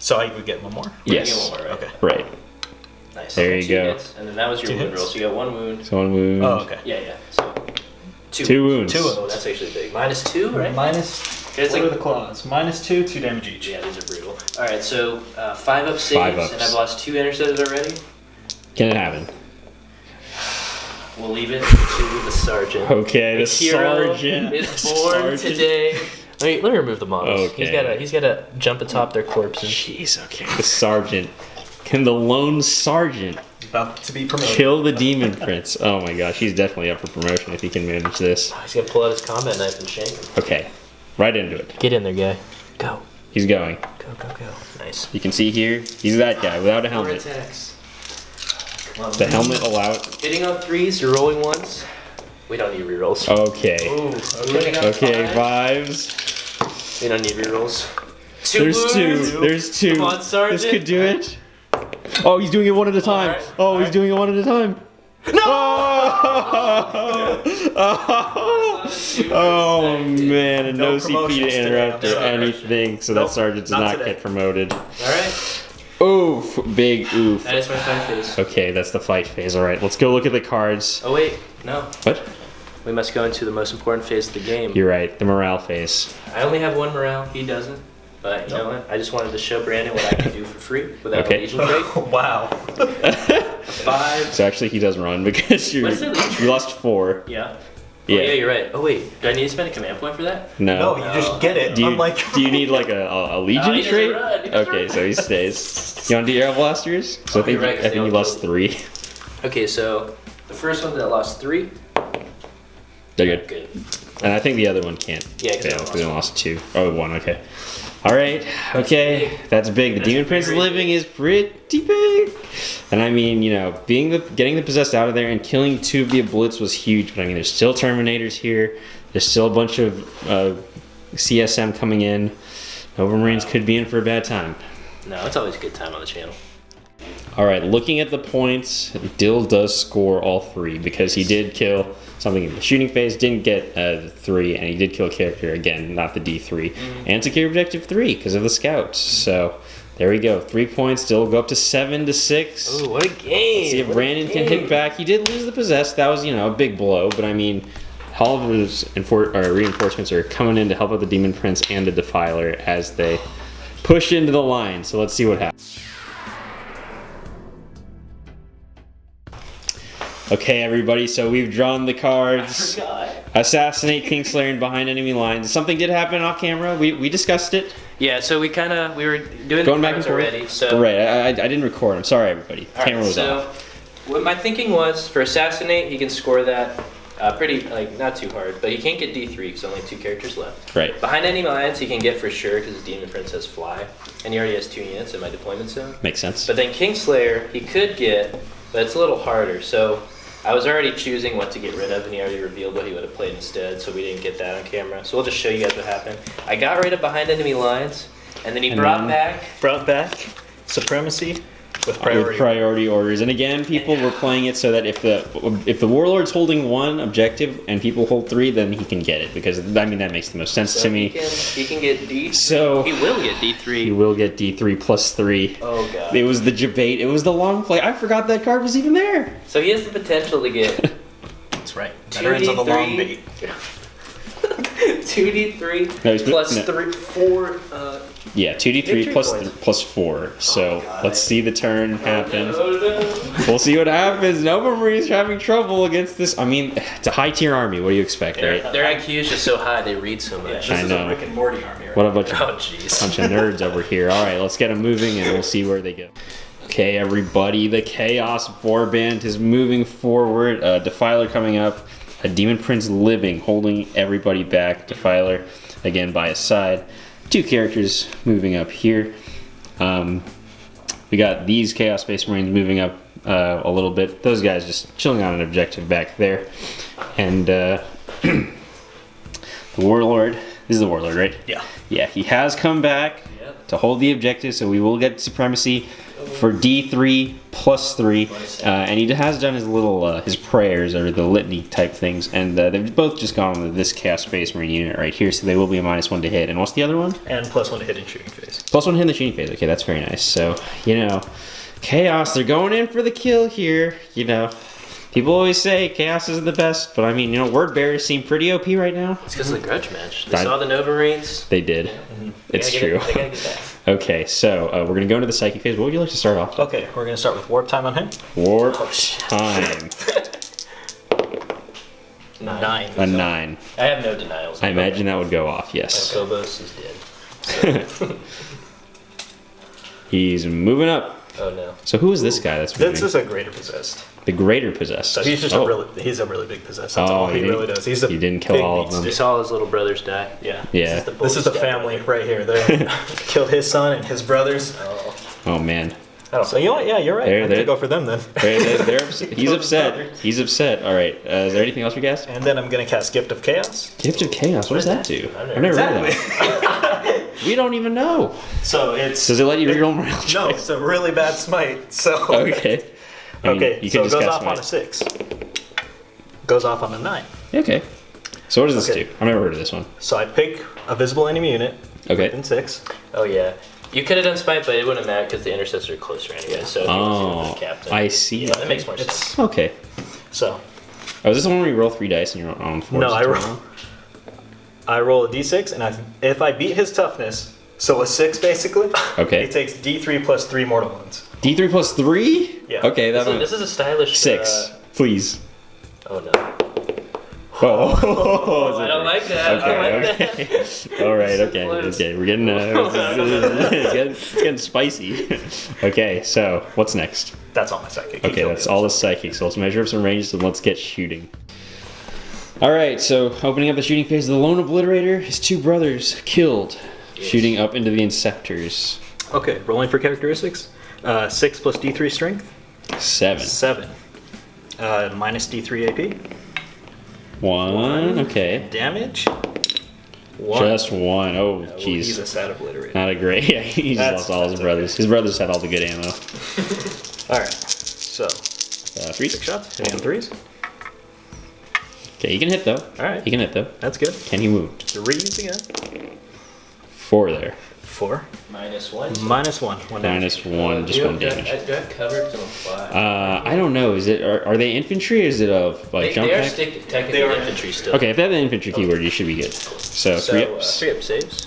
So I would get 1 more? You Yes. get 1 more, right? Okay. Right. Nice. There you 2 go. hits, and then that was your 2 wound hits. roll. So you got 1 wound. So 1 wound. Oh, okay. Yeah. So 2 wounds. 2 wounds. Oh, that's actually big. Minus 2, right? Minus. It's What like- are the claws? Minus 2, 2 damage each. Yeah, these are brutal. All right, so 5 up saves, 5 ups. and I've lost 2 interceptors already. Can it happen? We'll leave it to the sergeant. Okay, the hero sergeant. is born Sergeant. today. Let me remove the models. Okay. He's gotta jump atop their corpses. Jeez, okay. The sergeant. Can the lone sergeant About to be promoted. kill the demon prince? Oh my gosh, he's definitely up for promotion if he can manage this. He's gonna pull out his combat knife and shank him. Okay, right into it. Get in there, guy. Go. He's going. Go. Nice. You can see here, he's that guy without a helmet. Attacks. Come on. The helmet allowed. Hitting on 3s, you're rolling 1s. We don't need rerolls. Okay. Ooh, Hitting on Okay, 5s. vibes. We don't need rerolls. 2 There's 2. wounds. There's 2. Come on, Sergeant. This could do it. Oh, he's doing it 1 at a time. Alright, Oh, he's alright. doing it 1 at a time. No! Oh man, and no No CP to promotions interrupt today, or I'm sorry. anything, so Nope, that sergeant does not not today. get promoted. Alright. Oof, big oof. That is my 5 phase. Okay, that's the fight phase. All right, let's go look at the cards. Oh, wait. No. What? We must go into the most important phase of the game. You're right, the morale phase. I only have 1 morale. He doesn't. But you know what? I just wanted to show Brandon what I can do for free without Okay. a Legion trait. Wow. 5. So actually, he does run because What is it? you lost 4. Yeah. Yeah. Oh, yeah, you're right. Oh, wait. Do I need to spend a command point for that? No. No, you just get it. Do you, Unlike. do you need like a legion he doesn't trait? run, he doesn't Okay, run. so he stays. You want to do air blasters? So Oh, you're right, 'cause I they think you all lost go- 3. Okay, so the first one that lost 3. They're good. Good. And I think the other one can't Yeah, 'cause fail they because they lost 2. Oh, 1, okay. Alright, okay. That's big. The That's Demon Prince very living is pretty big. And I mean, you know, getting the possessed out of there and killing 2 via blitz was huge, but I mean there's still Terminators here. There's still a bunch of CSM coming in. Novamarines could be in for a bad time. No, it's always a good time on the channel. Alright, looking at the points, Dill does score all 3 because he did kill something in the shooting phase, didn't get 3, and he did kill a character, again, not the D3. And secure objective 3 because of the scouts. So there we go, 3 points, Dill will go up to 7 to 6. Ooh, what a game! See if Brandon can hit back. He did lose the possessed, that was, you know, a big blow, but I mean, all of his reinforcements are coming in to help out the Demon Prince and the Defiler as they push into the line. So let's see what happens. Okay, everybody, so we've drawn the cards. Assassinate Kingslayer in behind enemy lines. Something did happen off camera. We discussed it. Yeah, so we were doing Going the back and cards forth. already. So Right, I didn't record. I'm sorry, everybody. All right, Camera was so off. what my thinking was for assassinate, he can score that pretty not too hard, but he can't get D3 because only 2 characters left. Right. Behind enemy lines, he can get for sure because his Demon Prince has fly, and he already has 2 units in my deployment zone. Makes sense. But then Kingslayer, he could get, but it's a little harder. So I was already choosing what to get rid of, and he already revealed what he would have played instead, so we didn't get that on camera. So we'll just show you guys what happened. I got rid of behind enemy lines, and then he brought back supremacy with priority orders. And again, people were playing it so that if the warlord's holding one objective and people hold 3, then he can get it, because I mean that makes the most sense to me. He can get D3. So he will get D3. He will get D3 plus 3. Oh god. It was the debate. It was the long play. I forgot that card was even there. So he has the potential to get. That's right. Veterans of the long bait. 2D3 No, plus no. 3, 4. Yeah, 2d3 plus points. plus 4. So let's see the turn happen. No. We'll see what happens. Novamarines are having trouble against this. I mean, it's a high tier army. What do you expect, right? Their IQ is just so high, they read so much. I know. Is a Rick and Morty army, right? What a bunch of jeez. nerds over here. All right, let's get them moving and we'll see where they go. Okay, everybody, the Chaos Warband is moving forward. Defiler coming up. A Demon Prince living, holding everybody back. Defiler, again, by his side. 2 characters moving up here. We got these Chaos Space Marines moving up a little bit. Those guys just chilling on an objective back there. And the Warlord, this is the Warlord, right? Yeah. Yeah, he has come back to hold the objective, so we will get supremacy for D3 plus 3, and he has done his little his prayers or the litany type things, and they've both just gone with this Chaos Space Marine unit right here, so they will be a -1 to hit. And what's the other one? And +1 to hit in shooting phase. +1 hit in the shooting phase. Okay, that's very nice. So Chaos, they're going in for the kill here. People always say Chaos is the best, but I mean, Wordbearers seem pretty OP right now. It's because of the grudge match. They saw the Novamarines. They did. Mm-hmm. It's true. They gotta get that. Okay, so we're going to go into the psychic phase. What would you like to start off? Okay, we're going to start with warp time on him. Warp time. 9. A 9. I have no denials. I imagine that would go off, yes. Phobos is dead. So. He's moving up. Oh no. So who is this guy that's moving? This is a greater possessed. The Greater Possessed. So he's just a really big possessed. That's all he really does. He's he didn't kill all of them. He saw his little brothers die. Yeah. Yeah. This is the family right here. They killed his son and his brothers. Oh man. So you're right. I'm gonna go for them then. They're upset. He's upset. He's upset. All right. Is there anything else we cast? And then I'm gonna cast Gift of Chaos. Gift of Chaos. What does that do? I've never heard of that. We don't even know. So it's. Does it let you reroll morale checks? No, it's a really bad smite. So. Okay. I mean, Okay. You So can it just goes cast off on a 6. Goes off on a 9. Okay. So what does this Okay. do? I've never heard of this one. So I pick a visible enemy unit. Okay. Within 6. Oh yeah. You could have done smite, but it wouldn't matter because the intercessors are closer anyway. So if you want to the captain. I see. Yeah, that makes more sense. Okay. So. Oh, is this the one where you roll 3 dice and you're on 4? No, I roll a d6, and if I beat his toughness, so a 6 basically. Okay. He takes d3 plus 3 mortal wounds. D3 plus 3? Yeah. Okay, This is a stylish 6, please. Oh no. Oh, I don't like that. Okay. All right. Okay. We're getting it's getting spicy. Okay. So what's next? That's all my psychic. Okay, that's all the psychic. So let's measure up some ranges and let's get shooting. All right. So opening up the shooting phase, the lone obliterator, his 2 brothers killed, shooting up into the inceptors. Okay, rolling for characteristics. 6 plus d3 strength. 7. 7. Minus d3 AP. 1. Okay. Damage. 1. Just 1. Oh, jeez. jeez. He's a sad obliterator. Not a great. Yeah, he just lost all his brothers. His brothers had all the good ammo. Alright, so 3. 6 shots, hitting on 3s. Okay, he can hit though. Alright. He can hit though. That's good. Can he move? 3s again. 4 there. 4. -1. Minus 1. 1 damage. -1, just 1 damage. Do I have cover to fly? I don't know. Is it are they infantry or is it of like jump They are pack? technically infantry still. Okay, if they have the infantry keyword, you should be good. So 3 ups. 3 up saves.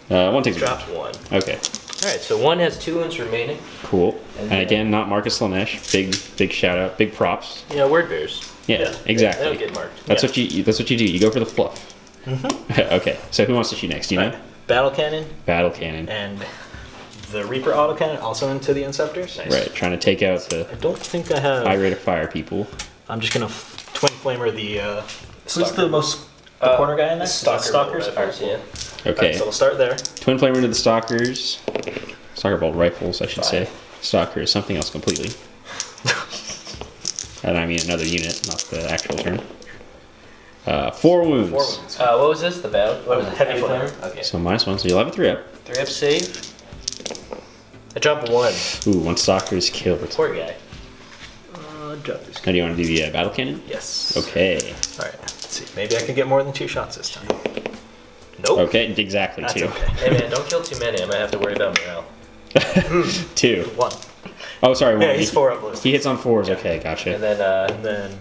1 takes Drops damage. 1. Okay, Alright, so 1 has 2 wounds remaining. cool. And And again, not Marcus Lanesh. Big shout out. Big props. Yeah, Wordbearers. Yeah, exactly. They don't get marked. That's what you do. You go for the fluff. Okay, so who wants to shoot next? Do you know? Battle cannon Battle cannon. and the Reaper autocannon also into the Inceptors. Nice. Right, trying to take out the I don't think I have. high rate of fire people. I'm just gonna twin flamer the. Who's the most the corner guy in there? Stalkers. Rifles, yeah. Okay, Right, so we'll start there. twin flamer into the stalkers. Stalker bolt rifles, I should say. Stalkers, something else completely. And I mean another unit, not the actual turn. 4 wounds. 4 wounds. What was this? The battle? What was it? Heavy Flamer? flamer. Okay. So -1, so you'll have a 3-up. 3-up save. I dropped 1. Ooh, 1 stalker is killed. Poor guy. Drop this. Now do you want to do the battle cannon? Yes. Okay. All right. Let's see. Maybe I can get more than 2 shots this time. Nope. Okay, exactly That's 2. okay. Hey man, don't kill too many. I might have to worry about morale. 2. 1. Oh, sorry, 1. Yeah, he's 4 up list. He hits on 4s. Okay, gotcha. And then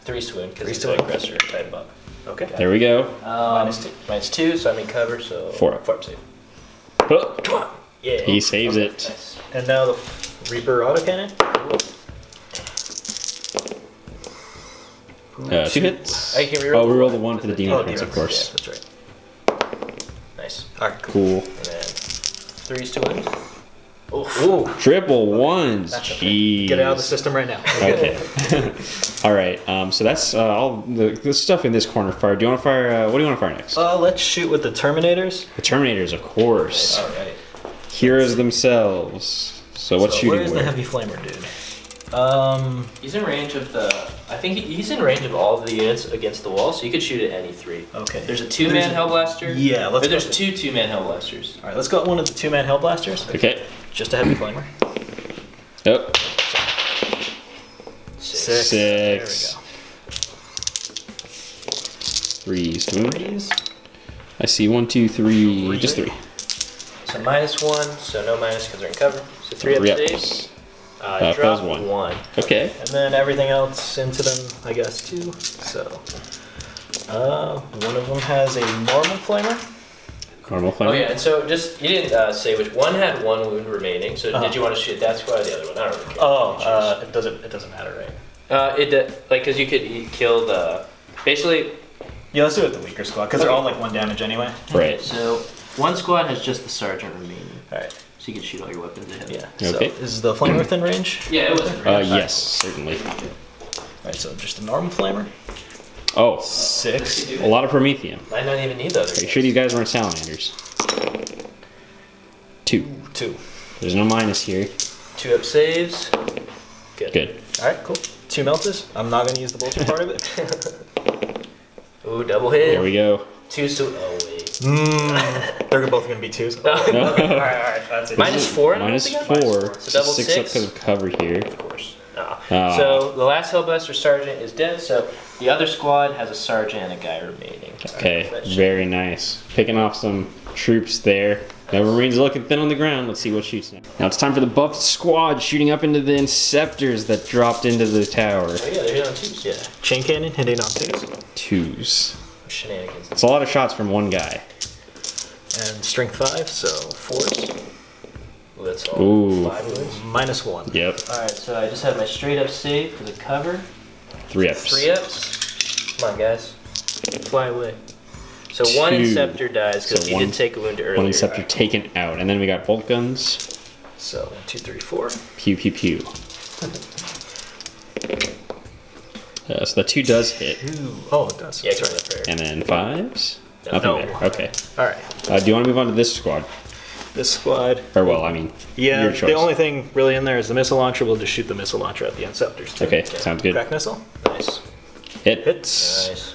3 swoon because he's an aggressor type buff. Okay. There we go. -2, so I'm in cover, so 4 up. 4 up save. Oh, Come on. Yeah. he saves it. Nice. And now the Reaper autocannon. 2 hits. I can reroll. Oh, we roll the 1 for the demon Oh, prince, of demon course. Yeah, that's right. Nice. All right. Cool. And then 3s to win. Ooh. Triple 1s. That's okay. Jeez. Get it out of the system right now. Okay. All right. So that's all the stuff in this corner fire. Do you want to fire? What do you want to fire next? Let's shoot with the Terminators. The Terminators, of course. All right. Heroes themselves. So what's shooting? Where's the where? heavy flamer dude? He's in range of the. I think he's in range of all of the units against the wall, so you could shoot at any 3. Okay. There's a 2-man Hellblaster. Yeah, let's Or there's go. 2 2-man Hellblasters. All right, let's go at one of the 2-man Hellblasters. Okay. Just a heavy flamer. Oh. 6. 6. There we go. 3s to wound. 3s. I see 1, 2, 3. Just 3. So -1, so no minus because they're in cover. So 3 up 3 saves. ups. Drop fails 1. 1. Okay. And then everything else into them, I guess, too. So, one of them has a normal flamer. Normal flame. Oh yeah, and so just you didn't say which one had 1 wound remaining. So did you want to shoot that squad or the other one? I don't really care. It doesn't matter, right? Because you could kill the basically. Yeah, let's do it with the weaker squad because they're all like 1 damage anyway. Right. So one squad has just the sergeant remaining. All right. So you can shoot all your weapons at him. Yeah. Okay. So is the flamer within range? Yeah, it was. Yes, certainly. All right. So just a normal flamer. Oh, 6. a lot of Prometheum. I don't even need the other. Are you sure these guys weren't salamanders? 2. 2. There's no minus here. 2 up saves. Good. All right. Cool. 2 melters. I'm not gonna use the bullshit part of it. Ooh, double hit. There we go. 2 so. Oh wait. They're both gonna be 2s. No. All right. That's it. -4. Minus again? 4. So double 6 up 6. because of cover here. Of course. Ah. So the last Hellblaster sergeant is dead. So the other squad has a sergeant and a guy remaining. Okay, That should- very nice. Picking off some troops there. Novamarines looking thin on the ground. Let's see what shoots now. Now it's time for the buffed squad shooting up into the Inceptors that dropped into the tower. Oh yeah, they're hitting on 2s. Yeah. Chain cannon hitting on 2s. 2s. Shenanigans. It's a lot of shots from one guy. And strength 5, so 4s. Ooh, that's all. Ooh. 5 wounds. -1. Yep. Alright, so I just have my straight up save for the cover. 3 ups. 3 ups. Come on, guys. Fly away. So 1 2. Inceptor dies because So he one- did take a wound earlier. One Inceptor taken out. And then we got bolt guns. So 1, 2, 3, 4. Pew, pew, pew. So the 2 does hit. 2. Oh, it does. Yeah, it's right up there. And then 5s? No. Nothing there. Okay. All right. Do you want to move on to this squad? This squad. Or, well, I mean, Yeah, your choice. the only thing really in there is the missile launcher. We'll just shoot the missile launcher at the Inceptors. Too. Okay, sounds good. Crack missile. Nice. Hits. Nice.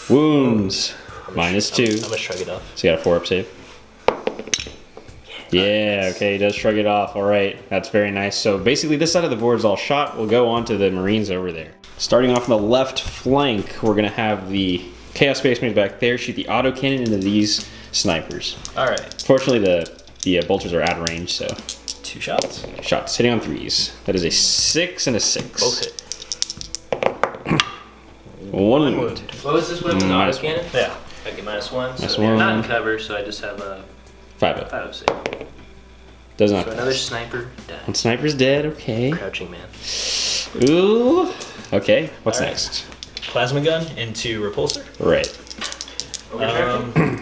Wounds. -2. I'm gonna shrug it off. So you got a 4 up save. Yeah, okay, he does shrug it off. All right, that's very nice. So basically this side of the board is all shot. We'll go on to the Marines over there. Starting off on the left flank, we're gonna have the Chaos Space Marines back there shoot the autocannon into these snipers. All right. Fortunately, the bolters are out of range, so 2 shots. shots hitting on 3s. That is a 6 and a 6. Both hit. 1 wound. What was this weapon? Minus Autocannon? Yeah. I get -1. Minus So yeah, not in 1. cover, so I just have a 5 up. 5 up save. Does not So another pass. sniper One died. sniper's dead, okay. Crouching man. Ooh. Okay, what's All right. next? Plasma gun into repulsor. Right.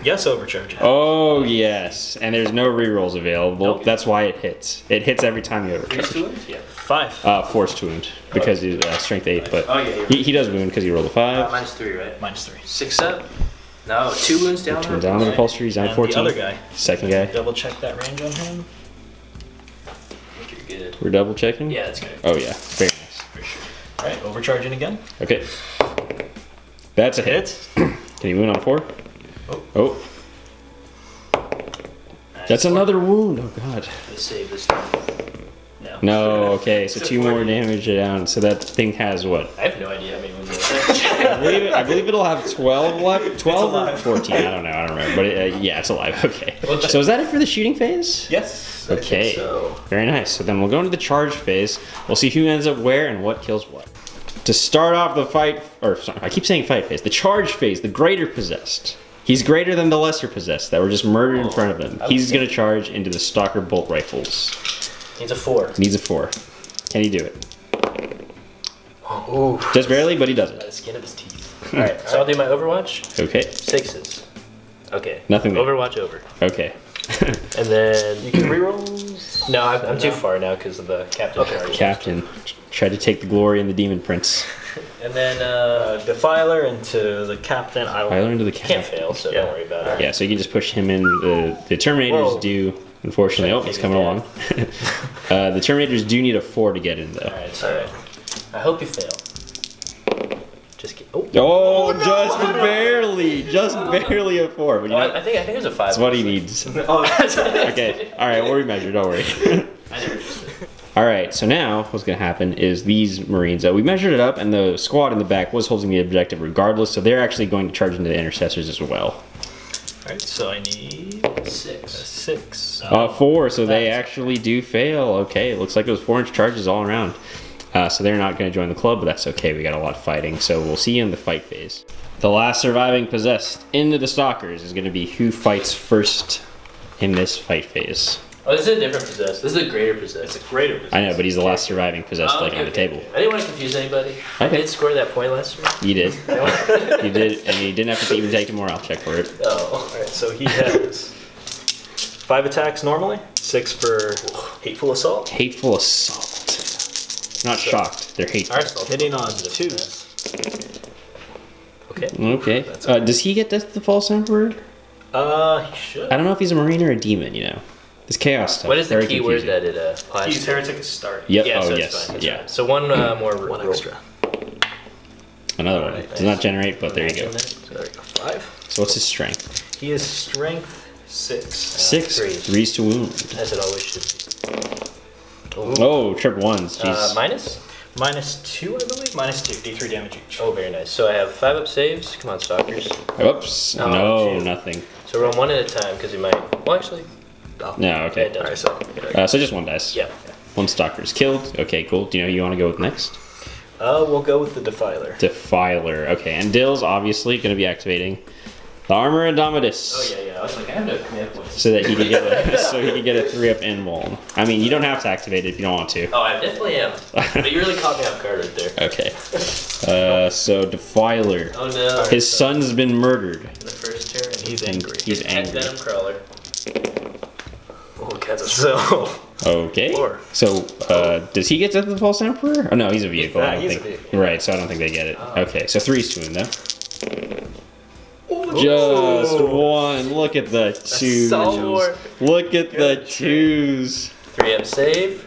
Yes, overcharge. Oh, yes. And there's no rerolls available. Nope. That's why it hits. It hits every time you 3 overcharge. to wounds? Yeah. 5. Forced wound. Because he's strength 8, but Oh, yeah, you're he does wound because he rolled a 5. -3, right? -3. 6 up. No, 2 wounds down. Turn down the repulsor, he's down And 14. the other guy. Second guy. Double check that range on him. I think you're good. We're double checking? Yeah, that's good. Oh, yeah. Very nice. For sure. Alright, overcharging again. Okay. That's a hit. Can you wound on 4? Oh. That's another wound. Oh god. Let's save this time. No, okay, so 2 more damage down. So that thing has what? I have no idea how many wounds it has. I believe it'll have 12 left. 12 or alive. 14. I don't know. I don't remember. But yeah, it's alive. Okay. So is that it for the shooting phase? Yes. Okay. So. Very nice. So then we'll go into the charge phase. We'll see who ends up where and what kills what. To start off the fight, or sorry, I keep saying fight phase. The charge phase, the greater possessed. He's greater than the lesser possessed that were just murdered in front of him. He's going to charge into the Stalker bolt rifles. Needs a 4. Needs a 4. Can he do it? Oh. Just barely, but he does By it. the skin of his teeth. Alright, so I'll do my Overwatch. Okay. 6s. Okay. Nothing there. Overwatch over. Okay. And then... You can reroll? No, I'm too far now because of the captain charge. Captain tried to take the glory in the Demon Prince. And then... Defiler into the captain. I I learned to the can't captain. fail, so don't worry about it. Yeah, so you can just push him in. The Terminators Whoa. do, unfortunately. Oh, he's coming along. The Terminators do need a 4 to get in, though. Alright, so I hope you fail. Just get... Oh, Oh, just barely. Just barely a 4. But you know, I think it was a 5. that's what he needs. Okay, alright, we'll remeasure, don't worry. I never just... Alright, so now what's going to happen is these Marines, we measured it up, and the squad in the back was holding the objective regardless, so they're actually going to charge into the Intercessors as well. Alright, so I need 6. 6. 4, so they actually do fail. Okay, it looks like it was 4-inch charges all around. So they're not going to join the club, but that's okay. We got a lot of fighting, so we'll see you in the fight phase. The last surviving possessed into the Stalkers is going to be who fights first in this fight phase. Oh, this is a different possessed. This is a greater possessed. It's a greater possessed. I know, but he's the last surviving possessed, Okay, on the table. I didn't want to confuse anybody. I Okay. did score that point last year. You did. You did, and you didn't have to even take a morale check for it. Oh. Alright, so he has 5 attacks normally, 6 for hateful assault. Hateful assault. Not shocked. They're hateful. Arsenal. Hitting on 2s. Okay. Okay. Does he get Death of the False Emperor? He should. I don't know if he's a Marine or a Demon, you know. This chaos stuff. What is the very keyword confusing. that it applies He's to? heretic is starting. Yep. Yeah, Oh, so yes. it's fine. That's Yeah. fine. So one more One roll. extra. Another one. Alright, Does not generate, but there you go. Imagine that. So there we go. 5. So what's his strength? He is strength 6. 6. threes. 3s to wound. As it always should be. Oh, triple ones. Jeez. Minus? Minus 2, I believe. Minus 2. D3 damage each. Oh, very nice. So I have 5 up saves. Come on, Stalkers. Oops. Oh, No, geez. nothing. So roll one at a time because he might. Well, actually. Oh. No, Yeah, okay. it does. Alright, so. So just one dice. Yeah. One Stalker is killed. Okay, cool. Do you know who you want to go with next? We'll go with the Defiler. Defiler. Okay, and Dill's obviously going to be activating the Armor Indomitus. Oh, yeah. I was like, I have no command points. So that he can get a 3-up in wall. I mean, you don't have to activate it if you don't want to. Oh, I definitely am. But you really caught me off guard right there. Okay. So Defiler. Oh, no. His son's been murdered. The first turn. He's angry. He's Pet angry. Venom Crawler. Oh, so. Okay. 4. So, does he get Death of the False Emperor? Oh no, he's a vehicle. I don't He's a think. vehicle. Right. So I don't think they get it. Okay. So 3's to him though. Oh, Just 1. Look at the 2s. Solid. Look at the 2s. 3 up save.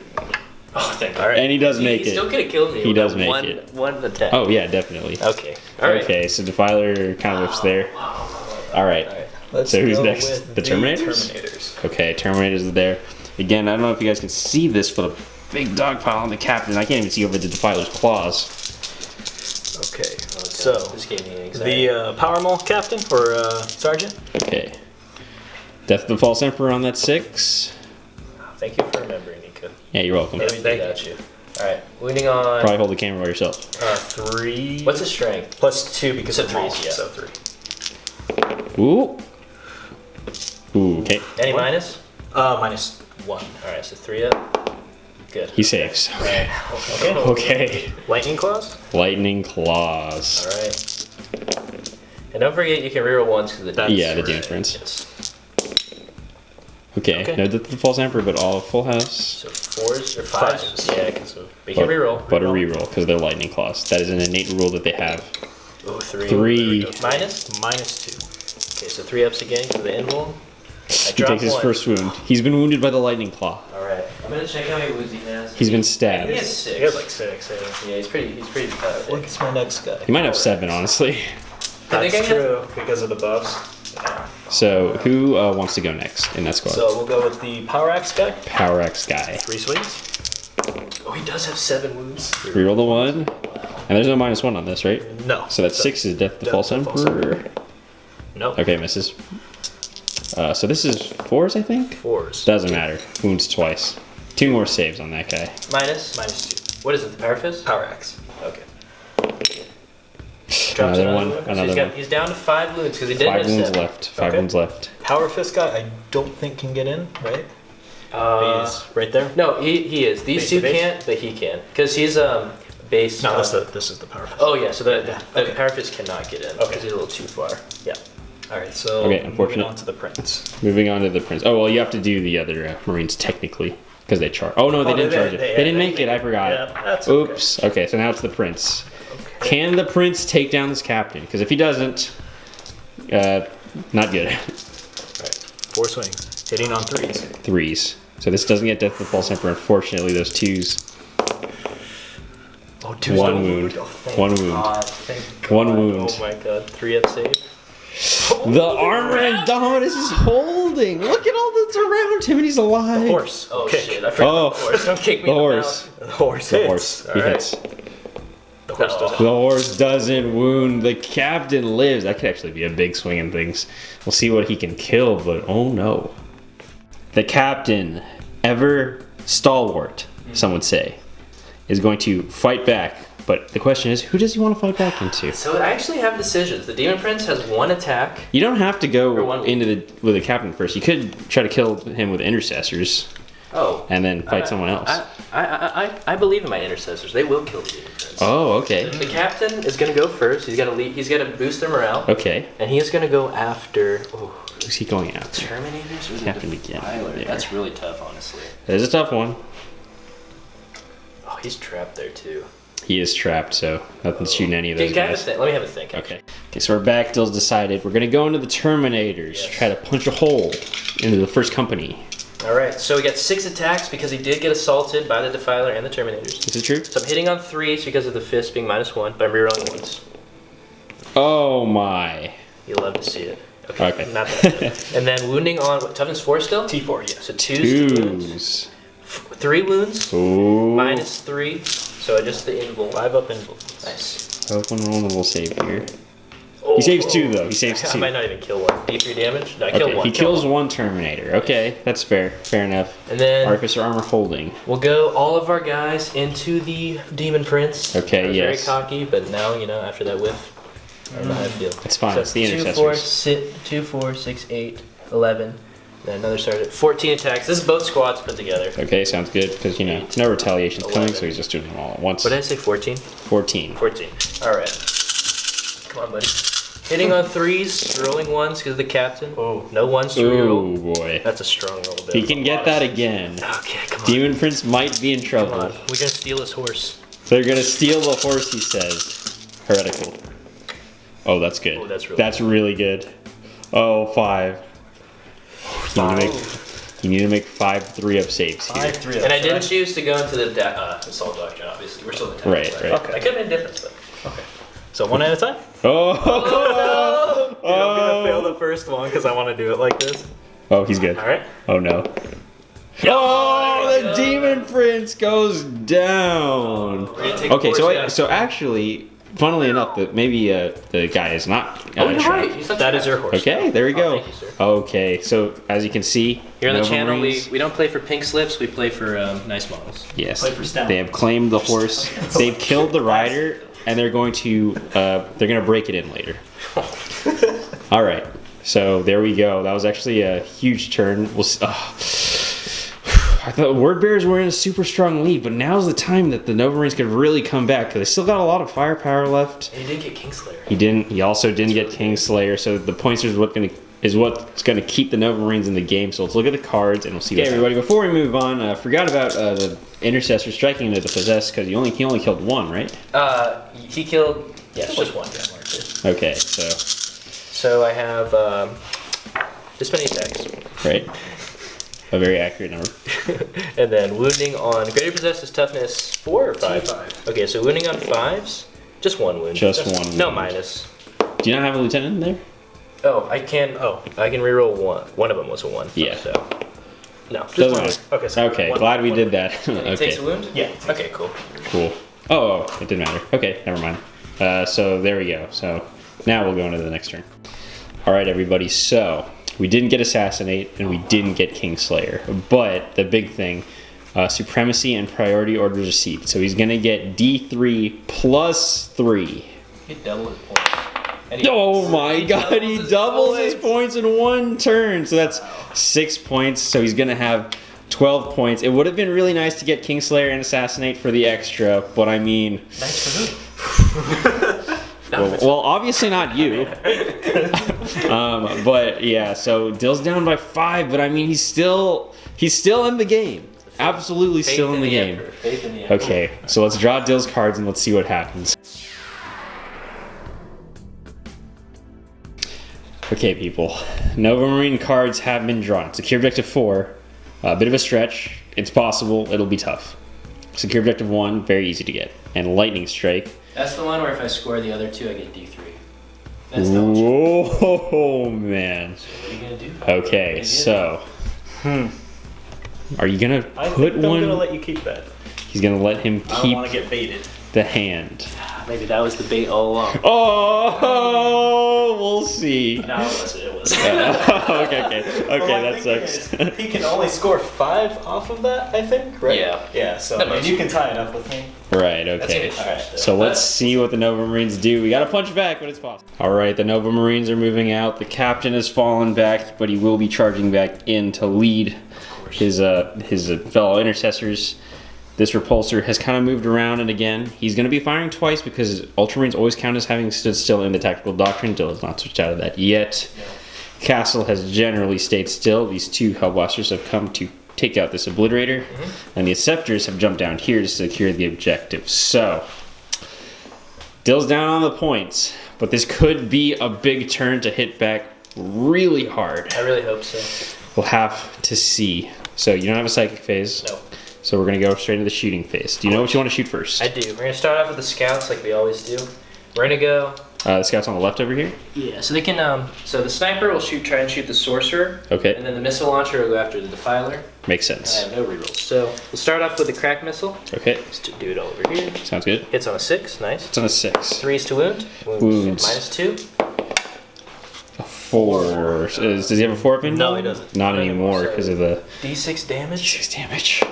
Oh, thank God. And he does make He it. still could have killed me. He with does that make one, it. One attack. Oh yeah, definitely. Okay. All right. Okay. So Defiler kind of whips there. All right. Let's So who's go next? with The Terminators? Terminators. Okay, Terminators is there. Again, I don't know if you guys can see this, but a big dog pile on the captain. I can't even see over the Defiler's claws. Okay, Oh, so this gave me anxiety. the Power Mole Captain or Sergeant. Okay. Death of the False Emperor on that 6. Thank you for remembering, Nico. Yeah, you're welcome. Maybe without you. All right. Wounding on. Probably hold the camera by yourself. 3. What's his strength? plus 2 because of So 3s? threes, yeah. So 3. Ooh. Ooh, okay. Any minus? Minus 1. All right. So 3 up. Good. He saves. All right. Okay. Okay. Lightning Claws. Lightning Claws. All right. And don't forget you can reroll once because the That's Yeah, the right. Demon Prince. Yes. Okay. Okay. No Death of the False Emperor, but all full house. So 4s or 5s? Fives. Yeah, because we can reroll. But a reroll, because they're Lightning Claws. That is an innate rule that they have. Oh, 3. 3. Minus? Minus 2. Okay, so 3 ups again for the invul. He takes his first wound. He's been wounded by the lightning claw. Alright. I'm gonna check how many wounds he has. He's been stabbed. He has 6. He has like 6. Yeah, he's pretty Look, it's my next guy. He might have 7, honestly. That's true because of the buffs. Yeah. So, who wants to go next in that squad? So we'll go with the Power Axe guy. Power Axe guy. 3 swings. Oh, he does have 7 wounds. Reroll the 1. And there's no -1 on this, right? No. So that's 6 is Death the False Emperor. Nope. Okay, misses. So this is 4s, I think? 4s. Doesn't matter. Wounds twice. 2 more saves on that guy. Minus? -2. What is it, the Power Fist? Power Axe. Okay. Another one. Another one. He's down to 5 wounds because he did 5 have wounds 7. left. 5 Okay. wounds left. Power Fist guy, I don't think can get in, right? He's right there. No, he is. These Base two to base? can't, but he can. Because he's based No, on... this is the Power Fist. Oh, yeah, so the Okay. Power Fist cannot get in because he's a little too far. Yeah. All right, so Okay, moving unfortunate. on to the Prince. Moving on to the Prince. Oh, well, you have to do the other Marines technically. Because they charge. Oh, no, they didn't charge it. They didn't make it. I forgot it. Yeah, that's okay. Oops. Okay, so now it's the Prince. Can the Prince take down this captain? Because if he doesn't, not good. All right, 4 swings, hitting on 3s. 3s. So this doesn't get Death of the False Emperor. Unfortunately, those 2s. Oh, 1 wound. Oh, thank 1 wound. God, thank God. 1 wound. Oh my God, 3 up save. The armor Indominus is holding. Look at all that's around him, and he's alive. The horse. Oh, Kick. shit. I forgot Oh, the horse. Don't kick me the in the horse. mouth. The horse The hits. horse. He All right. hits. The horse does. The horse doesn't wound. The captain lives. That could actually be a big swing in things. We'll see what he can kill, but oh no. The captain, ever stalwart, some would say, is going to fight back. But the question is, who does he want to fight back into? So I actually have decisions. The Demon Prince has 1 attack. You don't have to Or go one- into with the captain first. You could try to kill him with intercessors Oh. and then fight someone else. I believe in my intercessors. They will kill the Demon Prince. Oh, okay. The captain is going to go first. He's got to lead. He's got to boost their morale. Okay. And he is going to go after Who's he going after? Terminators or the Captain again. Defiler. There. That's really tough, honestly. That is a tough one. Oh, he's trapped there too. He is trapped, so nothing's shooting any of those guys. Let me have a think. Okay. Okay, so we're back. Dill's decided. We're going to go into the Terminators. Yes. Try to punch a hole into the first company. All right, so we got 6 attacks because he did get assaulted by the Defiler and the Terminators. Is it true? So I'm hitting on 3s because of the fist being -1, but I'm rerolling 1s. Oh my. You love to see it. Okay. Okay. Not that. And then wounding on what, toughness 4 still? T4, yes. So 2 wounds. 2s. 3 wounds. Ooh. -3. So just the invul. 5 up invul. Nice. Hope one will save here. He saves 2 though. He saves 2. I might not even kill 1. D3 damage? No, I kill Okay, 1. he kills 1 Terminator. Okay, that's fair. Fair enough. And then Artificer armor holding. we'll go all of our guys into the Demon Prince. Okay, I was yes. very cocky, but now, after that whiff, I don't know how I feel. It's fine. So It's the 2, 4, intercessors. 2, 4, 6, 8, 11. Then another sergeant. 14 attacks. This is both squads put together. Okay, sounds good because no retaliation's coming, so he's just doing them all at once. What did I say? 14? 14. 14. All right. Come on, buddy. Hitting on 3s, rolling 1s because of the captain. Oh. No 1s to Oh reroll. boy. That's a strong roll. He can get that again. Okay, come on. Demon Prince might be in Come trouble. on. We're gonna steal his horse. They're gonna steal the horse, he says. Heretical. Oh, that's good. Oh, that's really That's really good. Oh, 5. You need to make 5 3-up saves here. 5, 3 up. And I didn't choose to go into the assault doctrine, obviously. We're still in the Right. Okay. That could have been different, but. Okay. So 1 at a time? Oh! Dude, I'm gonna fail the first one because I want to do it like this. Oh, he's good. All right. Oh no. Oh, the Demon Prince goes down. We're gonna take Okay, the horse so actually, funnily enough, that maybe the guy is not Oh, you're trapped. right. He's not That is trapped. your horse. Okay, there we go. thank you, sir. Okay, so as you can see, Here on the channel, Novamarines- we don't play for pink slips, we play for nice models. yes, play for stamina. they have claimed the horse. They've killed the rider, and they're going to break it in later. All right, so there we go. That was actually a huge turn. I thought Wordbearers were in a super strong lead, but now's the time that the Novamarines could really come back because they still got a lot of firepower left. And he did get Kingslayer. He didn't. He also didn't get Kingslayer, so the points is what's going to keep the Novamarines in the game. So let's look at the cards and we'll see. Okay, everybody. Before we move on, forgot about the intercessor striking into the possessed because he only killed 1, right? He killed. Yes, just 1. Yeah, marked it. Okay, so So I have this many attacks. Right. A very accurate number. And then wounding on greater possessor's toughness 4 or 5? 5. Okay, so wounding on 5s, just 1 wound. Just one. No wound. minus. Do you not have a lieutenant in there? Oh, I can reroll 1. One of them was a 1. Yeah. So no, just Doesn't 1. matter. Okay, so Okay, one- glad we one did wound. that. And he takes a Okay, wound? Yeah. Okay, cool. cool. Oh, it didn't matter. Okay, never mind. So there we go. So now we'll go into the next turn. All right, everybody. So we didn't get Assassinate and we didn't get Kingslayer, but the big thing, Supremacy and Priority Orders Received. So he's gonna get D3 plus 3. He doubled his points. And Oh my god, he doubles his points. points in one turn. So that's 6 points. So he's going to have 12 points. It would have been really nice to get Kingslayer and Assassinate for the extra, but I mean... Nice for who? Well, obviously not you. But yeah, so Dill's down by 5, but I mean, he's still in the game. Absolutely Faith still in the game. effort. Faith in the effort. Okay, so let's draw Dill's cards and let's see what happens. Okay, people. Novamarine cards have been drawn. Secure Objective 4, a bit of a stretch. It's possible. It'll be tough. Secure Objective 1, very easy to get. And Lightning Strike. That's the one where if I score the other 2, I get D3. That's the Whoa, man. What are you gonna do? Okay, so... Are you gonna I put think I'm one? gonna let you keep that. He's gonna let him I don't keep want to get baited. the hand. Maybe that was the bait all along. Oh, we'll see. No, it wasn't. It wasn't. Okay, that sucks. He can only score 5 off of that, I think, right? Yeah. Yeah, so That and much. you can tie it up with me. Right, That's okay. gonna stretch, though. So let's see what the Novamarines do. We gotta punch back, but it's possible. Alright, the Novamarines are moving out. The captain has fallen back, but he will be charging back in to lead his fellow intercessors. This repulsor has kind of moved around, and again, he's going to be firing twice because Ultramarines always count as having stood still in the tactical doctrine. Dillon has not switched out of that yet. Yeah. Castle has generally stayed still. These 2 Hellblasters have come to take out this Obliterator, and the Acceptors have jumped down here to secure the objective. So, Dill's down on the points, but this could be a big turn to hit back really hard. I really hope so. We'll have to see. So, you don't have a Psychic phase. No. So we're going to go straight into the shooting phase. Do you know what you want to shoot first? I do. We're gonna start off with the scouts like we always do. We're gonna go. The scouts on the left over here? Yeah. So they can. So the sniper will try and shoot the sorcerer. Okay. And then the missile launcher will go after the defiler. Makes And I sense. have no rerolls. So we'll start off with the crack missile. Okay. Just to do it all over here. Sounds good. Hits on a 6. Nice. It's on a 6. 3s to wound. Wounds. -2. A 4. Does he have a 4 up in? No, he doesn't. Not Not anymore anymore, because so- of the D6 damage. 6 damage.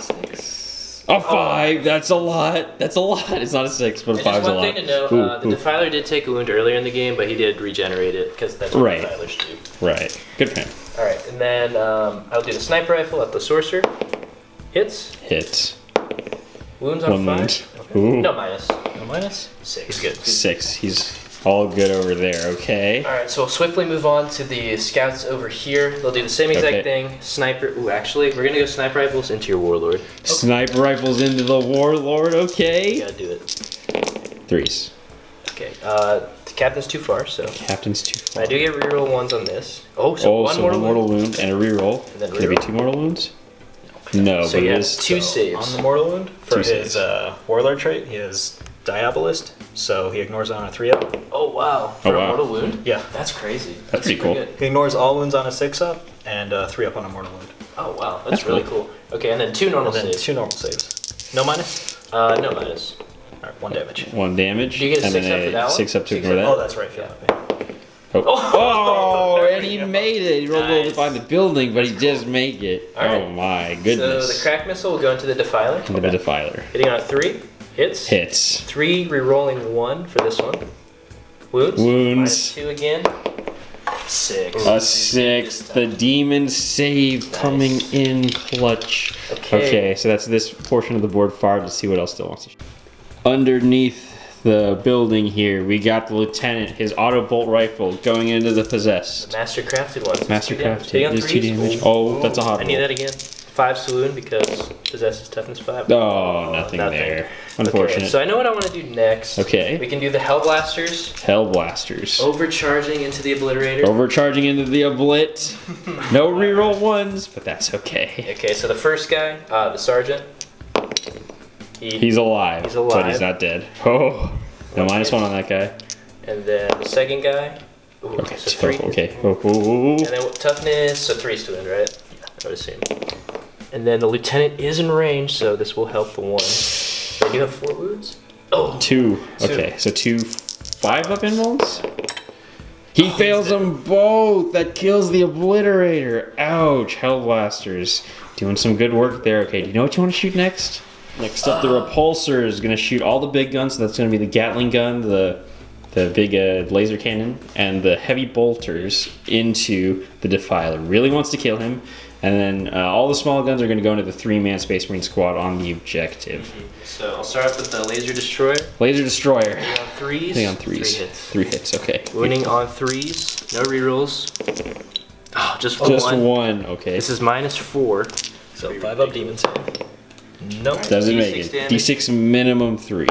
A 5. That's a lot. That's a lot. It's not a 6, but a And 5 just is a one lot. thing to note, the defiler did take a wound earlier in the game, but he did regenerate it because that's what Right. defilers do. Right. Good for him. All right, and then I'll do the sniper rifle at the sorcerer. Hits. Hits. Wounds on 1 5. wound. Okay. Ooh. No minus. No minus? 6. He's good. 6. He's all good over there. Okay. All right, so we'll swiftly move on to the scouts over here. They'll do the same exact Okay. thing. Sniper. Ooh, actually, we're gonna go sniper rifles into your warlord. Sniper rifles into the warlord. You Okay. gotta do it. 3s. Okay. The captain's too far, so Captain's too far. I do get reroll 1s on this. Oh, so one so mortal one mortal wound. wound and a reroll. And then Could it be reroll? 2 mortal wounds? No, So but you it have is. 2 So, saves. On the mortal wound, for 2 his saves. warlord trait, he has Diabolist, so he ignores it on a 3-up. Oh wow. For wow. a mortal wound? Yeah. That's crazy. That's pretty super cool. good. He ignores all wounds on a 6-up and 3-up on a mortal wound. Oh wow, That's that's really cool. cool. Okay, and then 2 normal And then saves. 2 normal saves. No minus? No minus. Alright, 1 damage. 1 damage. Do you get a and 6 up for then that a one? 6 up to 6 ignore up. that. Oh, that's right. Yeah. Oh, Oh, there and we he go. made it. He rolled low to Nice. find the building, but he does make it. All right. Oh my So goodness. the crack missile will go into the defiler. And the defiler. Hitting on a 3. Hits. Hits. 3 rerolling 1 for this one. Wounds. Wounds. -2 again. 6. A 6. The demon save coming in clutch. Okay, so that's this portion of the board fired. Let's see what else still wants to shoot. Underneath the building here, we got the lieutenant, his auto bolt rifle going into the possessed. Master crafted one. Master Hitting crafted on is 2 3s. damage. Ooh. Oh, that's a hot I need roll. that again. 5 saloon because possesses toughness 5. Oh, nothing there. Unfortunate. Okay, so I know what I want to do next. Okay. We can do the Hellblasters. Hellblasters. Overcharging into the Obliterator. Overcharging into the oblit. No reroll ones, but that's okay. Okay, so the first guy, the Sergeant. He's alive. He's alive. But he's not dead. Oh. No, -1 on that guy. And then the second guy. Ooh, Okay, so 3. okay. Oh. And then toughness, so 3's to win, right? Yeah, I would assume. And then the lieutenant is in range, so this will help the 1. They do have 4 wounds? Oh! 2. Okay, so 2 5-up invulns? He fails them both! That kills the Obliterator! Ouch! Hellblasters. Doing some good work there. Okay, do you know what you want to shoot next? Next up, the Repulsor is going to shoot all the big guns, so that's going to be the Gatling gun, the big laser cannon, and the heavy bolters into the Defiler. Really wants to kill him. And then all the small guns are going to go into the 3-man Space Marine squad on the objective. So I'll start off with the Laser Destroyer. Laser Destroyer. Hitting on 3s. Hitting on 3s. 3 hits. 3 hits, okay. Wounding on 3s. No rerolls. Oh, just Just 1. 1, okay. This is -4. So 5-up demons. Nope. Doesn't make it. D6 minimum 3.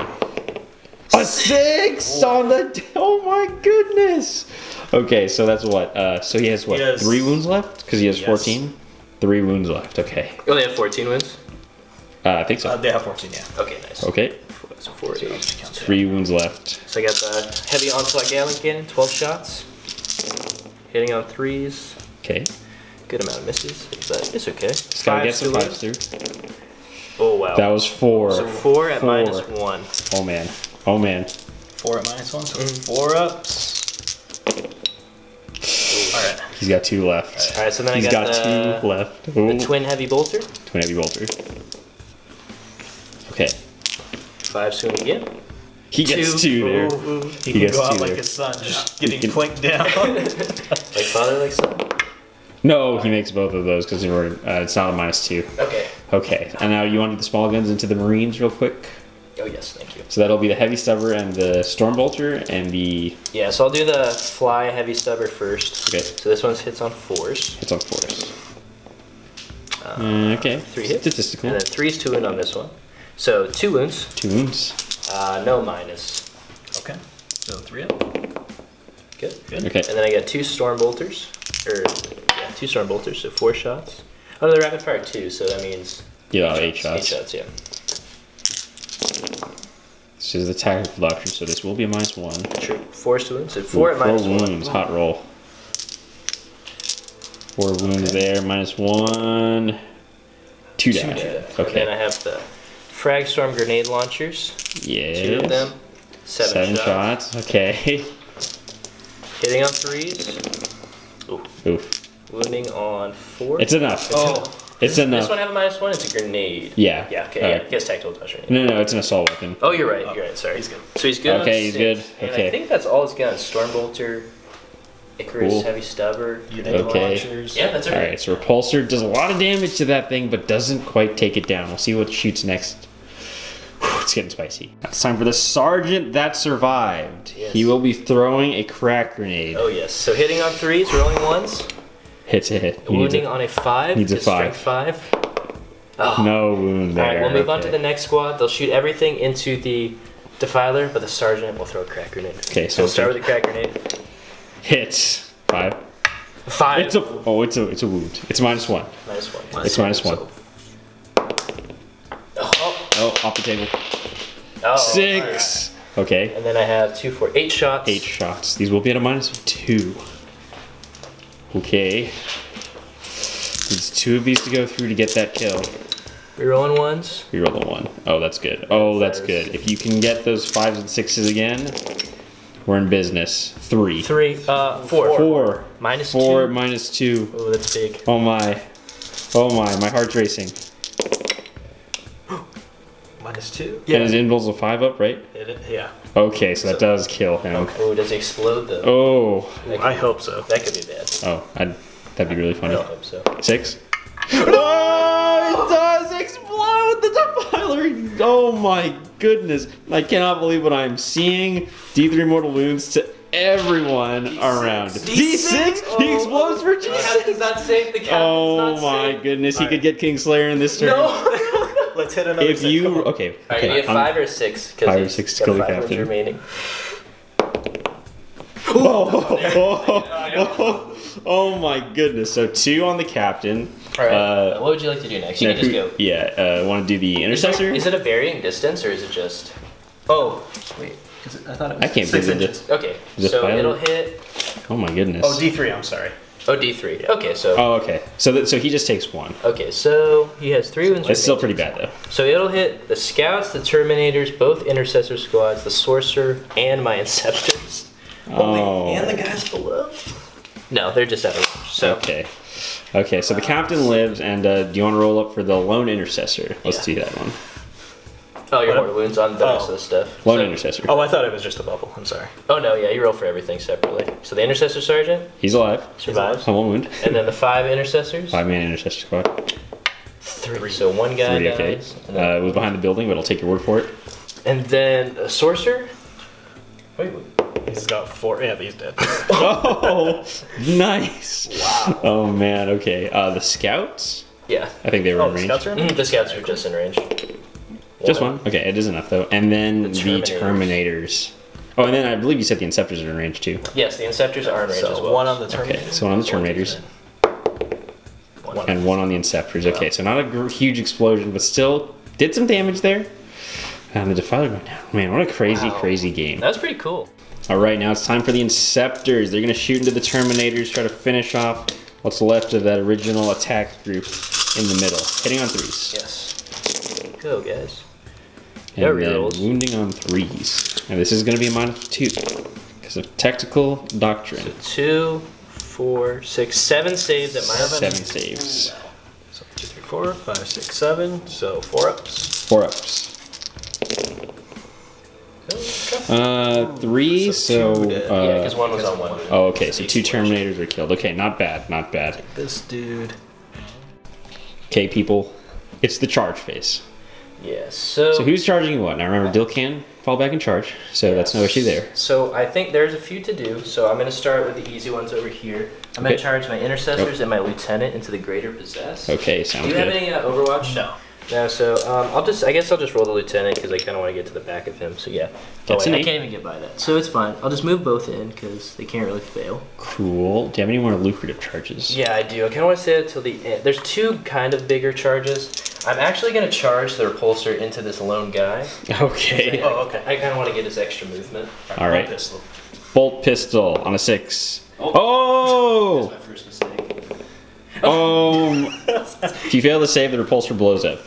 A 6 on the... Oh my goodness! Okay, so that's what? So he has what? 3 wounds left? Because he has 14? 3 wounds left, okay. Oh, they have 14 wounds? I think so. They have 14, yeah. Okay, nice. Okay. So 4, 8. 3 wounds left. So I got the heavy onslaught Gatling cannon, 12 shots. Hitting on 3s. Okay. Good amount of misses, but it's okay. Just gotta get some 5s through. Oh, wow. That was 4. So 4 at 4. -1. Oh man. Oh man. 4 at -1, so 4 ups. Alright. He's got 2 left. Alright, so then He's I got, got 2 left. Ooh. the twin heavy bolter. Twin heavy bolter. Okay. 5 soon again. He gets 2 there. He He can gets go out 2 like there. his son, just getting can- plinked down. Like father, like son. No, he makes both of those because it's not a -2. Okay. Okay, and now you want to do the small guns into the Marines real quick? Oh, yes, thank you. So that'll be the heavy stubber and the storm bolter and the Yeah, so I'll do the fly heavy stubber first. okay. So this one hits on 4s. Hits on 4s. Okay. 3 hits. Statistical. And then 3's to win on this one. So 2 wounds. 2 wounds. No minus. Okay, so 3 up. Good. Okay. And then I got 2 storm bolters. Or, yeah, 2 storm bolters, so 4 shots. Oh, they're rapid fire 2, so that means... Yeah, 8 shots. 8 shots, yeah. This is the tactical doctrine, so this will be a -1. True. 4 to wounds. So 4 at -1. 4 wounds. Hot roll. 4 wounds there. -1. 2 down. And then Okay. I have the frag storm grenade launchers. Yes. 2 of them. 7 shots. Okay. Hitting on 3s. Ooh. Oof. Wounding on 4. It's enough. Oh. It's This enough. one have a -1. It's a grenade. Yeah. Yeah. Okay. Alright. Yeah. He has tactical touch grenade. No, it's an assault weapon. Oh, you're right. You're right. Sorry. He's good. So he's good. Okay, on he's 6. good. And Okay. I think that's all his guns. Storm bolter, Icarus Cool. heavy stubber. Okay. Launchers. Yeah, that's All right, so Repulsor does a lot of damage to that thing, but doesn't quite take it down. We'll see what shoots next. Whew, it's getting spicy. It's time for the Sergeant that survived. Yes. He will be throwing a crack grenade. Oh yes. So hitting on 3s, rolling 1s. Hits a hit. He needs Wounding a- on a 5. needs a It's strength 5. Oh. No wound there. All right, we'll move on to Okay. the next squad. They'll shoot everything into the Defiler, but the Sergeant will throw a crack grenade. Okay, so we'll start with the crack grenade. hits 5. 5. It's a wound. It's -1. -1. It's -1. Oh, off the table. Oh, 6. Okay. And then I have 2, 4, 8 shots. 8 shots. These will be at a -2. Okay. Needs 2 of these to go through to get that kill. Rerolling 1s. Reroll the 1. Oh, that's good. Oh, that's good. If you can get those 5s and 6s again, we're in business. 3. 3, 4. 4. -2. 4 at -2. Oh, that's big. Oh my. Oh my heart's racing. -2. And his invul's a 5 up, right? Yeah. Okay, so that does kill him. Oh, does he explode though? Oh. I hope so. That could be bad. Oh, that'd be really I funny. don't hope so. 6. Oh, it does explode the Defiler! Oh my goodness. I cannot believe what I'm seeing. D3 mortal wounds to everyone around. D6? He explodes for How D6. does that save the captain? Oh my goodness, he could get Kingslayer in this turn. No! Let's hit another. If six. you, Come on. okay. Alright, you get 5 or 6. 5 or 6 to kill the captain. Remaining. Oh my goodness. So 2 on the captain. Alright, what would you like to do next? You Now can just go. Yeah, want to do the intercessor? Is it a varying distance or is it just. Oh, wait. I thought it was I can't 6 believe inches. it. Okay, Is it so pilot? it'll hit. Oh my goodness. Oh, D3. I'm sorry. Oh, D3. Okay, so. Oh, okay. So he just takes 1. Okay, so he has 3 wounds. It's still pretty bad though. So it'll hit the scouts, the terminators, both intercessor squads, the sorcerer, and my inceptors. Oh. And the guys below. No, they're just out of range. So Okay, so the captain lives, and do you want to roll up for the lone intercessor? Let's do that one. oh, your What? mortal wounds on the rest of the stuff. Lone So- intercessor. Oh, I thought it was just a bubble. I'm sorry. Oh no, yeah, you roll for everything separately. So the intercessor sergeant He's alive. survives, 1 wound. and then the 5 intercessors. 5-man intercessor squad. 3. So 1 guy 3, okay. dies, and then, It was behind the building, but I'll take your word for it. and then a sorcerer. Wait. He's got 4. Yeah, he's dead. Oh, nice. Wow. Oh man. Okay. The scouts. Yeah. I think they were Oh, in the range. scouts are in? The scouts are just in range. Just 1. Okay, it is enough though. And then the Terminators. Terminators. Oh, and then I believe you said the Inceptors are in range too. Yes, the inceptors are in range So as well. 1 on the Okay, Terminator. so 1 on the Terminators One. and 1 on the Inceptors. Okay, so not a huge explosion, but still did some damage there. And the Defiler went down. Man, what a crazy game. That was pretty cool. All right, now it's time for the Inceptors. They're going to shoot into the Terminators, try to finish off what's left of that original attack group in the middle. Hitting on 3s. Yes. Go, guys. And No then rerolls. wounding on 3s. And this is going to be a -2 because of tactical doctrine. 2, 4, 6, 7 saves at minus 7 saves. So 2, 3, 4, 5, 6, 7. So 4 ups. 4 ups. 3, so... two dead. Yeah, because 1 was on 1. Oh, okay, so 2 Terminators are killed. Okay, not bad, not bad. This dude. Okay, people, it's the charge phase. Yeah, so... So who's charging what? Now remember, Dill can fall back in charge, so that's no issue there. So I think there's a few to do. So I'm going to start with the easy ones over here. I'm going Okay. to charge my intercessors and my lieutenant into the greater possess. Okay, Do sounds you have good. any Overwatch? No. No, so I guess I'll just roll the lieutenant because I kind of want to get to the back of him. So yeah. That's wait, an I 8. can't even get by that. So it's fine. I'll just move both in because they can't really fail. Cool. Do you have any more lucrative charges? Yeah, I do. I kind of want to say that till the end. There's 2 kind of bigger charges. I'm actually going to charge the repulsor into this lone guy. Okay. Oh, okay. I kind of want to get his extra movement. All right. Pistol. Bolt pistol on a 6. That's Oh! my first mistake. If you fail to save, the repulsor blows up.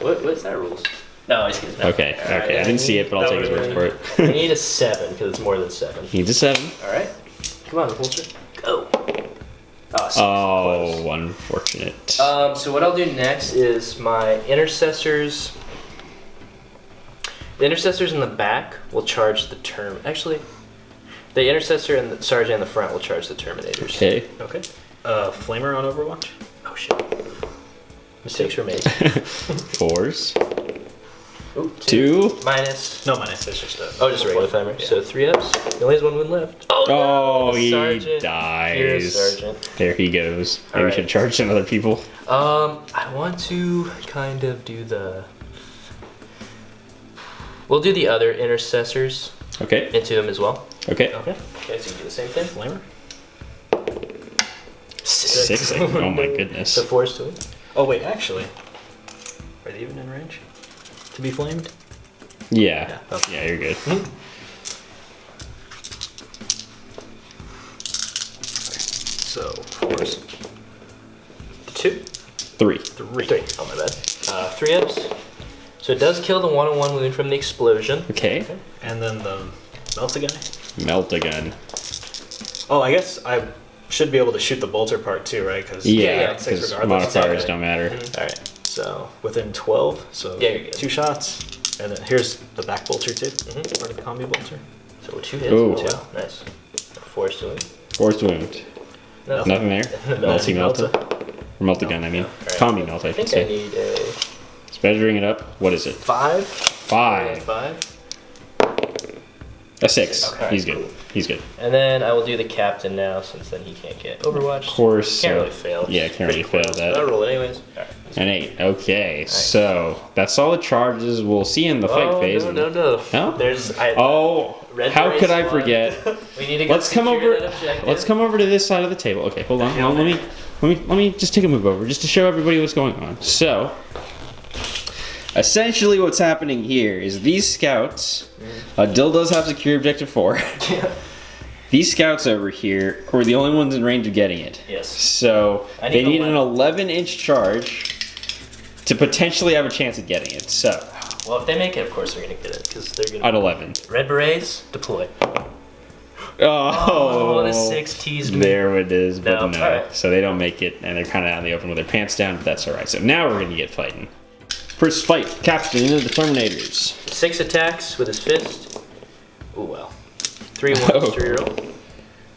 What's that rules? No, I just kidding. Okay, okay. I didn't see it, but I'll take his word for I it. need a 7 because it's more than 7. Needs a 7. All right. Come on, repulsor. Go. Oh, six. Oh, unfortunate. So what I'll do next is my intercessors. The intercessors in the back will charge the term. Actually, the intercessor and the sergeant in the front will charge the terminators. Okay. Okay. Flamer on Overwatch. Oh shit. Mistakes were made. 4s. Ooh, 2. minus. No, minus. It's just a. Oh, just a regular flamer. Yeah. So 3 ups. He only has 1 wound left. Oh, Oh, no, he sergeant. Here's dies. sergeant. There he goes. Maybe we Alright. should charge some other people. I want to kind of do the. We'll do the other intercessors Okay. into him as well. Okay. Okay. Okay, so you do the same thing. Flamer. 6. Oh my goodness. So 4s to him. Oh wait, actually, are they even in range to be flamed? Yeah. Okay. Yeah, you're good. So 4s. 2. 3. 3. 3. Oh, my bad. 3 ups. So it does kill the 1-on-1 wound from the explosion. Okay. And then the Melta guy. Melt again. Oh, I guess I should be able to shoot the bolter part too, right? Because Yeah, 6 because regardless. modifiers Okay. don't matter. All right. So within 12. So Yeah, you're good. 2 shots, and then here's the back bolter too. Mhm. Part of the combi bolter. So 2 hits. Ooh. 2. Nice. 4s to him. 4th wound. No. Nothing there? Melty Melta? Or Melt again, I mean. Alright. Combi Melt, I I should think I say. need a It's measuring it up. What is it? 5. 5. 5. A 6. Okay. He's good. He's good. And then I will do the captain now, since then he can't get Overwatch. Of course. Can't really fail. Yeah, can't really fail that. I'll roll it anyways. Alright. An 8. Okay, so that's all the charges. We'll see in the fight phase. No. No? There's. Oh, how could I forget? We need to go Let's come over. objective. Let's come over to this side of the table. Okay, hold on. Let me just take a move over, just to show everybody what's going on. So, essentially, what's happening here is these scouts. Dill does have secure objective 4. These scouts over here were the only ones in range of getting it. Yes. So they need an 11. 11-inch charge to potentially have a chance at getting it. So. Well, if they make it, of course they're gonna get it because they're gonna. At 11. Red berets deploy. Oh, the 6 teased me. There it is, but No, no. alright. So they don't make it, and they're kind of out in the open with their pants down, but that's alright. So now we're going to get fighting. First fight, Captain of the Terminators. 6 attacks with his fist. Oh well. 3 ones Oh. to reroll.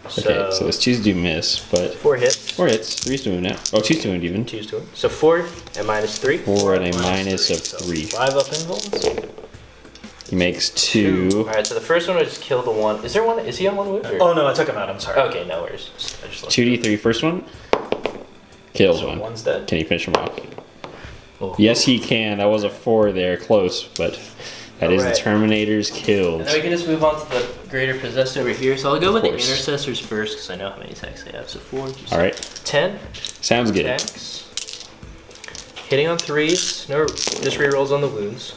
Okay, so those 2s do miss, but 4 hits. 4 hits. 3's doing now. Oh, 2's doing even. 2's to him. So 4 and minus 3. 4 and a minus of 3. 5 up invulns. He makes 2. Alright, so the first one will just kill the one. Is there one? Is he on 1 wound? Or? Oh no, I took him out. I'm sorry. Okay, no worries. I just looked. 2d3 first one. Kills So one. one's dead. Can you finish him off? Oh. Yes, he can. That was a 4 there, close, but that is the Alright. Terminators killed. And then we can just move on to the greater possessed over here. So I'll go with the course. intercessors first because I know how many attacks they have. So 4. Alright, 10 sounds good. attacks. Hitting on 3s. No, just rerolls on the wounds.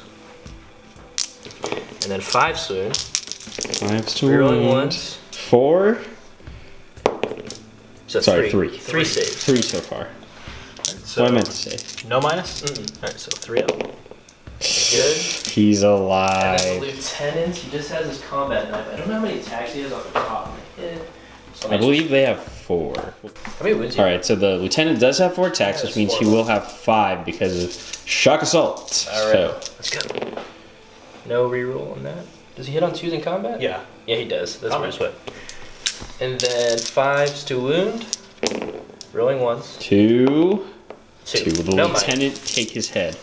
And then 5 swoon. 5's to Rerolling wound. once. 4. So Sorry, 3. 3. 3 saves. 3 so far. So What I meant to say. no minus. Alright, so 3 up. Good. He's And then the alive. lieutenant, he just has his combat knife. I don't know how many attacks he has off the top of my head. So I believe they have 4. How many wounds? Alright, so the lieutenant does have 4 attacks, which means he will have 5 because of shock assault. Alright, So, let's go. No reroll on that. Does he hit on 2s in combat? Yeah. Yeah, he does. That's Combat. what it's And then 5s to wound. Rolling once. 2. 2. The No lieutenant take his head.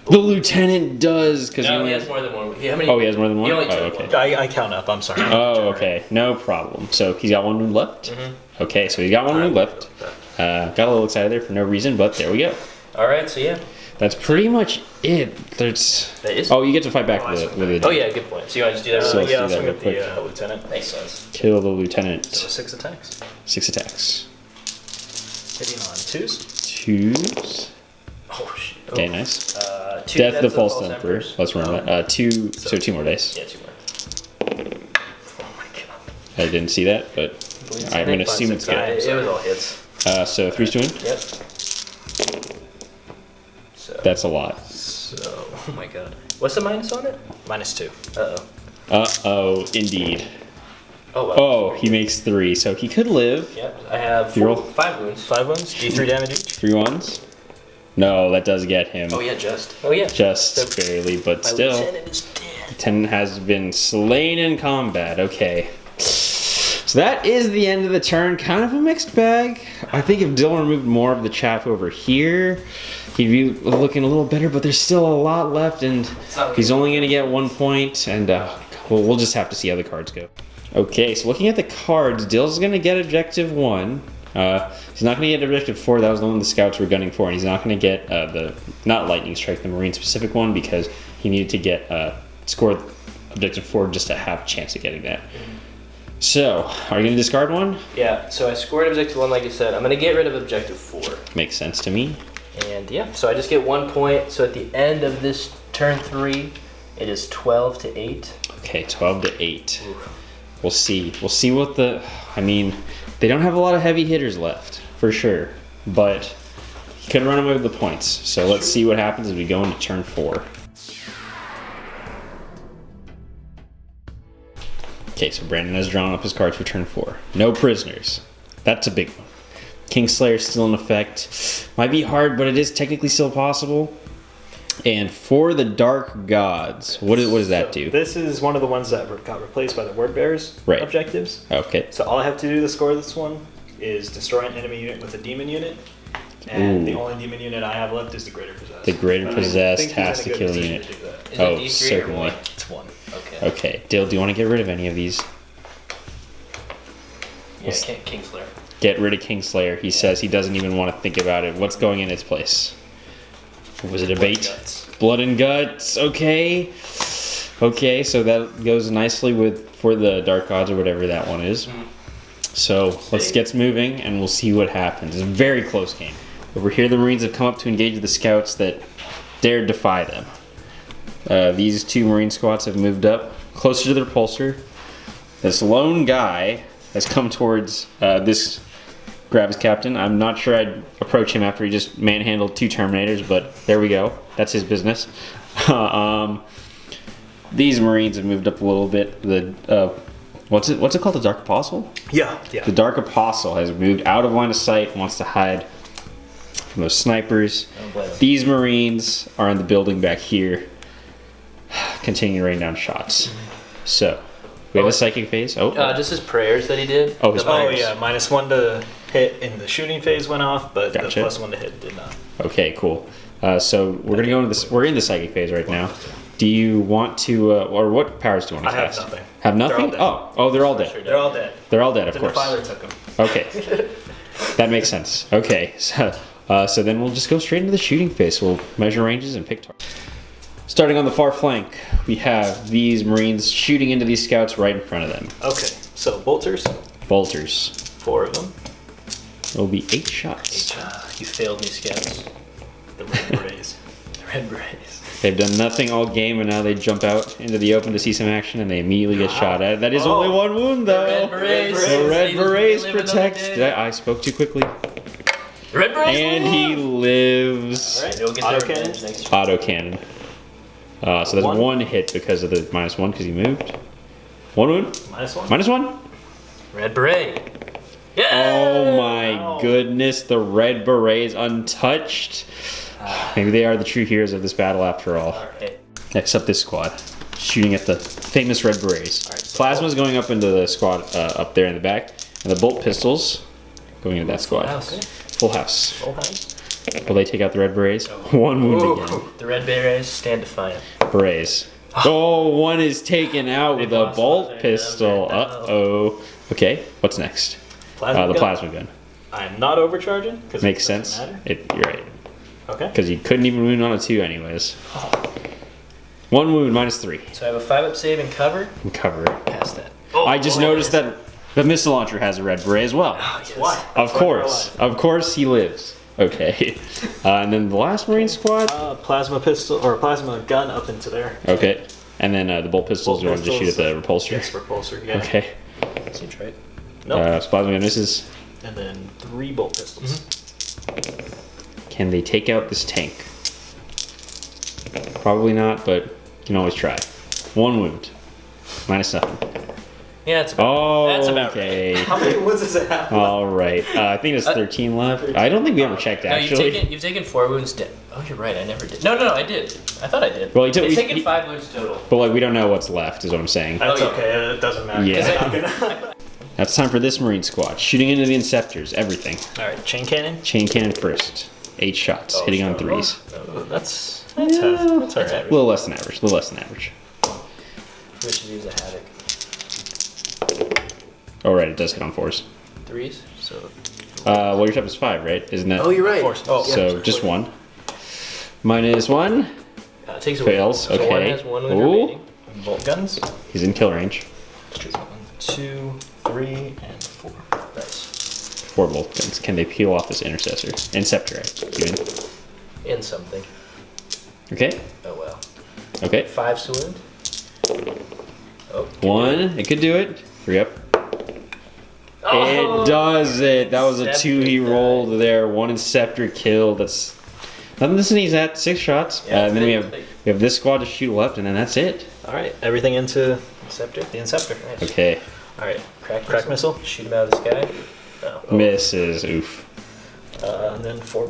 The lieutenant does, because No, he he has more than one. How many? Oh, he has more than one? He only Oh, took okay. one. I count up. I'm sorry. Oh, okay. No problem. So he's got 1 wound left? Okay, so he's got 1 wound left. Got a little excited there for no reason, but there we go. Alright, so yeah. That's pretty much it. There's. That is. Oh, you get to fight back with it. Oh, yeah, good point. So you want to just do that? So really let's Yeah, do I'll that swing real at quick. the lieutenant. Makes sense. Kill the lieutenant. So 6 attacks. 6 attacks. Hitting on 2s. 2s. Oh, shit. Okay, nice. 2 Death of the deaths False Emperor. Emperors. Let's remember that. 2. So 2 more dice. Yeah, 2 more. Oh my god. I didn't see that, but I'm going to assume it's good. It was all hits. So 3's doing. Yep. So. That's a lot. So. Oh my god. What's the minus on it? -2. Uh oh. Uh-oh, indeed. Oh wow. Oh, he makes 3, so he could live. Yep. I have You roll? 5 wounds. 5 wounds. D3 damage each. 3 ones. No, that does get him. Oh yeah, just. Oh yeah. Just So- barely, but My still. lieutenant is dead. Lieutenant has been slain in combat. Okay. So that is the end of the turn. Kind of a mixed bag. I think if Dillon removed more of the chaff over here, he'd be looking a little better, but there's still a lot left, and he's only going to get 1 point, and we'll just have to see how the cards go. Okay, so looking at the cards, Dill's going to get objective 1. He's not going to get objective 4. That was the one the scouts were gunning for, and he's not going to get not lightning strike, the marine specific one, because he needed to get score objective 4 just to have a chance at getting that. So, are you going to discard one? Yeah. So I scored objective 1, like you said. I'm gonna get rid of objective 4. Makes sense to me. And yeah, so I just get 1 point. So at the end of this turn 3, it is 12 to 8. Okay, 12 to 8. Oof. We'll see. We'll see what the... I mean, they don't have a lot of heavy hitters left, for sure. But he could run away with the points. So let's see what happens as we go into turn 4. Okay, so Brandon has drawn up his cards for turn 4. No prisoners. That's a big one. Kingslayer still in effect. Might be hard, but it is technically still possible. And for the Dark Gods, what does that do? This is one of the ones that got replaced by the Wordbearers Right. objectives. Okay. So all I have to do to score this one is destroy an enemy unit with a demon unit. And Ooh. the only demon unit I have left is the Greater Possessed. The Greater I Possessed think he's in has a to good kill a position unit. to do that. Is Oh, it D3 or certainly. what? It's 1. Okay. Okay, Dill, do you want to get rid of any of these? Yeah, Kingslayer. Get rid of Kingslayer. He says he doesn't even want to think about it. What's going in its place? Was it a bait? Blood and guts. Okay. Okay, so that goes nicely for the Dark Gods or whatever that one is. So let's get moving and we'll see what happens. It's a very close game. Over here the Marines have come up to engage the scouts that dare defy them. These 2 Marine squads have moved up closer to the repulsor. This lone guy has come towards this Grab's captain. I'm not sure I'd approach him after he just manhandled 2 Terminators, but there we go. That's his business. These Marines have moved up a little bit. The what's it called? The Dark Apostle? Yeah. The Dark Apostle has moved out of line of sight and wants to hide from those snipers. These Marines are in the building back here, continuing to rain down shots. So, we have a psychic phase. Just his prayers that he did. Oh, his prayers. Yeah, -1 to hit in the shooting phase went off, but Gotcha. the +1 to hit did not. Okay, cool. So we're gonna go into this. We're in the psychic phase right now. Do you want to, or what powers do you want to I have cast? nothing. Have nothing? They're all Oh, they're all dead. They're all dead. They're all dead, of The course. Defiler took them. Okay, that makes sense. Okay, so then we'll just go straight into the shooting phase. We'll measure ranges and pick targets. Starting on the far flank, we have these Marines shooting into these scouts right in front of them. Okay, so bolters, Bolters. 4 of them. It'll be 8 shots. You failed me, scouts. The Red Berets. The Red Berets. They've done nothing all game, and now they jump out into the open to see some action, and they immediately get shot at. That is only 1 wound, though. Red Berets. The Red Berets Live another protect. day. I spoke too quickly. Red Berets. And he lives. Alright, You'll get auto their cannon. revenge next Auto cannon. So there's 1. 1 hit because of the -1 because he moved. 1 wound. -1. -1. Red Beret. Yeah. Oh my Wow. goodness, the Red Berets untouched. Maybe they are the true heroes of this battle after all. Alright. Next up, this squad. Shooting at the famous Red Berets. Alright, so Plasma's going up into the squad up there in the back. And the bolt pistols going into that squad. House. Full house. Full house. Will they take out the Red Berets? 1 wound again. The Red Berets stand defiant. Berets. Oh, 1 is taken out with a bolt pistol. Uh-oh. Okay, what's next? Plasma The gun. plasma gun. I'm not overcharging. Because Makes sense. You're right. Okay. Because you couldn't even wound on a 2 anyways. 1 wound, -3. So I have a 5-up save and cover. And cover. Past that. I just noticed that the missile launcher has a Red Beret as well. Why? Of course he lives. Okay. And then the last Marine squad. Plasma pistol or plasma gun up into there. Okay. And then the bolt pistols, you want to just shoot at the repulsor? Yes, repulsor. Yeah. Okay. Seems right. Nope. So plasma gun misses. And then 3 bolt pistols. Can they take out this tank? Probably not, but you can always try. 1 wound. -0. Yeah, it's about, Oh, that's about okay. How many wounds does it have? All right. I think there's 13 left. I don't think we ever checked, No, actually. you've taken 4 wounds. Oh, you're right. I never did. No, I did. I thought I did. Well, You've taken 5 wounds total. But like, we don't know what's left, is what I'm saying. That's yeah. okay. It doesn't matter. Yeah. It's not gonna- Now it's time for this Marine squad. Shooting into the Inceptors. Everything. All right, chain cannon. Chain cannon first. 8 shots. Hitting on 3s. Oh, that's tough. That's all A right. little less than average. A little less than average. We should use a Havoc. Oh, right. It does hit on 4s. 3s. So. Well, your top is 5, right? Isn't that? Oh, you're right. Force. Oh, So just 1. -1. It takes a Fails. So one Okay. has 1 wound Ooh. remaining. Bolt guns. He's in kill range. 1, 2, 3, and 4. Nice. 4 bolt guns. Can they peel off this intercessor? Inceptor, right? In something. Okay. Oh well. Okay. 5 wound. Oh. 1. It could do it. 3 up. Oh, It does it. That was a 2 he Inceptor rolled there. 1 Inceptor kill. That's nothing to sneeze at. 6 shots. Yeah, And then we have this squad to shoot left, and then that's it. All right, everything into Inceptor. the Inceptor. Nice. Okay. All right, Crack missile. Shoot him out of the sky. No. Misses. Oof. And then 4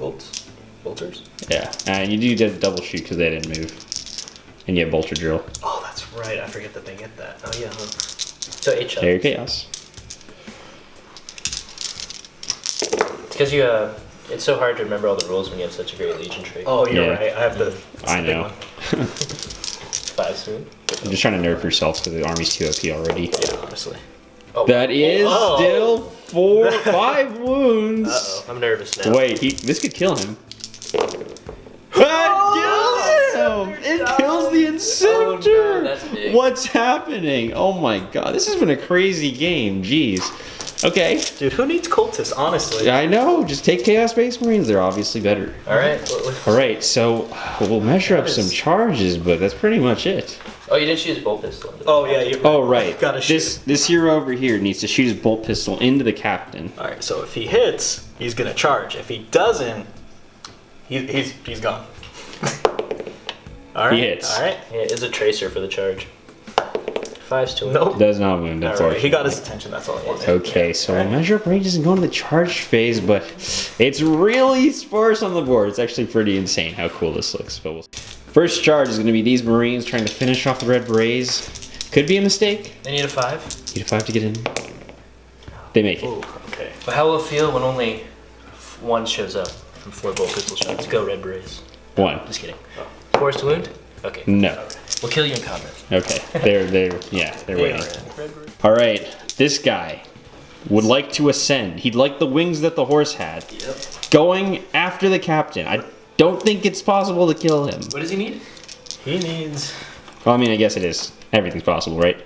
bolters. Yeah. And you do just double shoot because they didn't move. And you have bolter drill. Oh, that's right. I forget that they get that. Oh yeah. Huh. So 8 shots. There your chaos. Because it's so hard to remember all the rules when you have such a great Legion trait. Oh, you're Yeah. right. I have the. I know. 5 soon. I'm just trying to nerf yourself because the army's too OP already. Yeah, honestly. Oh. That is still 5 wounds. Uh-oh, I'm nervous now. Wait, this could kill him. That kills him! It kills the Incentor! Oh, no, that's big. What's happening? Oh my god, this has been a crazy game. Jeez. Okay. Dude, who needs cultists, honestly? I know, just take Chaos Space Marines. They're obviously better. Alright. Alright, so we'll measure up some charges, but that's pretty much it. Oh, you didn't shoot his bolt pistol. Oh, yeah, you Oh, right. Gotta shoot. This hero over here needs to shoot his bolt pistol into the captain. Alright, so if he hits, he's gonna charge. If he doesn't, he's gone. Alright. He hits. Alright. Yeah, it's a tracer for the charge. 5's to him. Nope. Does not wound, unfortunately. He got his attention, that's all he wanted. Okay, so we'll measure up ranges and go into the charge phase, but it's really sparse on the board. It's actually pretty insane how cool this looks. But first charge is going to be these Marines trying to finish off the Red Berets. Could be a mistake. They need a 5. Need a 5 to get in. They make it. Ooh, okay. But how will it feel when only 1 shows up from 4 bolt pistol shots? Go Red Berets. 1. Just kidding. 4 is to wound? Okay. No. We'll kill you in combat. Okay. They're waiting. All right. This guy would like to ascend. He'd like the wings that the horse had. Yep. Going after the captain. I don't think it's possible to kill him. What does he need? He needs Well, I mean, I guess it is. Everything's possible, right?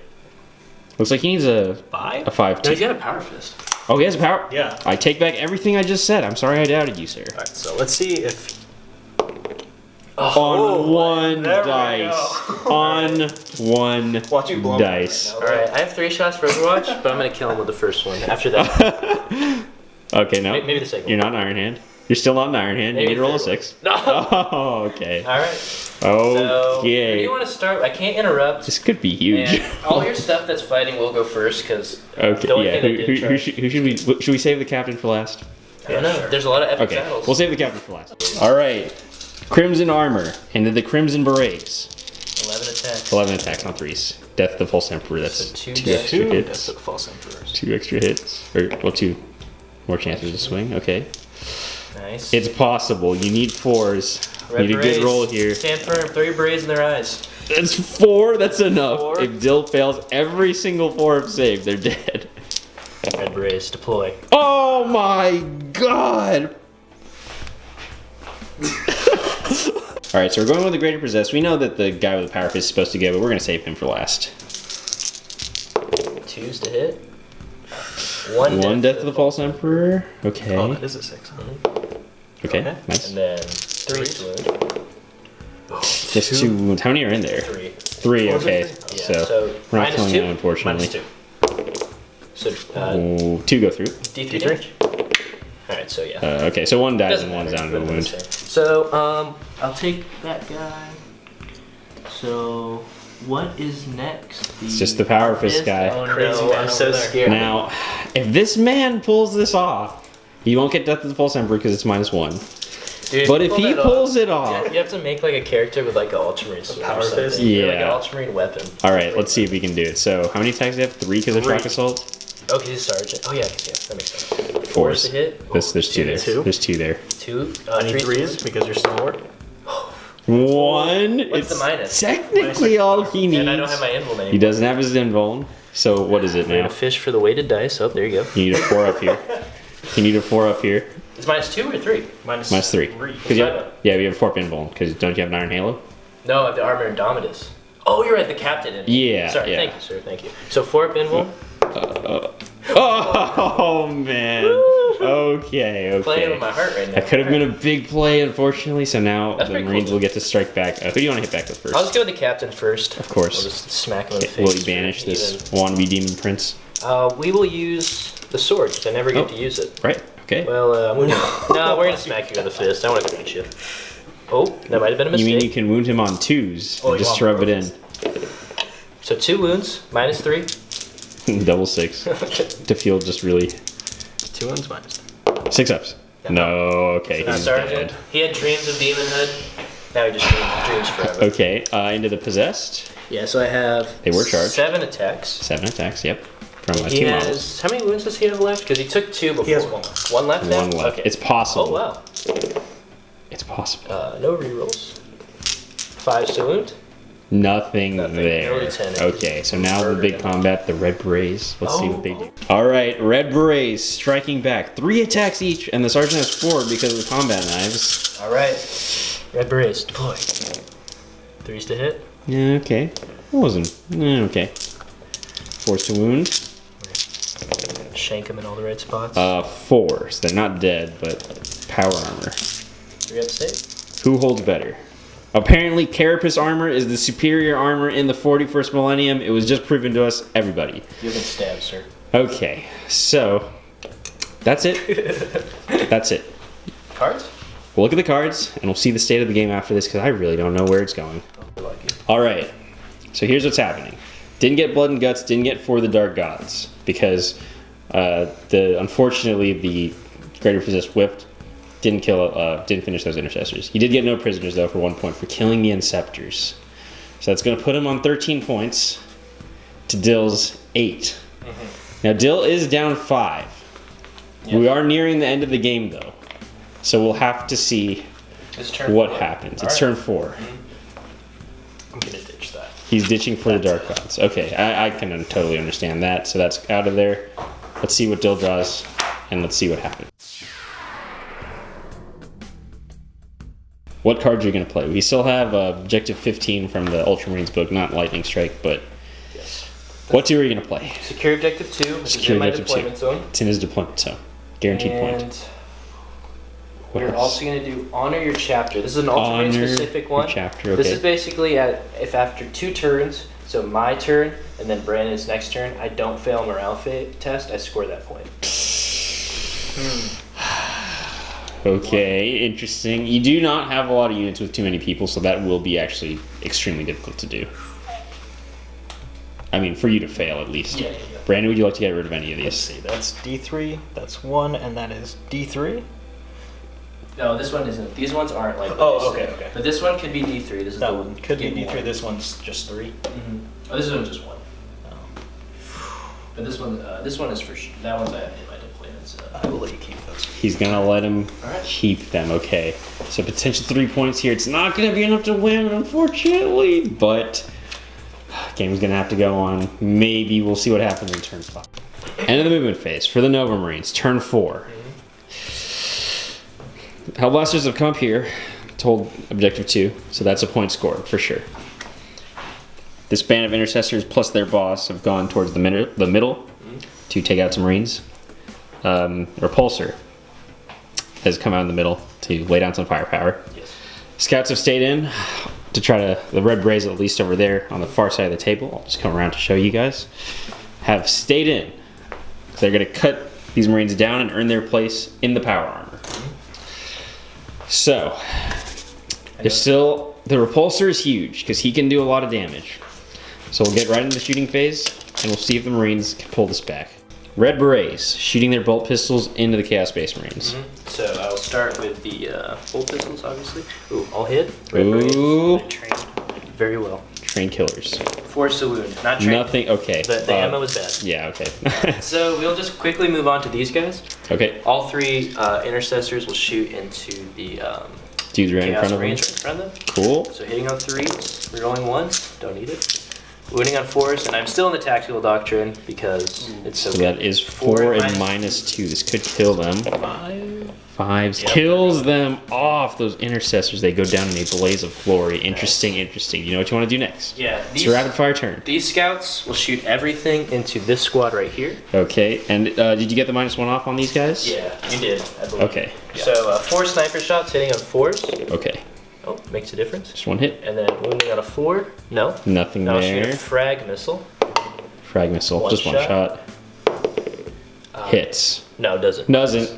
Looks like he needs a 5? 5 No, he's too. got a power fist. Oh, he has a power. Yeah. I take back everything I just said. I'm sorry I doubted you, sir. Alright, so let's see if On one there we dice. go. On one Watch you blow him dice. right now. Alright, I have 3 shots for Overwatch, but I'm gonna kill him with the first one. After that, Okay, no. maybe the second You're one. not an Iron Hand. You're still not an Iron Hand. You Maybe need to roll a the third 6. No! Oh, okay. Alright. So, where do Okay. you want to start? I can't interrupt. This could be huge. And all your stuff that's fighting will go first, because Okay, the only yeah. thing that did charge- Who should we save the captain for last? I don't know. There's a lot of epic Okay, battles. we'll save the captain for last. All right. Crimson armor into the Crimson Berets. 11 attacks. 11 attacks on 3s. Death of the False Emperor. That's So two 2 deaths. extra That's hits. the false emperors. 2 extra hits. Or, well, 2 more chances to swing. Okay. Nice. It's possible. You need 4s. Red Need a good berets. roll here. Stand firm. Throw your berets in their eyes. That's 4. That's enough. 4. If Dill fails every single 4 of save, they're dead. Red berets deploy. Oh my god! Alright, so we're going with the Greater Possessed. We know that the guy with the power fist is supposed to go, but we're going to save him for last. 2s to hit. 1 death of the False Emperor. Okay. Oh, that is a 6. Okay, Okay. nice. And then 3 to wound. Just 2 wounds. How many are in there? 3. 3, okay. Yeah, So, so we're not minus killing 2. them, unfortunately. Minus 2. So, Oh, 2 go through. D3 damage? Alright, so yeah. Okay, so 1 dies Doesn't and 1's matter, down to a but wound. it's the same. So, I'll take that guy. So, what is next? It's just the power fist guy. Oh Crazy no, man I'm over so there. scared. Now, if this man pulls this off, he won't get Death of the False Emperor because it's -1. Dude, But you if pull he that pulls it off, off... you have to make like a character with like an Ultramarine sword power or something. fist? Or, like an Yeah. Ultramarine weapon. Alright, let's see if we can do it. So, how many attacks do they have? 3 because of Three. shock assault? Okay, he's sergeant. Oh yeah, that makes sense. 4s. to hit. There's 2 there. Two. There's 2 there. 2. I need 3 3s because you're slower. 1. What's the it's minus? technically all he needs. And I don't have my invul name. He doesn't have his invuln. So, what is it We're now? gonna fish for the weighted dice. Oh, there you go. You need a 4 up here. You need a 4 up here. It's -2 or 3? -3. 'Cause you have, yeah, we have a 4 invuln. Because don't you have an Iron Halo? No, I have the armor Indomitus. Oh, you're right, the captain. Yeah, Sorry, yeah. thank you, sir. Thank you. So 4 up invul. Oh, man. Okay, Playing with okay. my heart right now. That could have been a big play, unfortunately. So now That's the pretty Marines cool. will get to strike back. Who do you want to hit back with first? I'll just go with the captain first. Of course. We'll just smack him in the face. Will he banish for this even- wannabe demon prince? We will use the sword because I never get Oh. to use it. Right. Okay. Well, no, we're gonna smack you with the fist. I want to crush you. Oh, that might have been a You mistake. mean you can wound him on 2s Oh, and you just want rub it in? So 2 wounds, -3. Double 6 to feel just really 2 ones minus. 6 ups. No. Okay. The He's sergeant. dead. He had dreams of demonhood. Now he just dreams forever. Okay. Into the possessed. Yeah, so I have. They were charged. 7 attacks. 7 attacks. Yep. From He 2 has. models. How many wounds does he have left? Because he took 2 before. He has 1 left. 1 left now? 1 left. Okay. It's possible. Oh wow. It's possible. No rerolls. 5 to wound. Nothing Nothing. there. No lieutenant. Okay, so now the big combat, the Red Berets. Let's see what they do. Oh. All right, Red Berets striking back. 3 attacks each, and the sergeant has 4 because of the combat knives. All right. Red Berets, deploy. 3s to hit. Yeah, okay. It wasn't. Okay. 4s to wound. Shank them in all the right spots. 4s. They're not dead, but power armor. 3 up save. Who holds better? Apparently, Carapace armor is the superior armor in the 41st millennium. It was just proven to us, everybody. You can stab, sir. Okay, so that's it. That's it. Cards? We'll look at the cards, and we'll see the state of the game after this, because I really don't know where it's going. All right, so here's what's happening. Didn't get Blood and Guts, didn't get For the Dark Gods, because unfortunately the Greater Possessed whipped. Didn't finish those intercessors. He did get no prisoners though for 1 point for killing the Inceptors. So that's going to put him on 13 points to Dill's 8. Now Dill is down 5. Yep. We are nearing the end of the game though, so we'll have to see what happens. It's turn 4. I'm gonna ditch that. He's ditching For the Dark Gods. Okay, I can totally understand that. So that's out of there. Let's see what Dill draws, and let's see what happens. What cards are you going to play? We still have Objective 15 from the Ultramarines book, not Lightning Strike, but yes. What 2 are you going to play? Secure Objective 2, which is in my deployment zone. It's in his deployment zone. Guaranteed point. What we're also going to do Honor Your Chapter. This is an Ultramarine specific one. Chapter, okay. This is basically if after 2 turns, so my turn and then Brandon's next turn, I don't fail a morale test, I score that point. Okay, interesting. You do not have a lot of units with too many people, so that will be actually extremely difficult to do. I mean, for you to fail at least. Yeah. Brandon, would you like to get rid of any of these? Let's see, that's D3, that's 1, and that is D3? No, this one isn't. These ones aren't like Oh, okay. But this one could be D3. This is That the one could be D3, one. this one's just 3. Oh, this one's just 1. But this one is for that one's in my deployment zone. I will let you keep those. He's gonna let him keep them, okay. So potential 3 points here. It's not gonna be enough to win, unfortunately, but game's gonna have to go on. Maybe we'll see what happens in turn 5. End of the movement phase for the Novamarines, turn 4. Hellblasters have come up here, told Objective 2, so that's a point scored for sure. This band of intercessors plus their boss have gone towards the middle to take out some Marines. Repulsor has come out in the middle to lay down some firepower. Yes. Scouts have stayed in to try to, the Red Berets at least over there on the far side of the table, I'll just come around to show you guys, have stayed in. They're going to cut these Marines down and earn their place in the power armor. So, there's still, the Repulsor is huge because he can do a lot of damage. So we'll get right into the shooting phase and we'll see if the Marines can pull this back. Red Berets shooting their bolt pistols into the Chaos Space Marines. So I'll start with the bolt pistols, obviously. Ooh, all hit. Red Berets. Trained very well. Trained killers. Force to wound, not trained. Nothing, okay. The ammo was bad. Yeah, okay. So we'll just quickly move on to these guys. Okay. All 3 intercessors will shoot into the dudes right in Chaos front of them. Marines right in front of them. Cool. So hitting on 3s, rerolling 1s, don't need it. Wounding on 4s, and I'm still in the tactical doctrine because it's so So good. that is 4 and -2. This could kill them. 5s. Yep. Kills them off. Those intercessors, they go down in a blaze of glory. Interesting, interesting. You know what you want to do next? Yeah. It's a rapid fire turn. These scouts will shoot everything into this squad right here. Okay, and did you get the -1 off on these guys? Yeah, you did, I believe. Okay. Yeah. So 4 sniper shots hitting on 4s. Okay. Oh, makes a difference. Just 1 hit. And then wounding on a 4. No. Nothing now there. Shoot a frag missile. Frag missile. Just one shot. Hits. No, doesn't.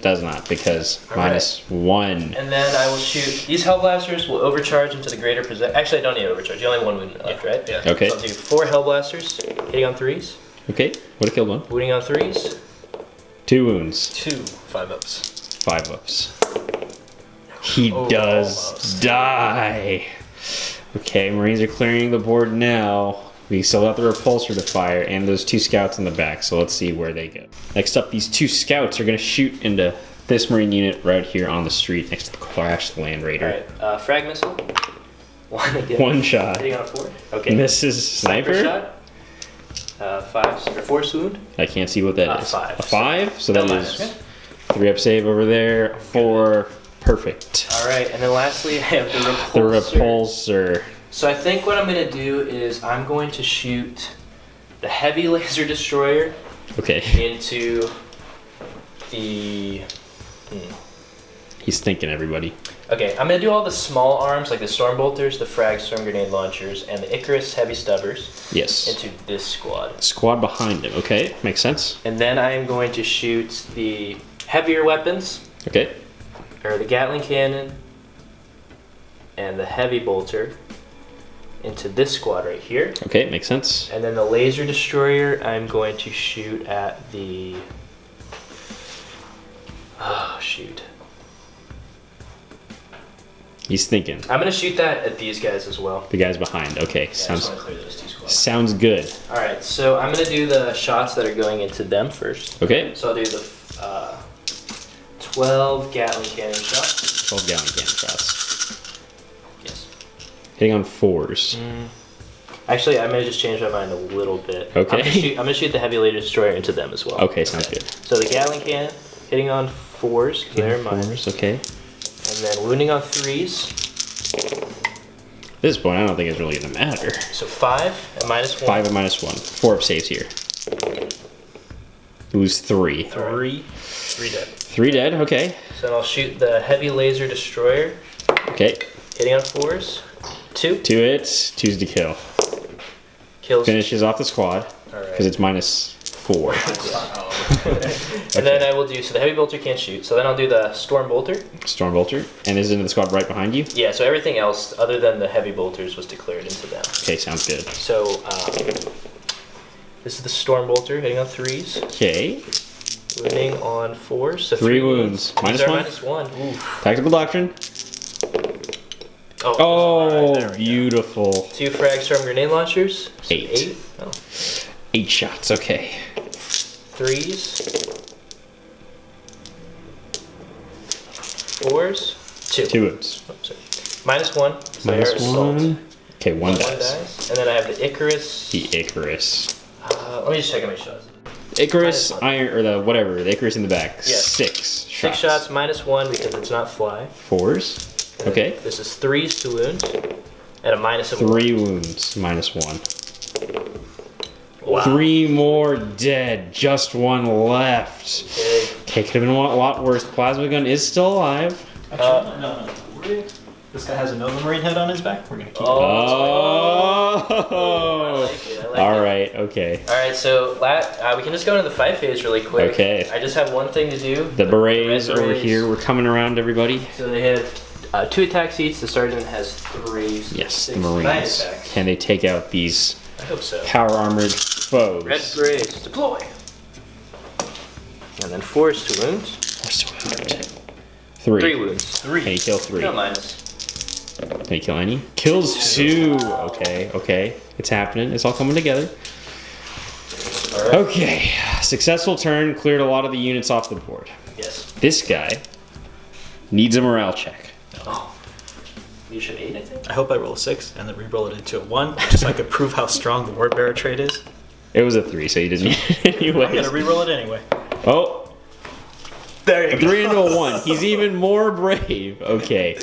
Does not, because -1. And then I will shoot. These Hellblasters will overcharge into the greater possession. Actually, I don't need to overcharge. You only have 1 wound left, right? Yeah. Okay. So I'll do 4 Hellblasters hitting on 3s. Okay, would have killed 1. Wounding on 3s. 2 wounds. 2 5-ups. 5-ups. He does die. Okay, Marines are clearing the board now. We still got the repulsor to fire and those 2 scouts in the back, so let's see where they go. Next up, these 2 scouts are going to shoot into this Marine unit right here on the street next to the Crash Land Raider. Alright, frag missile. 1 again. One shot. Hitting on a 4. Okay. Misses sniper. shot. 4 wound. I can't see what that is. 5. A 5? So No that minus, is okay. 3 up save over there. 4. Perfect. All right, and then lastly, I have the repulsor. The repulsor. So I think what I'm going to do is I'm going to shoot the heavy laser destroyer Okay. into the... He's thinking, everybody. Okay, I'm going to do all the small arms, like the storm bolters, the frag storm grenade launchers, and the Icarus heavy stubbers Yes. into this squad. Squad behind him. Okay, makes sense. And then I am going to shoot the heavier weapons, Okay. or the Gatling cannon, and the heavy bolter into this squad right here. Okay, makes sense. And then the laser destroyer, I'm going to shoot at the... Oh, shoot. He's thinking. I'm going to shoot that at these guys as well. The guy's behind. Okay, Yeah, I just sounds want to clear those 2 squads. sounds good. Alright, so I'm going to do the shots that are going into them first. Okay. So I'll do the 12 Gatling cannon shots. 12 gallon cannon shots. Yes. Hitting on 4s. Actually, I may just change my mind a little bit. Okay. I'm gonna shoot the heavy laser destroyer into them as well. Okay, sounds good. So the Gatling cannon hitting on 4s, because they're mine. 4s, okay. And then wounding on 3s. At this point, I don't think it's really going to matter. So 5 and -1. 5 and -1. 4 up saves here. Lose 3. 3 dead. 3 dead, okay. So then I'll shoot the heavy laser destroyer Okay. hitting on 4s. 2 2 hits, 2's to kill. kills. Finishes off the squad, Alright. because it's -4. And then I will do, so the heavy bolter can't shoot. So then I'll do the storm bolter. Storm Bolter. And is it in the squad right behind you? Yeah, so everything else other than the heavy bolters was declared into them. Okay, sounds good. So this is the storm bolter hitting on 3s, Okay. wounding on 4s. So 3 wounds. These are -1? -1. Oof. Tactical Doctrine. Oh, Oh, there we go. beautiful. 2 frag storm grenade launchers. So 8. 8. Oh. 8 shots, okay. 3s. 4s. 2. 2 wounds. Oh, sorry. -1. So they're assault. -1. Okay, 1 One dies. dies. And then I have the Icarus. The Icarus. Let me just check how many shots. Icarus, -1. iron, or the whatever, the Icarus in the back. Yes. 6 6 shots -1 because it's not fly. 4s. And then Okay. This is 3s to wound. And a minus of 1. 3 wounds, -1. Wow. 3 more dead, just 1 left. Okay. Okay, could have been a lot worse. Plasma gun is still alive. Actually, no. This guy has a Novamarine head on his back. We're gonna keep Oh! I like it. All right, okay. Alright, so we can just go into the fight phase really quick. Okay. I just have one thing to do. The berets Red over berets. here, we're coming around, everybody. So they have 2 attack seats. The sergeant has 3. So Yes, 6, the 9 Marines. attacks. Can they take out these I hope so. power armored foes? Red berets, deploy! And then 4s to wound. 3. 3 wounds. 3. Can you kill 3? No minus. Can you kill any? Kills 2. Okay. It's happening. It's all coming together. Alright. Okay. Successful turn. Cleared a lot of the units off the board. Yes. This guy needs a morale check. Oh. You should 8, I think. I hope I roll a 6 and then re-roll it into a 1, just so I could prove how strong the Wordbearer trait is. It was a 3, so you didn't need it anyways. I'm gonna re-roll it anyway. Oh, There you a 3 into a 1. He's even more brave. Okay.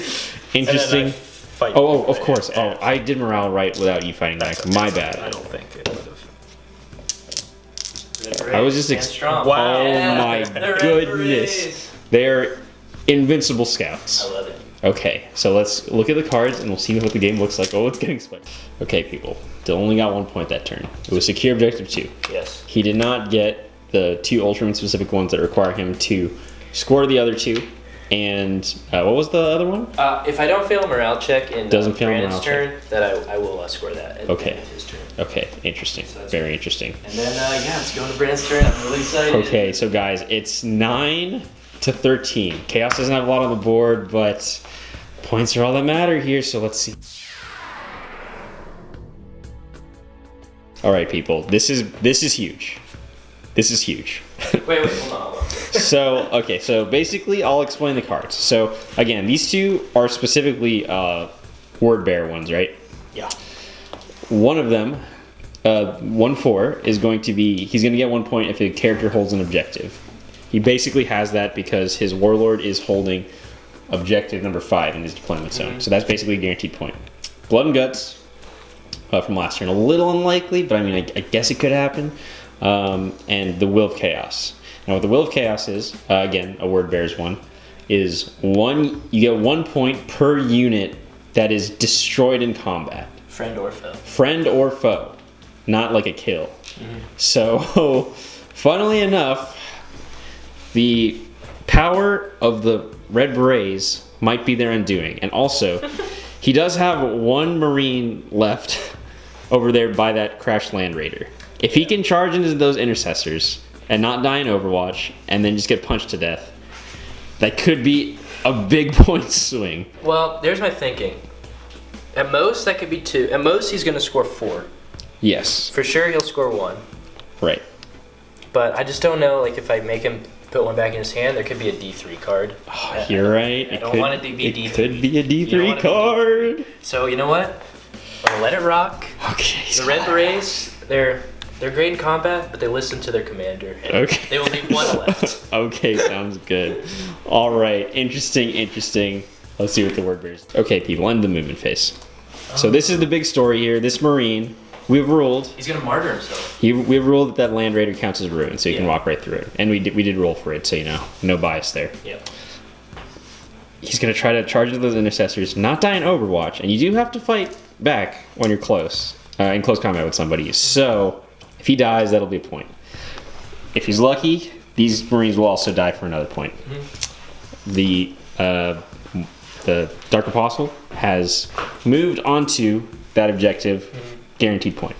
Interesting. Fight. Oh, of course. Oh, I did morale right without you fighting back. My I bad. don't think it would have. I was just strong. Wow. Oh my The Red goodness. Berets. They're invincible scouts. I love it. Okay, so let's look at the cards and we'll see what the game looks like. Oh, it's getting spicy. Okay, people. Dill only got 1 point that turn. It was secure objective 2. Yes. He did not get the 2 Ultramarine specific ones that require him to score the other 2. And what was the other one? If I don't fail a morale check in Doesn't fail a Brandon's morale turn, then I will score that at Okay. the end of his turn. Okay, interesting. Very interesting. And then, it's going to Brandon's turn. I'm really excited. Okay, so guys, it's 9 to 13. Chaos doesn't have a lot on the board, but points are all that matter here, so let's see. All right, people, this is huge. This is huge. Wait, hold on. So basically I'll explain the cards. So again, these 2 are specifically word bear ones, right? Yeah. One of them, 1/4, is going to be, he's going to get 1 point if a character holds an objective. He basically has that because his warlord is holding objective number 5 in his deployment zone. So that's basically a guaranteed point. Blood and Guts from last turn, a little unlikely, but I mean, I guess it could happen. And the Will of Chaos. Now, what the Will of Chaos is, again, a word bears one, is you get 1 point per unit that is destroyed in combat. Friend or foe. Friend or foe, not like a kill. So, funnily enough, the power of the Red Berets might be their undoing. And also, he does have 1 Marine left over there by that crashed Land Raider. If he can charge into those intercessors and not die in Overwatch and then just get punched to death, that could be a big point swing. Well, there's my thinking. At most, that could be 2. At most, he's going to score 4. Yes. For sure, he'll score 1. Right. But I just don't know, like, if I make him put 1 back in his hand, there could be a D3 card. Oh, you're right. I don't want it to be D3. It could be a D3 card. So, you know what? I'm going to let it rock. Okay. The Red Berets, they're great in combat, but they listen to their commander. Okay. They will leave 1 left. Okay, sounds good. All right. Interesting. Let's see what the word bears. Okay, people, end the movement phase. So this is the big story here. This Marine, we've ruled. He's going to martyr himself. We've ruled that Land Raider counts as ruin, so you can Yeah. walk right through it. And we did roll for it, so you know, no bias there. Yep. He's going to try to charge into those intercessors, not die in Overwatch, and you do have to fight back when you're close, in close combat with somebody. So if he dies, that'll be a point. If he's lucky, these Marines will also die for another point. The Dark Apostle has moved onto that objective, guaranteed point.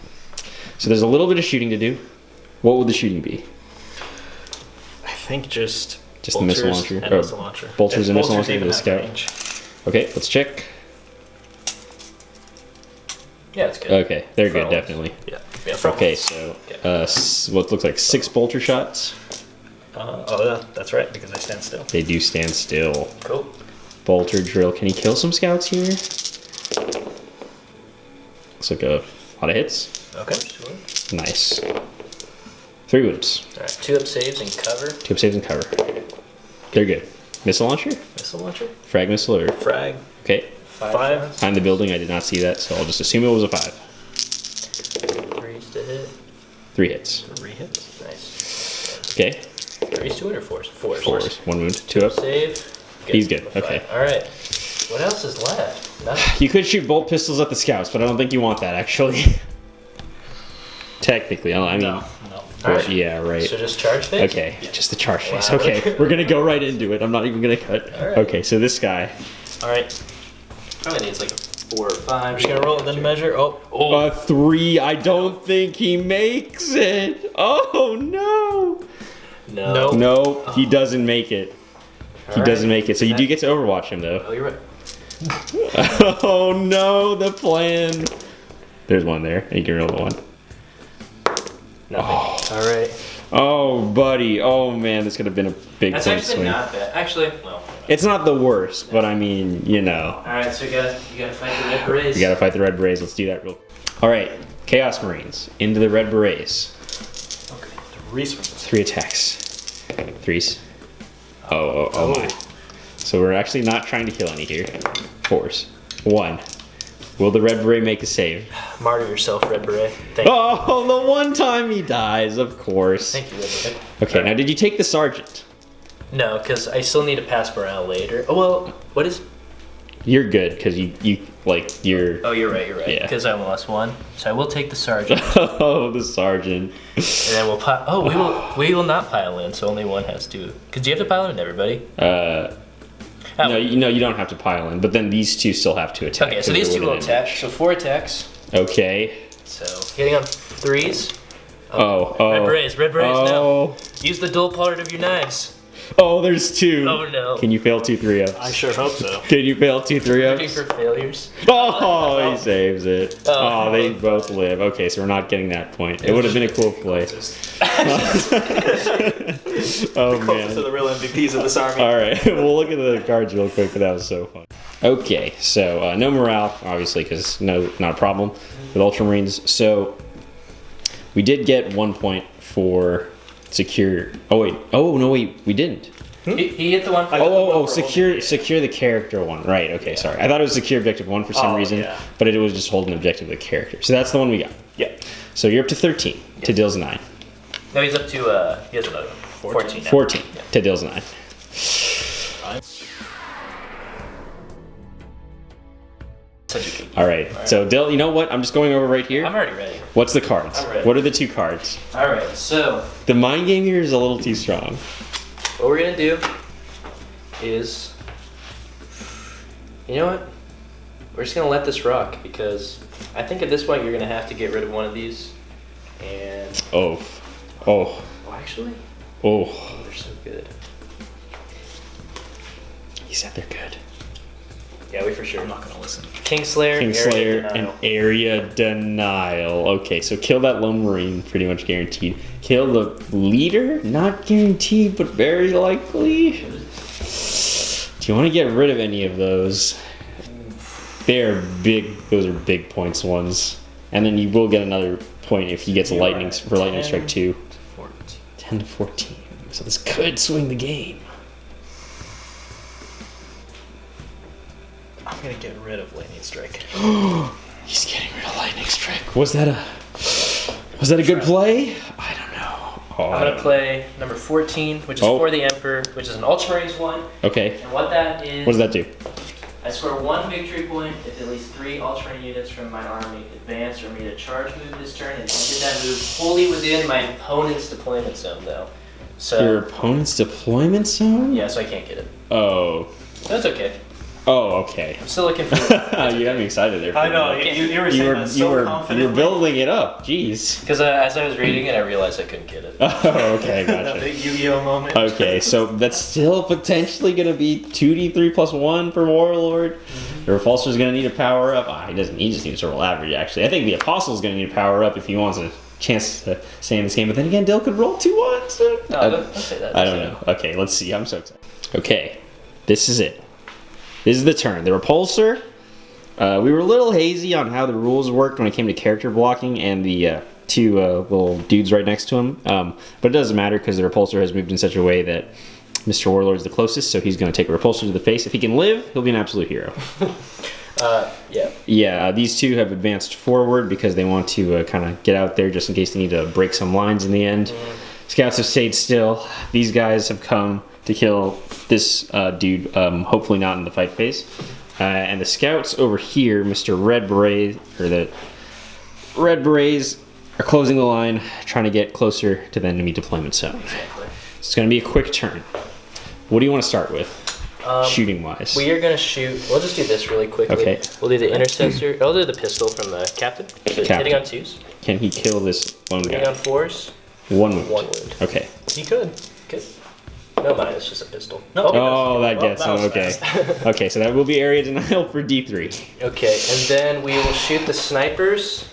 So there's a little bit of shooting to do. What would the shooting be? I think just the missile launcher. And missile launcher. Bolters and missile launcher even to the have scout. range. Okay, let's check. Yeah, it's good. Okay, they're good, Front. definitely. Yeah. Okay, so what looks like 6 bolter shots. That's right, because I stand still. They do stand still. Cool. Bolter drill. Can he kill some scouts here? Looks like a lot of hits. Okay. Sure. Nice. 3 wounds. All right, 2 up saves and cover. 2 up saves and cover. They're good. Missile launcher? Missile launcher. Frag missile or... Frag. Okay. 5 shots. Behind the building, I did not see that, so I'll just assume it was a 5. 3s to hit. 3 hits. 3 hits. Nice. Okay. 3s to hit or 4s? 4s. 4s. 1 wound. 2 up. Save. He's good. Five. Okay. All right. What else is left? Nothing. You could shoot bolt pistols at the scouts, but I don't think you want that, actually. Technically, I mean... No. Right, yeah, right. So just charge phase? Okay, just the charge phase. Wow. Okay, we're gonna go right into it. I'm not even gonna cut. All right. Okay, so this guy. All right. Probably needs like a 4 or 5. I'm just gonna roll it, then measure. Oh. 3. I don't think he makes it. Oh no. No. No, he doesn't make it. He All doesn't right. make it. So you do get to Overwatch him though. Oh, you're right. Oh no, the plan. There's one there. You can roll the one. Nothing. All right. Oh, buddy. Oh man, this could have been a big That's point actually swing. not bad. Actually, well. It's not the worst, but I mean, you know. All right, so you gotta fight the Red Berets. You gotta fight the Red Berets. Let's do that real quick. All right, Chaos Marines into the Red Berets. Okay. 3 swings. 3 attacks. 3s. Oh my. So we're actually not trying to kill any here. 4s. 1. Will the Red Beret make a save? Martyr yourself, Red Beret. Thank you. Oh, the one time he dies, of course. Thank you, Red Beret. Okay, now did you take the Sergeant? No, because I still need to pass morale later. Oh, well, what is... You're good, because you're... Oh, you're right. Yeah. Because I lost 1. So I will take the Sergeant. Oh, the Sergeant. And then we'll pile... Oh, we will not pile in, so only 1 has to... Because do you have to pile in everybody? No, you don't have to pile in, but then these 2 still have to attack. Okay, so these 2 will attack. So 4 attacks. Okay. So hitting on 3s. Oh. Red Berets, Oh. no. Use the dual part of your knives. Oh, there's 2. Oh, no. Can you fail 2 3-ups? I sure hope so. Can you fail 2 Looking 3-ups? for failures. Oh, he saves it. Oh. Oh, they both live. Okay, so we're not getting that point. It would have been a cool play. Oh, Closest to man. the real MVPs of this army. All right, we'll look at the cards real quick, but that was so fun. Okay, so no morale, obviously, because not a problem with Ultramarines. So we did get 1 point for secure. Oh wait, we didn't. He hit the one. Secure the character one. Right. Okay, sorry. I thought it was secure objective 1 for some reason, but it was just holding objective of the character. So that's the one we got. Yeah. So you're up to 13 to Dill's 9. No, he's up to he has another 14. 14 to Dill's 9. All right. So Dill, you know what? I'm just going over right here. I'm already ready. What's the cards? I'm ready. What are the 2 cards? All right. So The mind game here is a little too strong. what we're gonna do is, you know what? We're just gonna let this rock because I think at this point you're gonna have to get rid of one of these. And Oh, actually, they're so good. He said they're good. Yeah, we for sure. I'm not gonna listen. Kingslayer, Kingslayer Area and Denial. area denial. Okay, so kill that lone marine, pretty much guaranteed. Kill the leader, not guaranteed, but very likely. Do you want to get rid of any of those? They're big. Those are big points ones. And then you will get another point if he gets a lightning strike 2. 10 to 14. So this could swing the game. I'm gonna get rid of lightning strike. He's getting rid of lightning strike. Was that a good play? I don't know. I'm gonna play number 14, which is for the Emperor, which is an Ultramarines one. Okay. And what that is. What does that do? I score 1 victory point if at least 3 Ultramarine units from my army advance or made a charge move this turn, and did that move wholly within my opponent's deployment zone, though. So Your opponent's deployment zone? yeah, so I can't get it. Oh. That's okay. Oh, okay. I'm still looking for. You got me excited there. For I a know, minute. you were saying that so confidently. You were building it up. Jeez. Because as I was reading it, I realized I couldn't get it. Oh, okay, That gotcha. big Yu-Gi-Oh moment. Okay, so that's still potentially going to be 2d3 plus 1 for Warlord. The Repulsor's going to need a power up. He doesn't. He just needs to roll average, actually. I think the Apostle's going to need a power up if he wants a chance to stay in this game. But then again, Dill could roll 2 1s. So No, don't say that. I don't know. Okay, let's see. I'm so excited. Okay, this is it. This is the turn. The Repulsor. We were a little hazy on how the rules worked when it came to character blocking and the 2 little dudes right next to him. But it doesn't matter because the Repulsor has moved in such a way that Mr. Warlord's the closest, so he's going to take a Repulsor to the face. If he can live, he'll be an absolute hero. Yeah. Yeah, these 2 have advanced forward because they want to kind of get out there just in case they need to break some lines in the end. Scouts have stayed still. These guys have come to kill this dude, hopefully not in the fight phase. And the scouts over here, Mr. Red Beret, or the Red Berets, are closing the line, trying to get closer to the enemy deployment zone. Exactly. It's going to be a quick turn. What do you want to start with, shooting wise? We are going to shoot. We'll just do this really quickly. Okay. We'll do the intercessor. I'll do the pistol from the captain. So hitting on 2s. Can he kill this lone Hitting guy? on 4s. 1 wound. 1 wound. Okay. He could. Good. No, mine is just a pistol. No. Oh, that Well, gets that him. was Okay. fast. Okay, so that will be area denial for D3. Okay, and then we will shoot the snipers.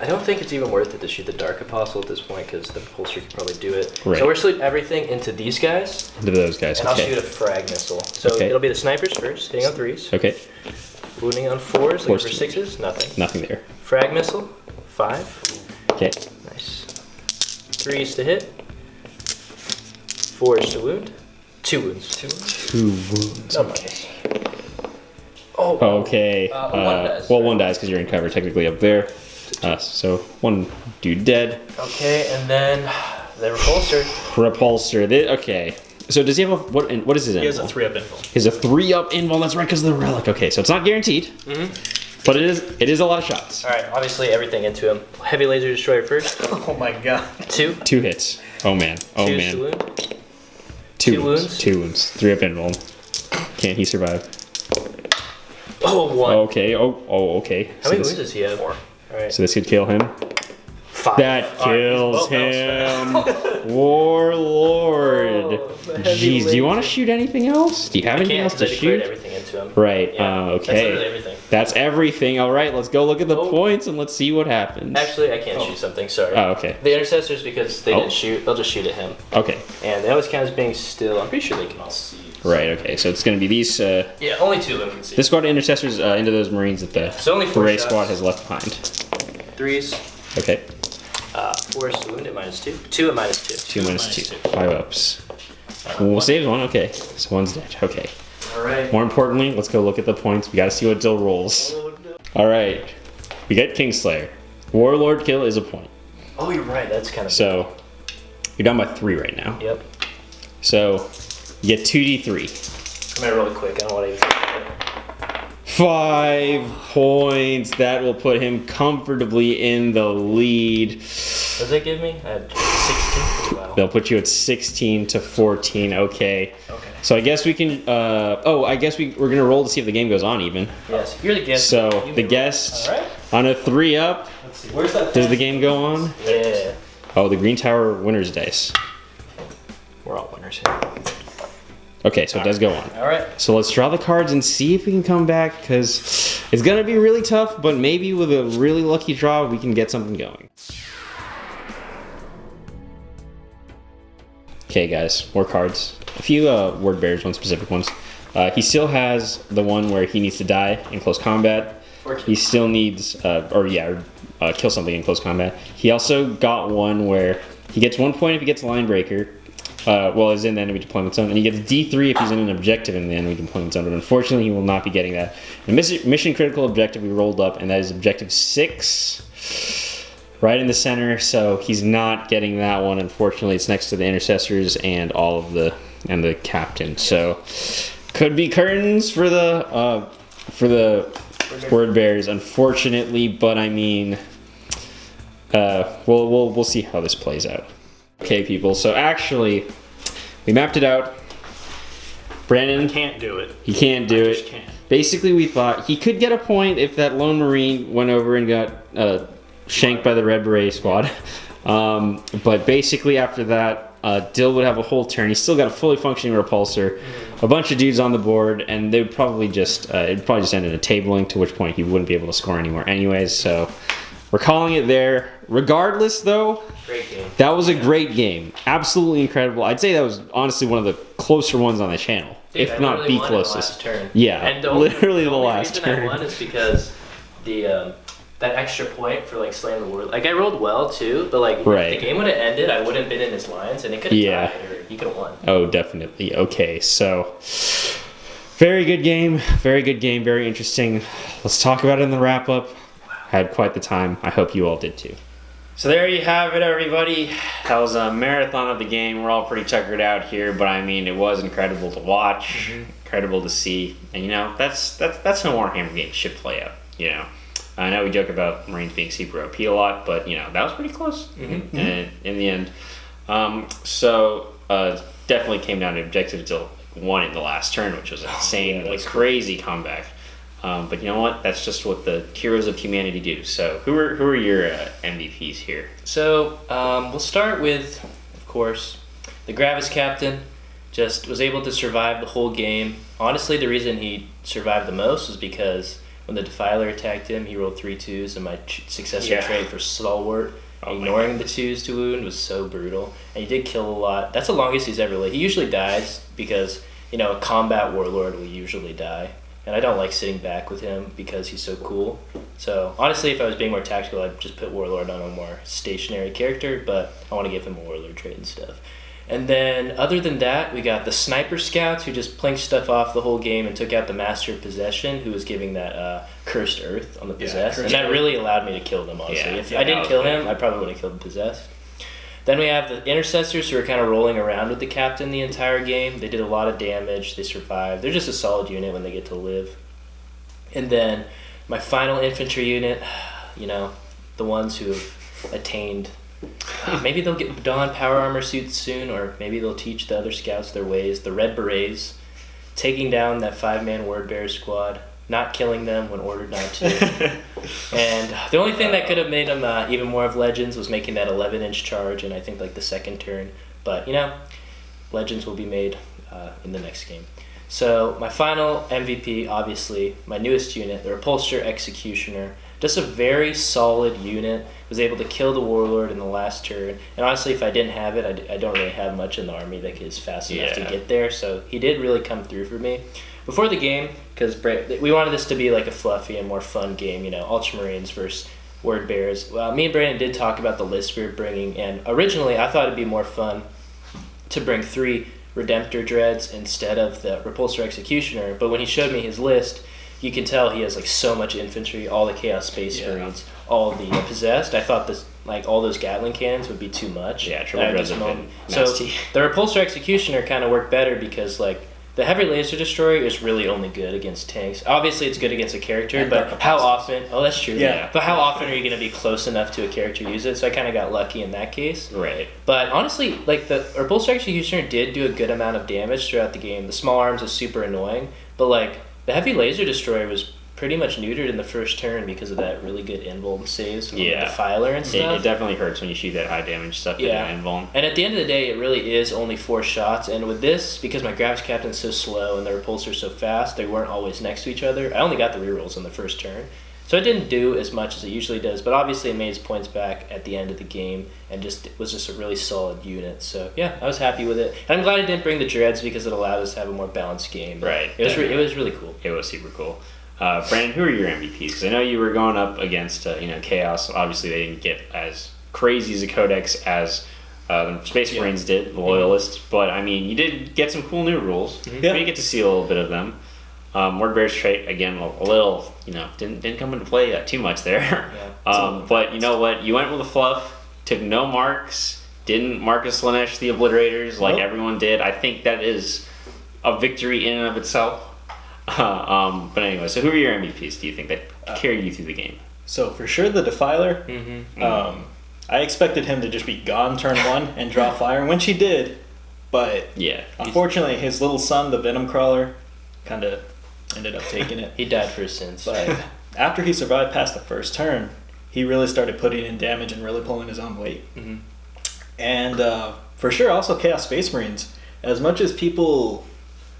I don't think it's even worth it to shoot the Dark Apostle at this point because the Repulsor could probably do it. Right. So we're shooting everything into these guys, Into those guys. and I'll shoot Okay. a frag missile. So Okay. it'll be the snipers first, hitting on 3s. Okay. Wounding on 4s, looking Force for to- 6s, nothing. Nothing there. Frag missile, 5. Okay. Nice. 3s to hit. 4s to wound. 2 wounds. 2 wounds. No minus. Oh, Okay. 1 dies. Well, 1 dies because you're in cover technically up there. So 1 dude dead. Okay, and then the Repulsor. Repulsor. Okay. So does he have a what is his He has a invul? 3-up invul. He has a 3-up invul. That's right, because of the relic. Okay, so it's not guaranteed, but it is a lot of shots. All right, obviously everything into him. Heavy laser destroyer first. Oh my god. 2. 2 hits. Oh man. Oh 2s man. to wound. 2 2 wounds. wounds. 2 wounds. 3-up invul. Can't he survive? Oh, 1. Okay. Oh. Okay. How So many this, wounds does he have? 4. All right. so this could kill him. 5. That kills him. Warlord. Oh, the heavy Jeez, do you want to laser. shoot anything else? Do you have anything else to I declared shoot? everything into him. Right. Yeah, Okay. That's literally everything. That's everything. All right. Let's go look at the Oh. points and let's see what happens. Actually, I can't shoot something. Sorry. Oh, okay. The intercessors, because they Oh. didn't shoot, they'll just shoot at him. Okay. And they always count as being still. I'm pretty sure they can all see. Right, okay. So it's going to be these... Yeah, only 2 of them can see. this squad of intercessors into those Marines that the So only 4 Ray shots. squad has left behind. 3s. Okay. 4 is wound at -2. 2 at -2. 2 minus 2. 5 ups. We'll save one, okay. So one's dead, okay. Alright. More importantly, let's go look at the points. We got to see what Dill rolls. Oh, no. Alright. We got Kingslayer. Warlord kill is a point. Oh, you're right. That's kind of. So, you're down by 3 right now. Yep. So, you get 2d3. Come here really quick. I don't want to. 5 points. That will put him comfortably in the lead. What does that give me? I had 16. Wow. They'll put you at 16 to 14. Okay. Okay. So I guess we can. I guess we're gonna roll to see if the game goes on even. Yes. You're the guest. So You the may guest roll. All right. on a 3 up. Let's see. Where's that? Does the game go on? Yeah. Oh, the Green Tower winner's dice. We're all winners here. Okay, so it does go on. All right. So let's draw the cards and see if we can come back, because it's going to be really tough, but maybe with a really lucky draw, we can get something going. Okay, guys, more cards. A few Wordbearers, one specific ones. He still has the one where he needs to die in close combat. He still needs, kill something in close combat. He also got one where he gets 1 point if he gets a line breaker. Is in the enemy deployment zone, and he gets D3 if he's in an objective in the enemy deployment zone, but unfortunately he will not be getting that. The mission critical objective we rolled up, and that is objective 6, right in the center, so he's not getting that one. Unfortunately, it's next to the intercessors and and the captain, so could be curtains for the Wordbearers, unfortunately, but I mean, we'll see how this plays out. Okay, people, so actually, we mapped it out. Brandon Can't do it. he can't do I it. just can't. Basically, we thought he could get a point if that lone Marine went over and got shanked by the Red Beret squad. But basically, after that, Dill would have a whole turn. He's still got a fully functioning repulsor, a bunch of dudes on the board, and they would probably it'd probably just end in a tabling, to which point he wouldn't be able to score anymore anyways, so we're calling it there. Regardless, though, Great game. that was a great game. Absolutely incredible. I'd say that was honestly one of the closer ones on the channel, Dude, if not the won in closest. last turn. Yeah, And literally the only last reason turn. I won is because the that extra point for like slaying the warlord. Like I rolled well too, but like Right. if the game would have ended, I wouldn't have been in his lines, and it could have Yeah. tied, or he could have won. Oh, definitely. Okay, so very good game. Very good game. Very interesting. Let's talk about it in the wrap up. Had quite the time. I hope you all did too. So there you have it, everybody. That was a marathon of the game. We're all pretty tuckered out here, but I mean, it was incredible to watch, incredible to see, and you know, that's how Warhammer games should play out. You know, I know we joke about Marines being super OP a lot, but you know, that was pretty close in the end. Definitely came down to objective till won in the last turn, which was insane, like crazy comeback. But you know what? That's just what the heroes of humanity do. So who are your MVPs here? So we'll start with, of course, the Gravis captain. Just was able to survive the whole game. Honestly, the reason he survived the most was because when the Defiler attacked him, he rolled 3 2s, and my successor trait for Stalwart, ignoring the 2s to wound, was so brutal. And he did kill a lot. That's the longest he's ever lived. He usually dies because, you know, a combat warlord will usually die. And I don't like sitting back with him because he's so cool. So honestly, if I was being more tactical, I'd just put Warlord on a more stationary character, but I want to give him a Warlord trait and stuff. And then other than that, we got the Sniper Scouts who just plinked stuff off the whole game and took out the Master of Possession, who was giving that Cursed Earth on the Possessed. And that really allowed me to kill them, honestly. If I didn't kill him, I probably would have killed the Possessed. Then we have the Intercessors, who are kind of rolling around with the captain the entire game. They did a lot of damage. They survived. They're just a solid unit when they get to live. And then my final infantry unit, you know, the ones who have attained... maybe they'll don power armor suits soon, or maybe they'll teach the other scouts their ways. The Red Berets, taking down that 5-man Wordbearer squad, not killing them when ordered not to. And the only thing that could have made them even more of Legends was making that 11-inch charge in, I think, like the second turn. But, you know, Legends will be made in the next game. So my final MVP, obviously, my newest unit, the Repulsor Executioner. just a very solid unit. Was able to kill the warlord in the last turn. And honestly, if I didn't have it, I don't really have much in the army that is fast enough to get there. So he did really come through for me. Before the game, because we wanted this to be like a fluffy and more fun game, you know, Ultramarines versus Wordbearers. Well, me and Brandon did talk about the list we were bringing, and originally I thought it'd be more fun to bring 3 Redemptor Dreads instead of the Repulsor Executioner, but when he showed me his list, you can tell he has like so much infantry, all the Chaos Space Marines, all the Possessed. I thought this, like, all those Gatling cannons would be too much. Yeah, triple dreads have been so nasty. the Repulsor Executioner kind of worked better because, like, the Heavy Laser Destroyer is really only good against tanks. Obviously, it's good against a character, And but how often... Oh, that's true. Yeah. But how often are you going to be close enough to a character to use it? So I kind of got lucky in that case. Right. But honestly, like, the Repulsor Executioner did do a good amount of damage throughout the game. The small arms was super annoying, but, like, the Heavy Laser Destroyer was pretty much neutered in the first turn because of that really good invuln saves on the Defiler and stuff. It definitely hurts when you shoot that high damage stuff. Invuln. And at the end of the day, it really is only 4 shots. And with this, because my Grabs Captain's so slow and the Repulsor's so fast, they weren't always next to each other. I only got the rerolls on the first turn. So it didn't do as much as it usually does, but obviously it made its points back at the end of the game and was just a really solid unit. So yeah, I was happy with it. And I'm glad I didn't bring the Dreads because it allowed us to have a more balanced game. Right. It was really cool. It was super cool. Brandon, who are your MVPs? Because I know you were going up against Chaos. Obviously, they didn't get as crazy as a Codex as the Space Marines did, the Loyalists. But I mean, you did get some cool new rules. You get to see a little bit of them. Wordbearers trait again, a little, didn't come into play too much there. But you know what? You went with the fluff, took no marks, didn't Marcus Lanesh the Obliterators like everyone did. I think that is a victory in and of itself. But anyway, so who are your MVPs, do you think, that carried you through the game? So for sure the Defiler. I expected him to just be gone turn 1 and draw fire, which he did. But unfortunately, his little son, the Venom Crawler, kind of ended up taking it. He died for his sins. But after he survived past the first turn, he really started putting in damage and really pulling his own weight. And for sure, also Chaos Space Marines. As much as people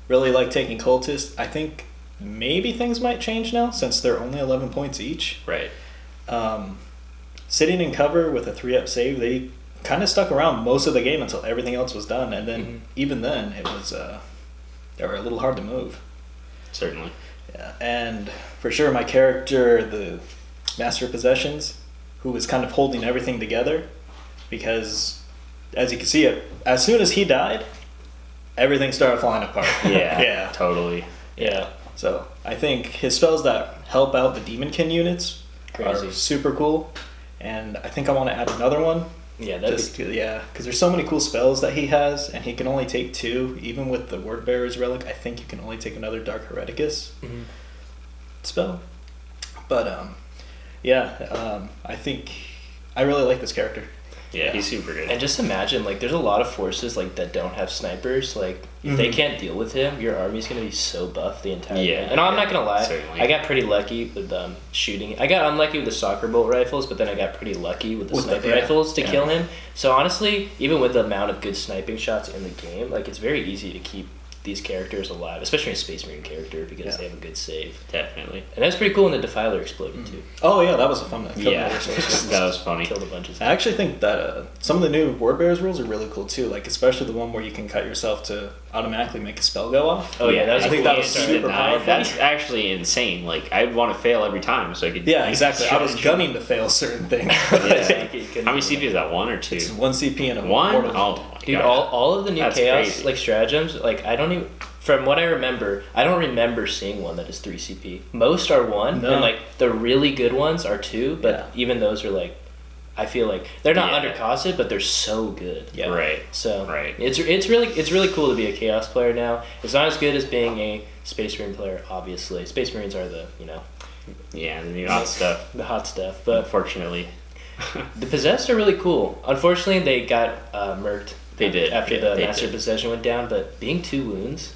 really like taking cultists, I think maybe things might change now since they're only 11 points each. Right. Sitting in cover with a 3-up save, they kind of stuck around most of the game until everything else was done, and then even then it was they were a little hard to move. Certainly. Yeah, and for sure my character, the Master of Possessions, who was kind of holding everything together, because as you can see, as soon as he died, everything started falling apart. Yeah, totally. Yeah. So I think his spells that help out the Demonkin units are super cool, and I think I want to add another one. Yeah, because there's so many cool spells that he has, and he can only take 2. Even with the Wordbearers relic, I think you can only take another Dark Hereticus spell. But I think I really like this character. Yeah, he's super good. And just imagine, like, there's a lot of forces like that don't have snipers. Like, if they can't deal with him, your army's gonna be so buff the entire game. And I'm not gonna lie, certainly. I got pretty lucky with shooting. I got unlucky with the soccer bolt rifles, but then I got pretty lucky with the sniper rifles to kill him. So honestly, even with the amount of good sniping shots in the game, like, it's very easy to keep these characters alive, especially a Space Marine character, because they have a good save. Definitely. And that's pretty cool when the Defiler exploded too. Oh yeah, that was a fun one. That was funny. Killed a bunch of stuff. I actually think that some of the new Wordbearers rules are really cool too, like especially the one where you can cut yourself to automatically make a spell go off. Oh yeah, that was I think that was super powerful. powerful. That's actually insane. Like, I'd want to fail every time so I could... Yeah, exactly. I was gunning to fail certain things. How many CP is that? 1 or 2? It's 1 CP and a 1? mortal. Oh my Dude, God. all of the new That's Chaos crazy. like stratagems, like, I don't even... From what I remember, I don't remember seeing one that is 3 CP. Most are 1, and like the really good ones are 2, but even those are like, I feel like they're not undercosted, but they're so good. Yeah. Right. So Right. it's really cool to be a Chaos player now. It's not as good as being a Space Marine player, obviously. Space Marines are the Yeah, the new hot stuff. the hot stuff, but Unfortunately. the Possessed are really cool. Unfortunately, they got murked. They did. After Yeah, the they Master did. Possession went down, but being 2 wounds.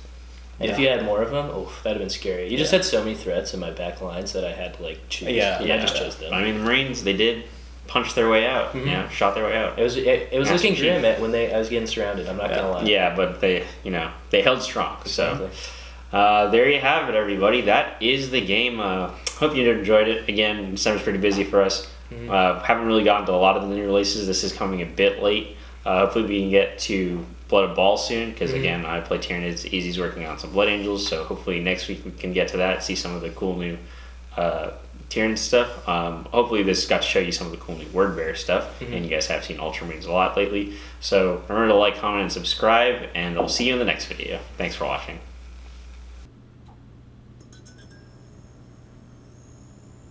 And if you had more of them, that'd have been scary. You just had so many threats in my back lines that I had to like choose. Yeah. And I just chose them. I mean, the Marines, they did punch their way out. Shot their way out. It was looking grim when I was getting surrounded. I'm not gonna lie. Yeah, but they held strong. So, there you have it, everybody. That is the game. Hope you enjoyed it. Again, December's pretty busy for us. Haven't really gotten to a lot of the new releases. This is coming a bit late. Hopefully we can get to Blood of Ball soon, because again, I play Tyranids. Easy's working on some Blood Angels, so hopefully next week we can get to that, see some of the cool new Tyranid stuff. Hopefully this got to show you some of the cool new Wordbearer stuff, and you guys have seen Ultramarines a lot lately. So remember to like, comment, and subscribe, and I'll see you in the next video. Thanks for watching.